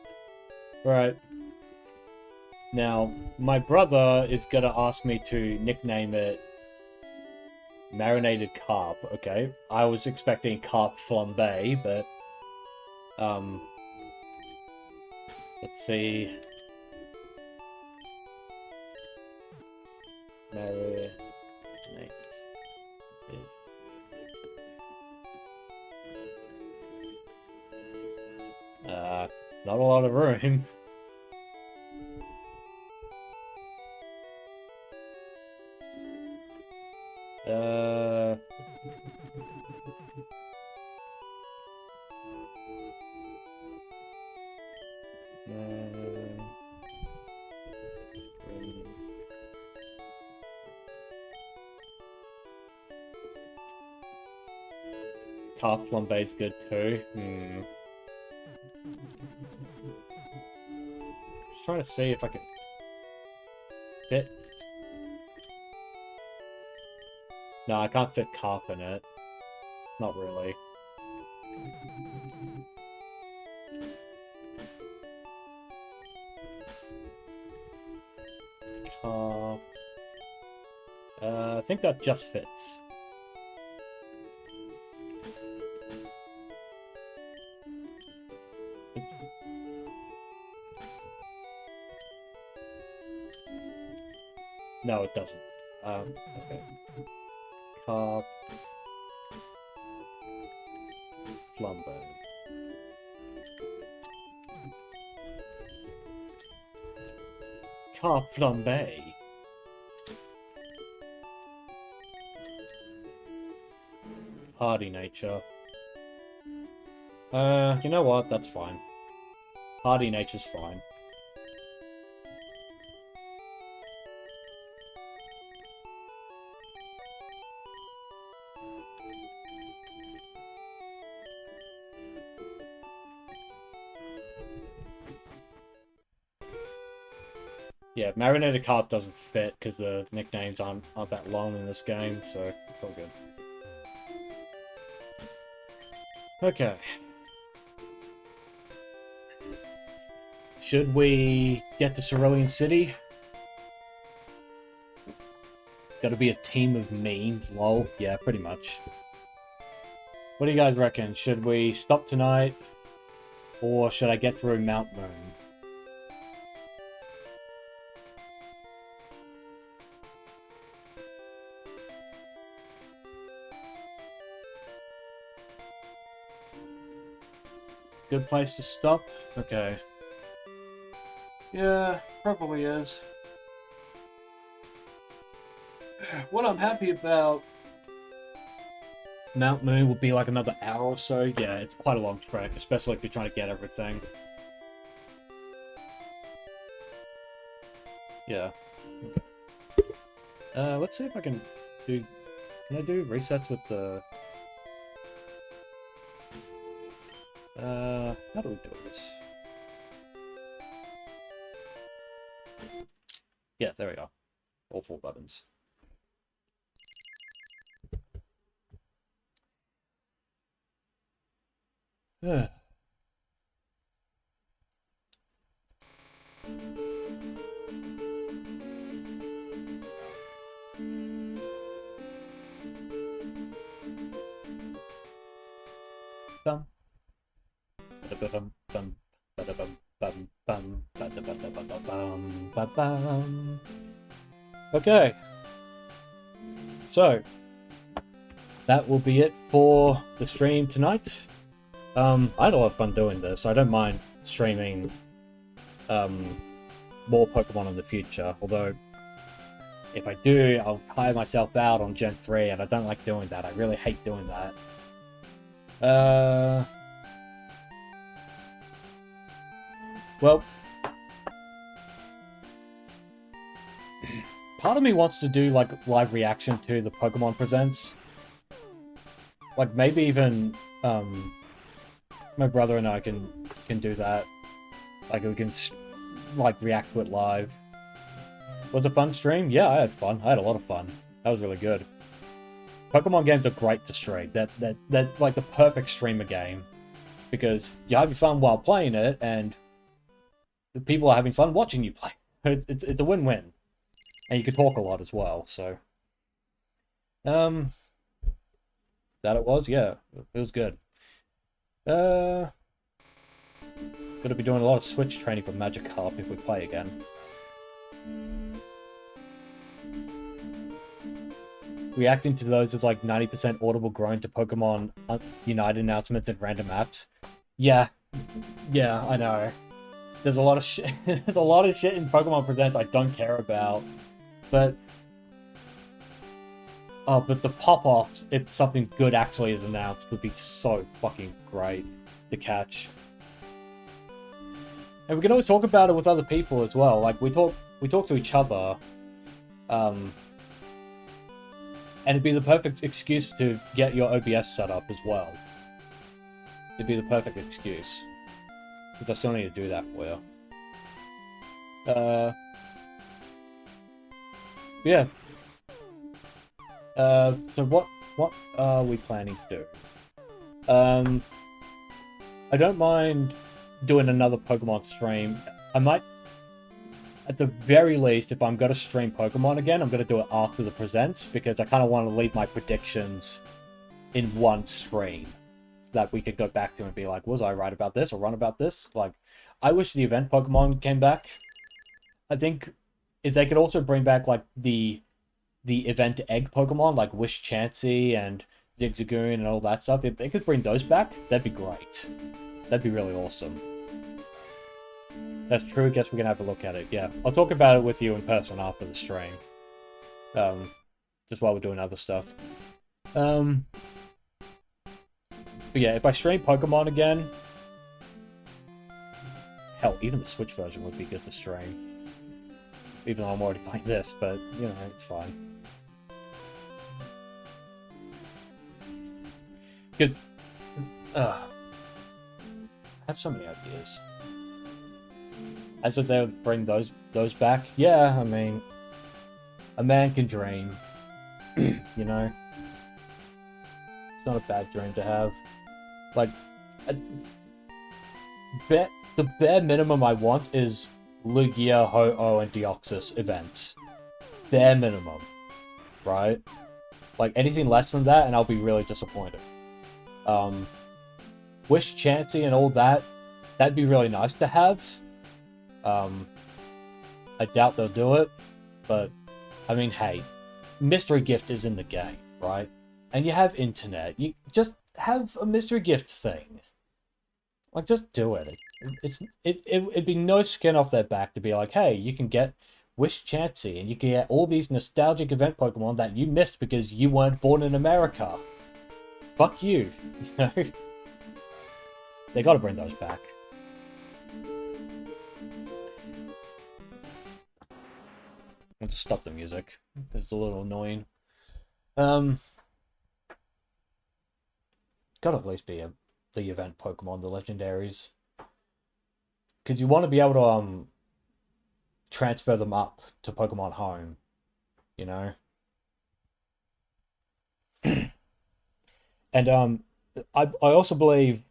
Right. Now, my brother is gonna ask me to nickname it Marinated Carp, okay? I was expecting Carp Flambe, but let's see. Marinate. Not a lot of room. Carp Flambe is good too. Just trying to see if I can fit. No, I can't fit Carp in it. Not really. Carp. I think that just fits. No, it doesn't. Okay. Carp. Flambe. Carp Flambe. Hardy Nature. You know what? That's fine. Hardy Nature's fine. Yeah, Marinated Carp doesn't fit because the nicknames aren't that long in this game, so it's all good. Okay. Should we get to Cerulean City? Gotta be a team of memes, lol. Yeah, pretty much. What do you guys reckon? Should we stop tonight? Or should I get through Mount Moon? Good place to stop? Okay. Yeah, probably is. What I'm happy about Mount Moon would be like another hour or so. Yeah, it's quite a long trek, especially if you're trying to get everything. Yeah. Okay. Let's see if I can do... Can I do resets with the How do we do this? Yeah, there we go. All 4 buttons. Bum. Ba-da-ba-bum, bum. Ba-da-bum, bum, bum. Ba-da-ba-da-ba-da-bum, ba-bum. Okay. So, that will be it for the stream tonight. I had a lot of fun doing this. I don't mind streaming more Pokemon in the future, although if I do, I'll tire myself out on Gen 3, and I don't like doing that. I really hate doing that. Well, part of me wants to do, like, live reaction to the Pokemon Presents. Like, maybe even, my brother and I can do that. Like, we can, like, react to it live. Was it a fun stream? Yeah, I had fun. I had a lot of fun. That was really good. Pokemon games are great to stream. They're like the perfect streamer game. Because you're having fun while playing it, and the people are having fun watching you play. It's a win-win. And you can talk a lot as well, so... That it was? Yeah, it was good. Gonna be doing a lot of Switch training for Magikarp if we play again. Reacting to those is like 90% audible groan to Pokemon Unite announcements and random apps. Yeah, I know. There's a lot of shit. There's a lot of shit in Pokemon Presents I don't care about, but but the pop-offs, if something good actually is announced, would be so fucking great to catch. And we can always talk about it with other people as well. Like we talk to each other, and it'd be the perfect excuse to get your OBS set up as well. It'd be the perfect excuse. Because I still need to do that for you. Yeah. So what are we planning to do? I don't mind doing another Pokemon stream. I might, at the very least, if I'm going to stream Pokemon again, I'm going to do it after the Presents, because I kind of want to leave my predictions in one stream, so that we could go back to and be like, was I right about this or wrong about this? Like, I wish the event Pokemon came back. I think if they could also bring back, like, the event egg Pokemon, like Wish Chansey and Zigzagoon and all that stuff, if they could bring those back, that'd be great. That'd be really awesome. That's true, I guess we're gonna have a look at it, yeah. I'll talk about it with you in person after the stream. Just while we're doing other stuff. But yeah, if I stream Pokemon again... Hell, even the Switch version would be good to stream. Even though I'm already playing this, but, you know, it's fine. Because... I have so many ideas. As if they would bring those back. Yeah, I mean... A man can dream. You know? It's not a bad dream to have. Like... The bare minimum I want is Lugia, Ho-Oh, and Deoxys events. Bare minimum. Right? Like, anything less than that, and I'll be really disappointed. Wish Chansey and all that, that'd be really nice to have. I doubt they'll do it, but, I mean, hey, mystery gift is in the game, right? And you have internet. You just have a mystery gift thing. Like, just do it. It'd be no skin off their back to be like, hey, you can get Wish Chansey, and you can get all these nostalgic event Pokemon that you missed because you weren't born in America. Fuck you, you know? They gotta bring those back. I'll just stop the music. It's a little annoying. Gotta at least be a the event Pokemon, the legendaries, because you want to be able to transfer them up to Pokemon Home, you know. And I also believe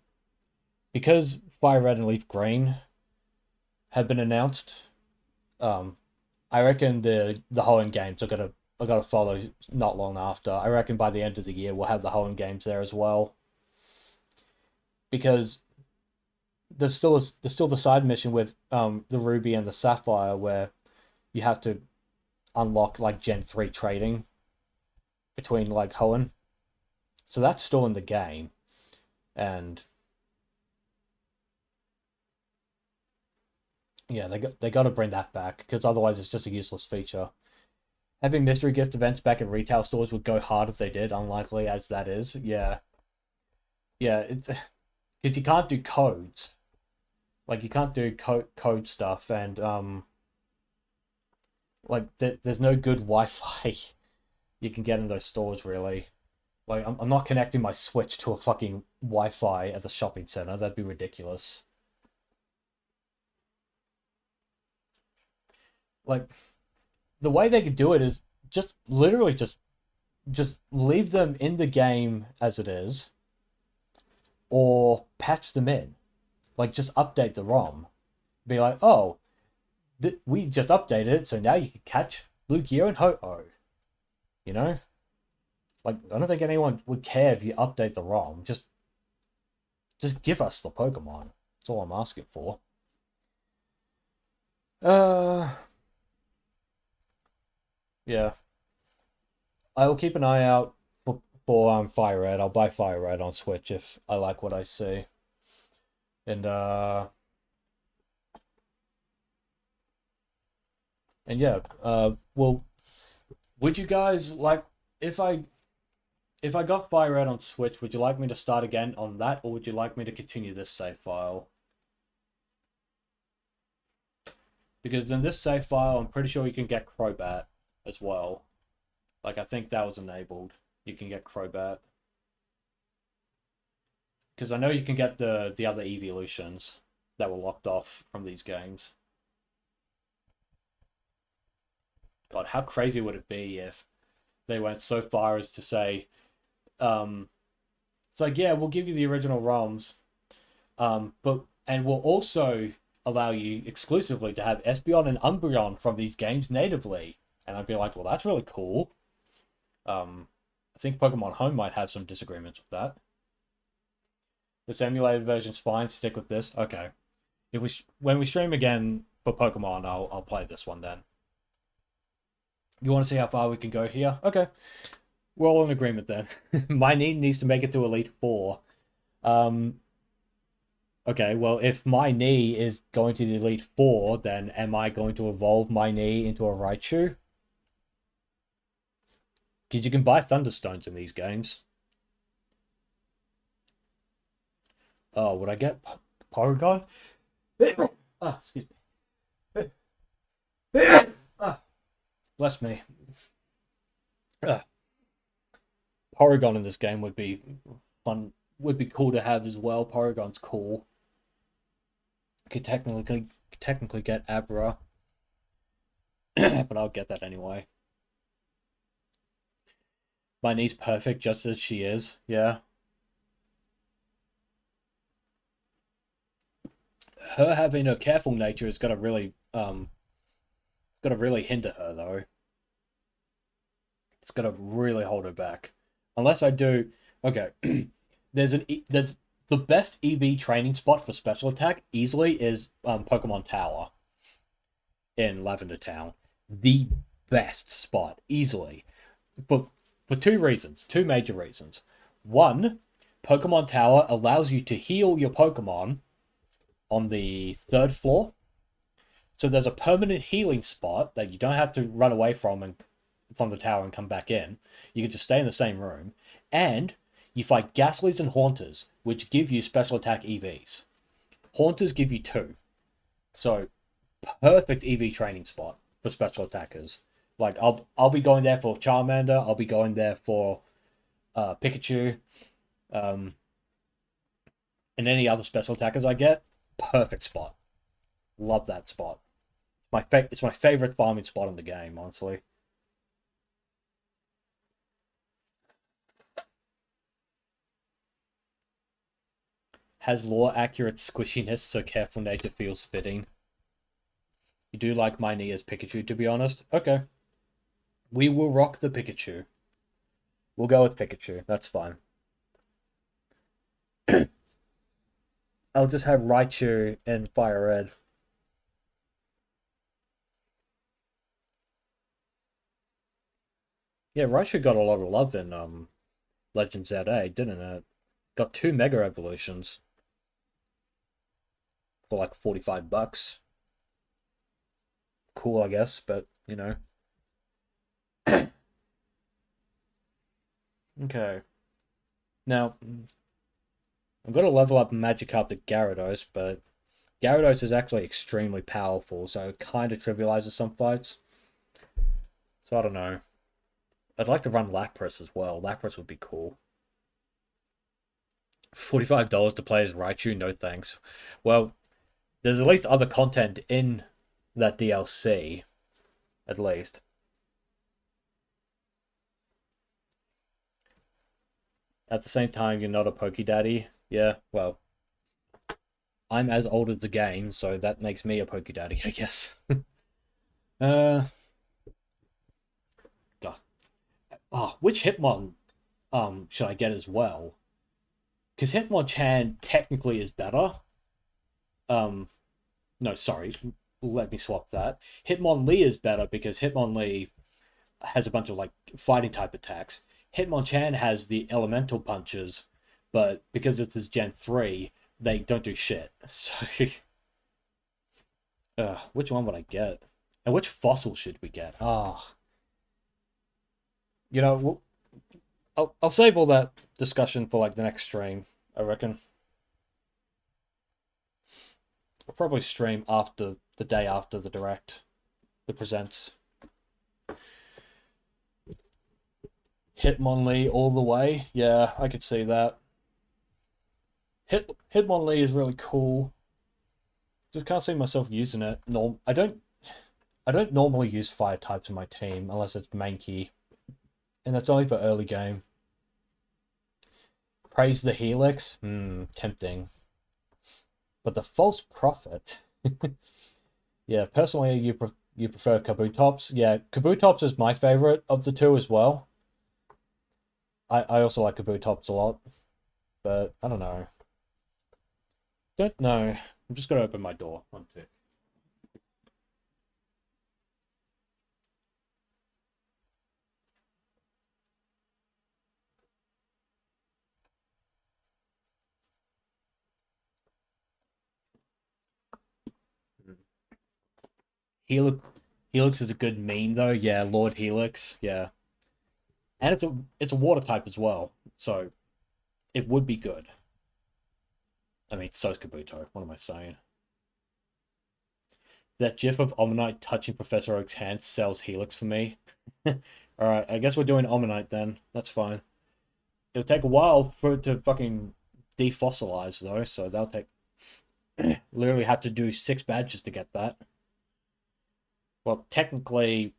because Fire Red and Leaf Green have been announced, um, I reckon the Hoenn games are gonna follow not long after. I reckon by the end of the year we'll have the Hoenn games there as well. Because there's still the side mission with the Ruby and the Sapphire where you have to unlock like Gen 3 trading between like Hoenn. So that's still in the game. And yeah, they got to bring that back because otherwise it's just a useless feature. Having mystery gift events back in retail stores would go hard if they did, unlikely as that is. Yeah. Yeah, it's because you can't do codes. Like you can't do code stuff and like there's no good Wi-Fi you can get in those stores really. Like I'm not connecting my Switch to a fucking Wi-Fi at the shopping center. That'd be ridiculous. Like the way they could do it is just literally just leave them in the game as it is or patch them in. Like just update the ROM. Be like, "Oh, we just updated it, so now you can catch Lugia and Ho-Oh." You know? Like I don't think anyone would care if you update the ROM. Just give us the Pokemon. That's all I'm asking for. Uh yeah. I will keep an eye out for Fire Red. I'll buy Fire Red on Switch if I like what I see. And yeah, well, would you guys like if I got Fire Red on Switch, would you like me to start again on that, or would you like me to continue this save file? Because in this save file, I'm pretty sure you can get Crobat as well. Like, I think that was enabled. You can get Crobat. Because I know you can get the other evolutions that were locked off from these games. God, how crazy would it be if they went so far as to say, it's like, yeah, we'll give you the original ROMs, and we'll also allow you exclusively to have Espeon and Umbreon from these games natively. And I'd be like, well, that's really cool. I think Pokemon Home might have some disagreements with that. This emulated version's fine. Stick with this. Okay. When we stream again for Pokemon, I'll play this one then. You want to see how far we can go here? Okay. We're all in agreement then. My knee needs to make it to Elite Four. Okay, well, if my knee is going to the Elite Four, then am I going to evolve my knee into a Raichu? Because you can buy Thunderstones in these games. Oh, would I get Porygon? Ah, excuse me. Ah, bless me. Porygon in this game would be fun. Would be cool to have as well. Porygon's cool. Could technically get Abra, but I'll get that anyway. My knee's perfect just as she is. Yeah. Her having a careful nature is gonna really it's gonna really hinder her though. It's gonna really hold her back. Unless I do okay. there's the best EV training spot for special attack easily is Pokemon Tower in Lavender Town. The best spot easily for two reasons, two major reasons. One, Pokemon Tower allows you to heal your Pokemon on the 3rd floor. So there's a permanent healing spot that you don't have to run away from the tower and come back in. You can just stay in the same room. And you fight Ghastlies and Haunters, which give you special attack EVs. Haunters give you 2. So, perfect EV training spot for special attackers. Like, I'll be going there for Charmander. I'll be going there for Pikachu. and any other special attackers I get, perfect spot. Love that spot. It's my favorite farming spot in the game, honestly. Has lore accurate squishiness, so careful nature feels fitting. You do like my Nia's Pikachu, to be honest? Okay. We will rock the Pikachu. We'll go with Pikachu. That's fine. I'll just have Raichu and Fire Red. Yeah, Raichu got a lot of love in Legend ZA, didn't it? Got 2 Mega Evolutions for like $45. Cool, I guess, but you know. Okay. Now, I'm going to level up Magikarp to Gyarados, but Gyarados is actually extremely powerful, so it kind of trivializes some fights. So I don't know. I'd like to run Lapras as well. Lapras would be cool. $45 to play as Raichu? No thanks. Well, there's at least other content in that DLC. At least. At the same time, you're not a Pokedaddy. Yeah, well, I'm as old as the game, so that makes me a Pokedaddy, I guess. uh, God. Oh, which Hitmon should I get as well? Because Hitmonchan technically is better. No, sorry. Let me swap that. Hitmonlee is better because Hitmonlee has a bunch of like fighting type attacks. Hitmonchan has the elemental punches, but because it's this Gen 3, they don't do shit. So, which one would I get? And which fossil should we get? Ah, you know, I'll save all that discussion for like the next stream, I reckon. I'll probably stream after the day after the direct, the presents. Hitmonlee all the way. Yeah, I could see that. Hitmonlee is really cool. Just can't see myself using it. I don't normally use fire types in my team unless it's Mankey. And that's only for early game. Praise the Helix? Tempting. But the False Prophet? Yeah, personally, you prefer Kabutops? Yeah, Kabutops is my favorite of the two as well. I also like Kabutops a lot. But, I don't know. Don't know. I'm just gonna open my door. 1, 2. Helix, Helix is a good meme though. Yeah, Lord Helix. Yeah, and it's a water type as well, so it would be good. I mean, so's Kabuto. What am I saying? That GIF of Omanyte touching Professor Oak's hand sells Helix for me. All right, I guess we're doing Omanyte then. That's fine. It'll take a while for it to fucking defossilize though, so that'll take. Literally had to do 6 badges to get that. Well, technically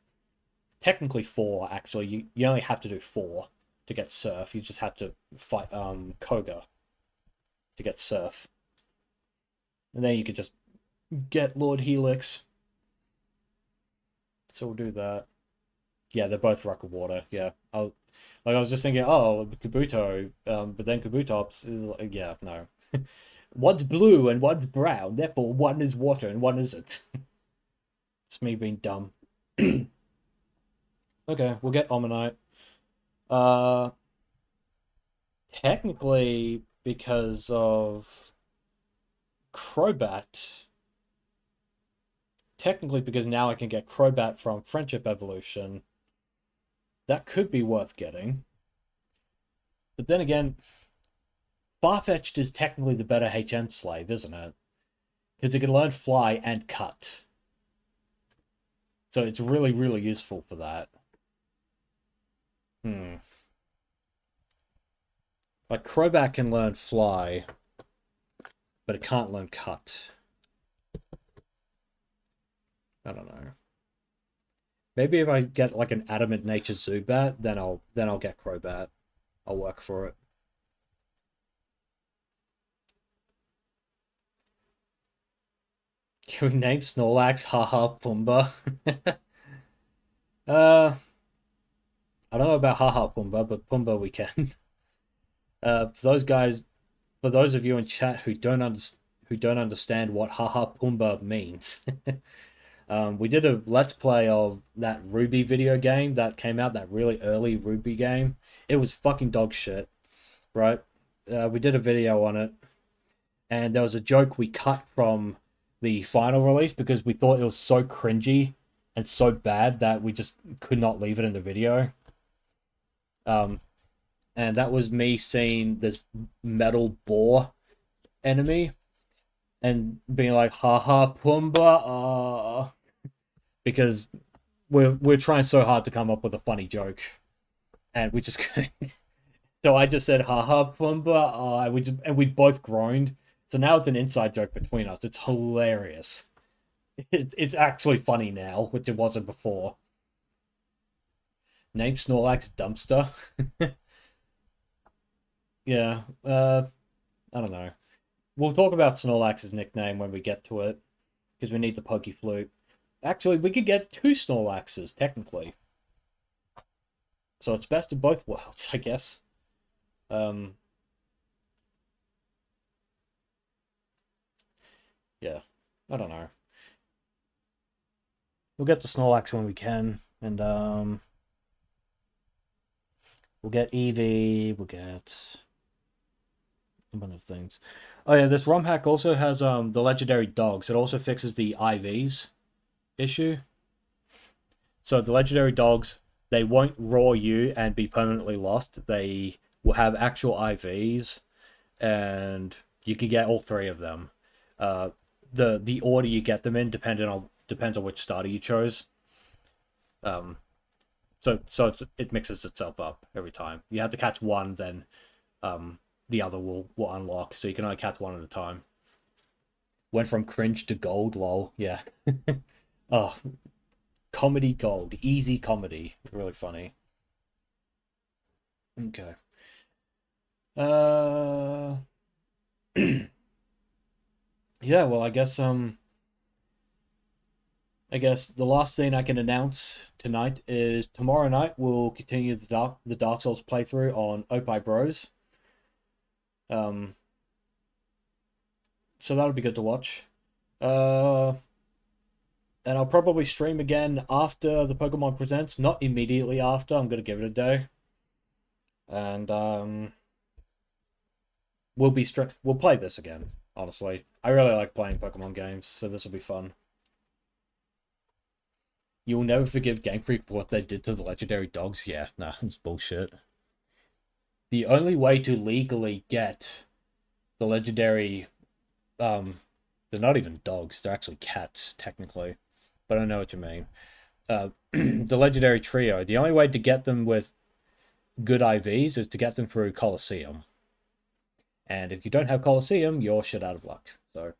4 actually. You only have to do 4 to get Surf. You just have to fight Koga to get Surf. And then you could just get Lord Helix. So we'll do that. Yeah, they're both Rock of Water. Yeah, I was just thinking, oh, Kabuto, but then Kabutops is like, yeah, no. One's blue and one's brown, therefore one is water and one isn't. It's me being dumb. Okay, we'll get Omanyte. Technically, because of Crobat. Technically, because now I can get Crobat from Friendship Evolution. That could be worth getting. But then again, Farfetch'd is technically the better HM slave, isn't it? Because it can learn Fly and Cut. So it's really, really useful for that. Like, Crobat can learn Fly. but it can't learn cut. I don't know. Maybe if I get like an adamant nature Zubat, then I'll get Crobat. I'll work for it. Can we name Snorlax Haha Pumba? I don't know about Haha Pumba, but Pumba we can. For those of you in chat who don't understand what Haha Pumba means, we did a let's play of that Ruby video game that came out, that really early Ruby game. It was fucking dog shit, right? We did a video on it, and there was a joke we cut from the final release because we thought it was so cringy and so bad that we just could not leave it in the video. And that was me seeing this metal boar enemy and being like, haha, Pumbaa, because we're trying so hard to come up with a funny joke, and we just couldn't. So I just said, haha, Pumbaa, and we both groaned. So now it's an inside joke between us. It's hilarious. It's actually funny now, which it wasn't before. Name Snorlax Dumpster. Yeah, I don't know. We'll talk about Snorlax's nickname when we get to it, because we need the Pokey Flute. Actually, we could get 2 Snorlaxes, technically. So it's best of both worlds, I guess. Yeah, I don't know. We'll get the Snorlax when we can, and we'll get Eevee, we'll get a bunch of things. Oh yeah, this ROM hack also has the legendary dogs. It also fixes the IVs issue. So the legendary dogs, they won't roar you and be permanently lost. They will have actual IVs, and you can get all 3 of them. The order you get them in depends on which starter you chose. So it mixes itself up every time. You have to catch one, then the other will unlock. So you can only catch one at a time. Went from cringe to gold, lol. Yeah. Oh, comedy gold, easy comedy, really funny. Okay. Yeah, well, I guess the last thing I can announce tonight is tomorrow night we'll continue the Dark Souls playthrough on Opie Bros. So that'll be good to watch. And I'll probably stream again after the Pokemon Presents, not immediately after. I'm gonna give it a day. And we'll play this again, honestly. I really like playing Pokemon games, so this will be fun. You will never forgive Game Freak for what they did to the legendary dogs. Yeah, nah, it's bullshit. The only way to legally get the legendary, they're not even dogs, they're actually cats, technically. But I know what you mean. The legendary trio, the only way to get them with good IVs is to get them through Colosseum. And if you don't have Colosseum, you're shit out of luck. So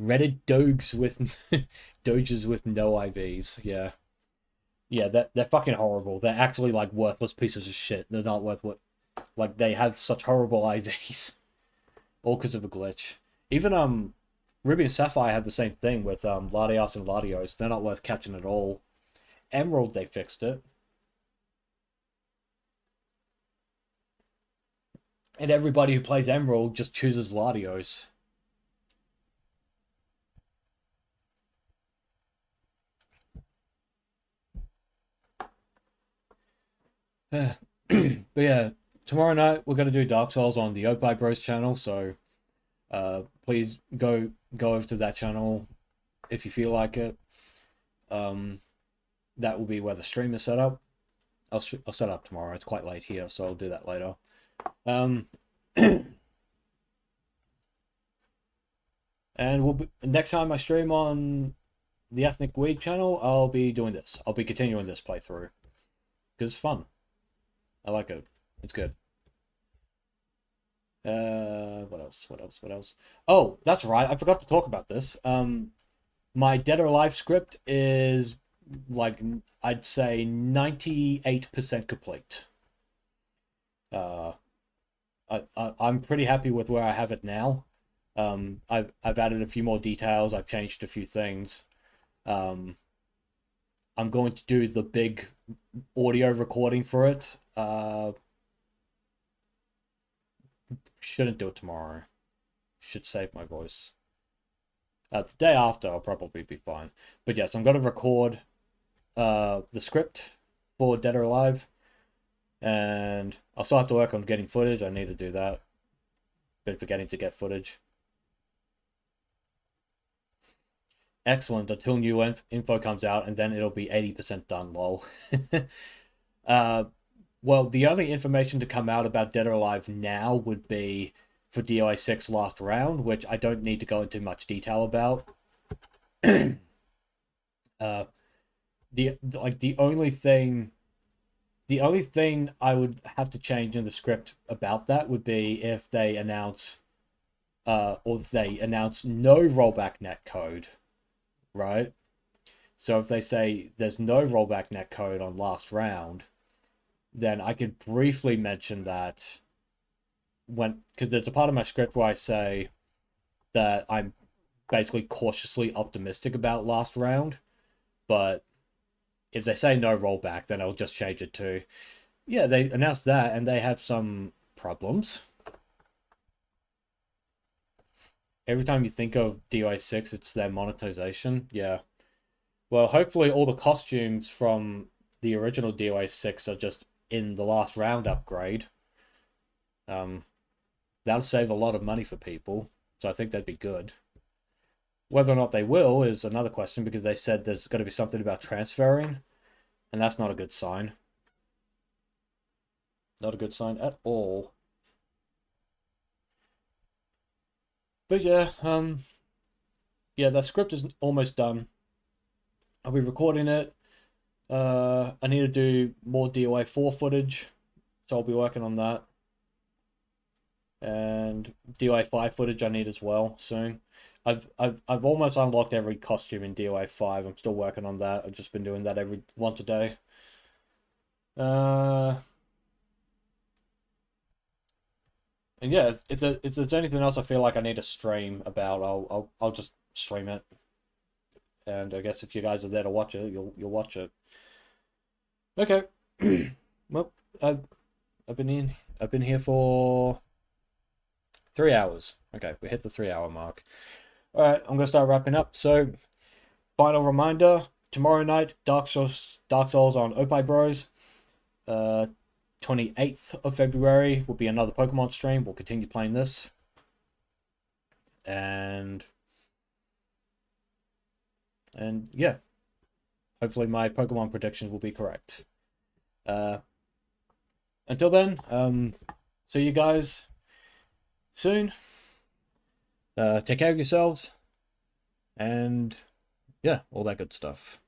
Reddit doges with doges with no IVs. Yeah. Yeah, they're fucking horrible. They're actually like worthless pieces of shit. They're not worth what, like, they have such horrible IVs. All because of a glitch. Even Ruby and Sapphire have the same thing with Latias and Latios. They're not worth catching at all. Emerald, they fixed it. And everybody who plays Emerald just chooses Latios. But yeah, tomorrow night we're gonna do Dark Souls on the Opie Bros channel, so please go over to that channel if you feel like it. That will be where the stream is set up. I'll set up tomorrow. It's quite late here, so I'll do that later. And next time I stream on the Ethnic Weed channel, I'll be doing this. I'll be continuing this playthrough because it's fun. I like it. It's good. What else? What else? What else? Oh, that's right. I forgot to talk about this. My Dead or Alive script is like I'd say 98% complete. Uh, I'm pretty happy with where I have it now. I've added a few more details. I've changed a few things. Um, I'm going to do the big audio recording for it. Shouldn't do it tomorrow. Should save my voice. The day after, I'll probably be fine. But yes, I'm going to record the script for Dead or Alive, and I'll still have to work on getting footage. I need to do that. Been forgetting to get footage. Excellent until new info comes out, and then it'll be 80% done, lol. Well, the only information to come out about Dead or Alive now would be for DoA 6 last round, which I don't need to go into much detail about. The only thing I would have to change in the script about that would be if they announce no rollback net code, right? So if they say there's no rollback net code on last round, then I could briefly mention that because there's a part of my script where I say that I'm basically cautiously optimistic about last round, but if they say no rollback, then I'll just change it to, yeah, they announced that and they have some problems. Every time you think of DoA 6, it's their monetization. Yeah. Well, hopefully all the costumes from the original DoA 6 are just in the last round upgrade. That'll save a lot of money for people, so I think that'd be good. Whether or not they will is another question, because they said there's going to be something about transferring, and that's not a good sign. Not a good sign at all. But yeah, yeah, that script is almost done. I'll be recording it. I need to do more DoA 4 footage, so I'll be working on that. And DoA 5 footage I need as well soon. I've almost unlocked every costume in DoA 5. I'm still working on that. I've just been doing that once a day. And yeah, if there's anything else I feel like I need to stream about, I'll just stream it. And I guess if you guys are there to watch it, you'll watch it. Okay. Well, I've been here for 3 hours. Okay, we hit the 3 hour mark. All right, I'm gonna start wrapping up. So, final reminder: tomorrow night, Dark Souls on Opie Bros. 28th of February will be another Pokemon stream. We'll continue playing this, and yeah, hopefully my Pokemon predictions will be correct. Until then, see you guys soon. Take care of yourselves, and yeah, all that good stuff.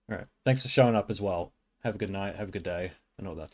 All right, thanks for showing up as well. Have a good night, have a good day, and all that stuff.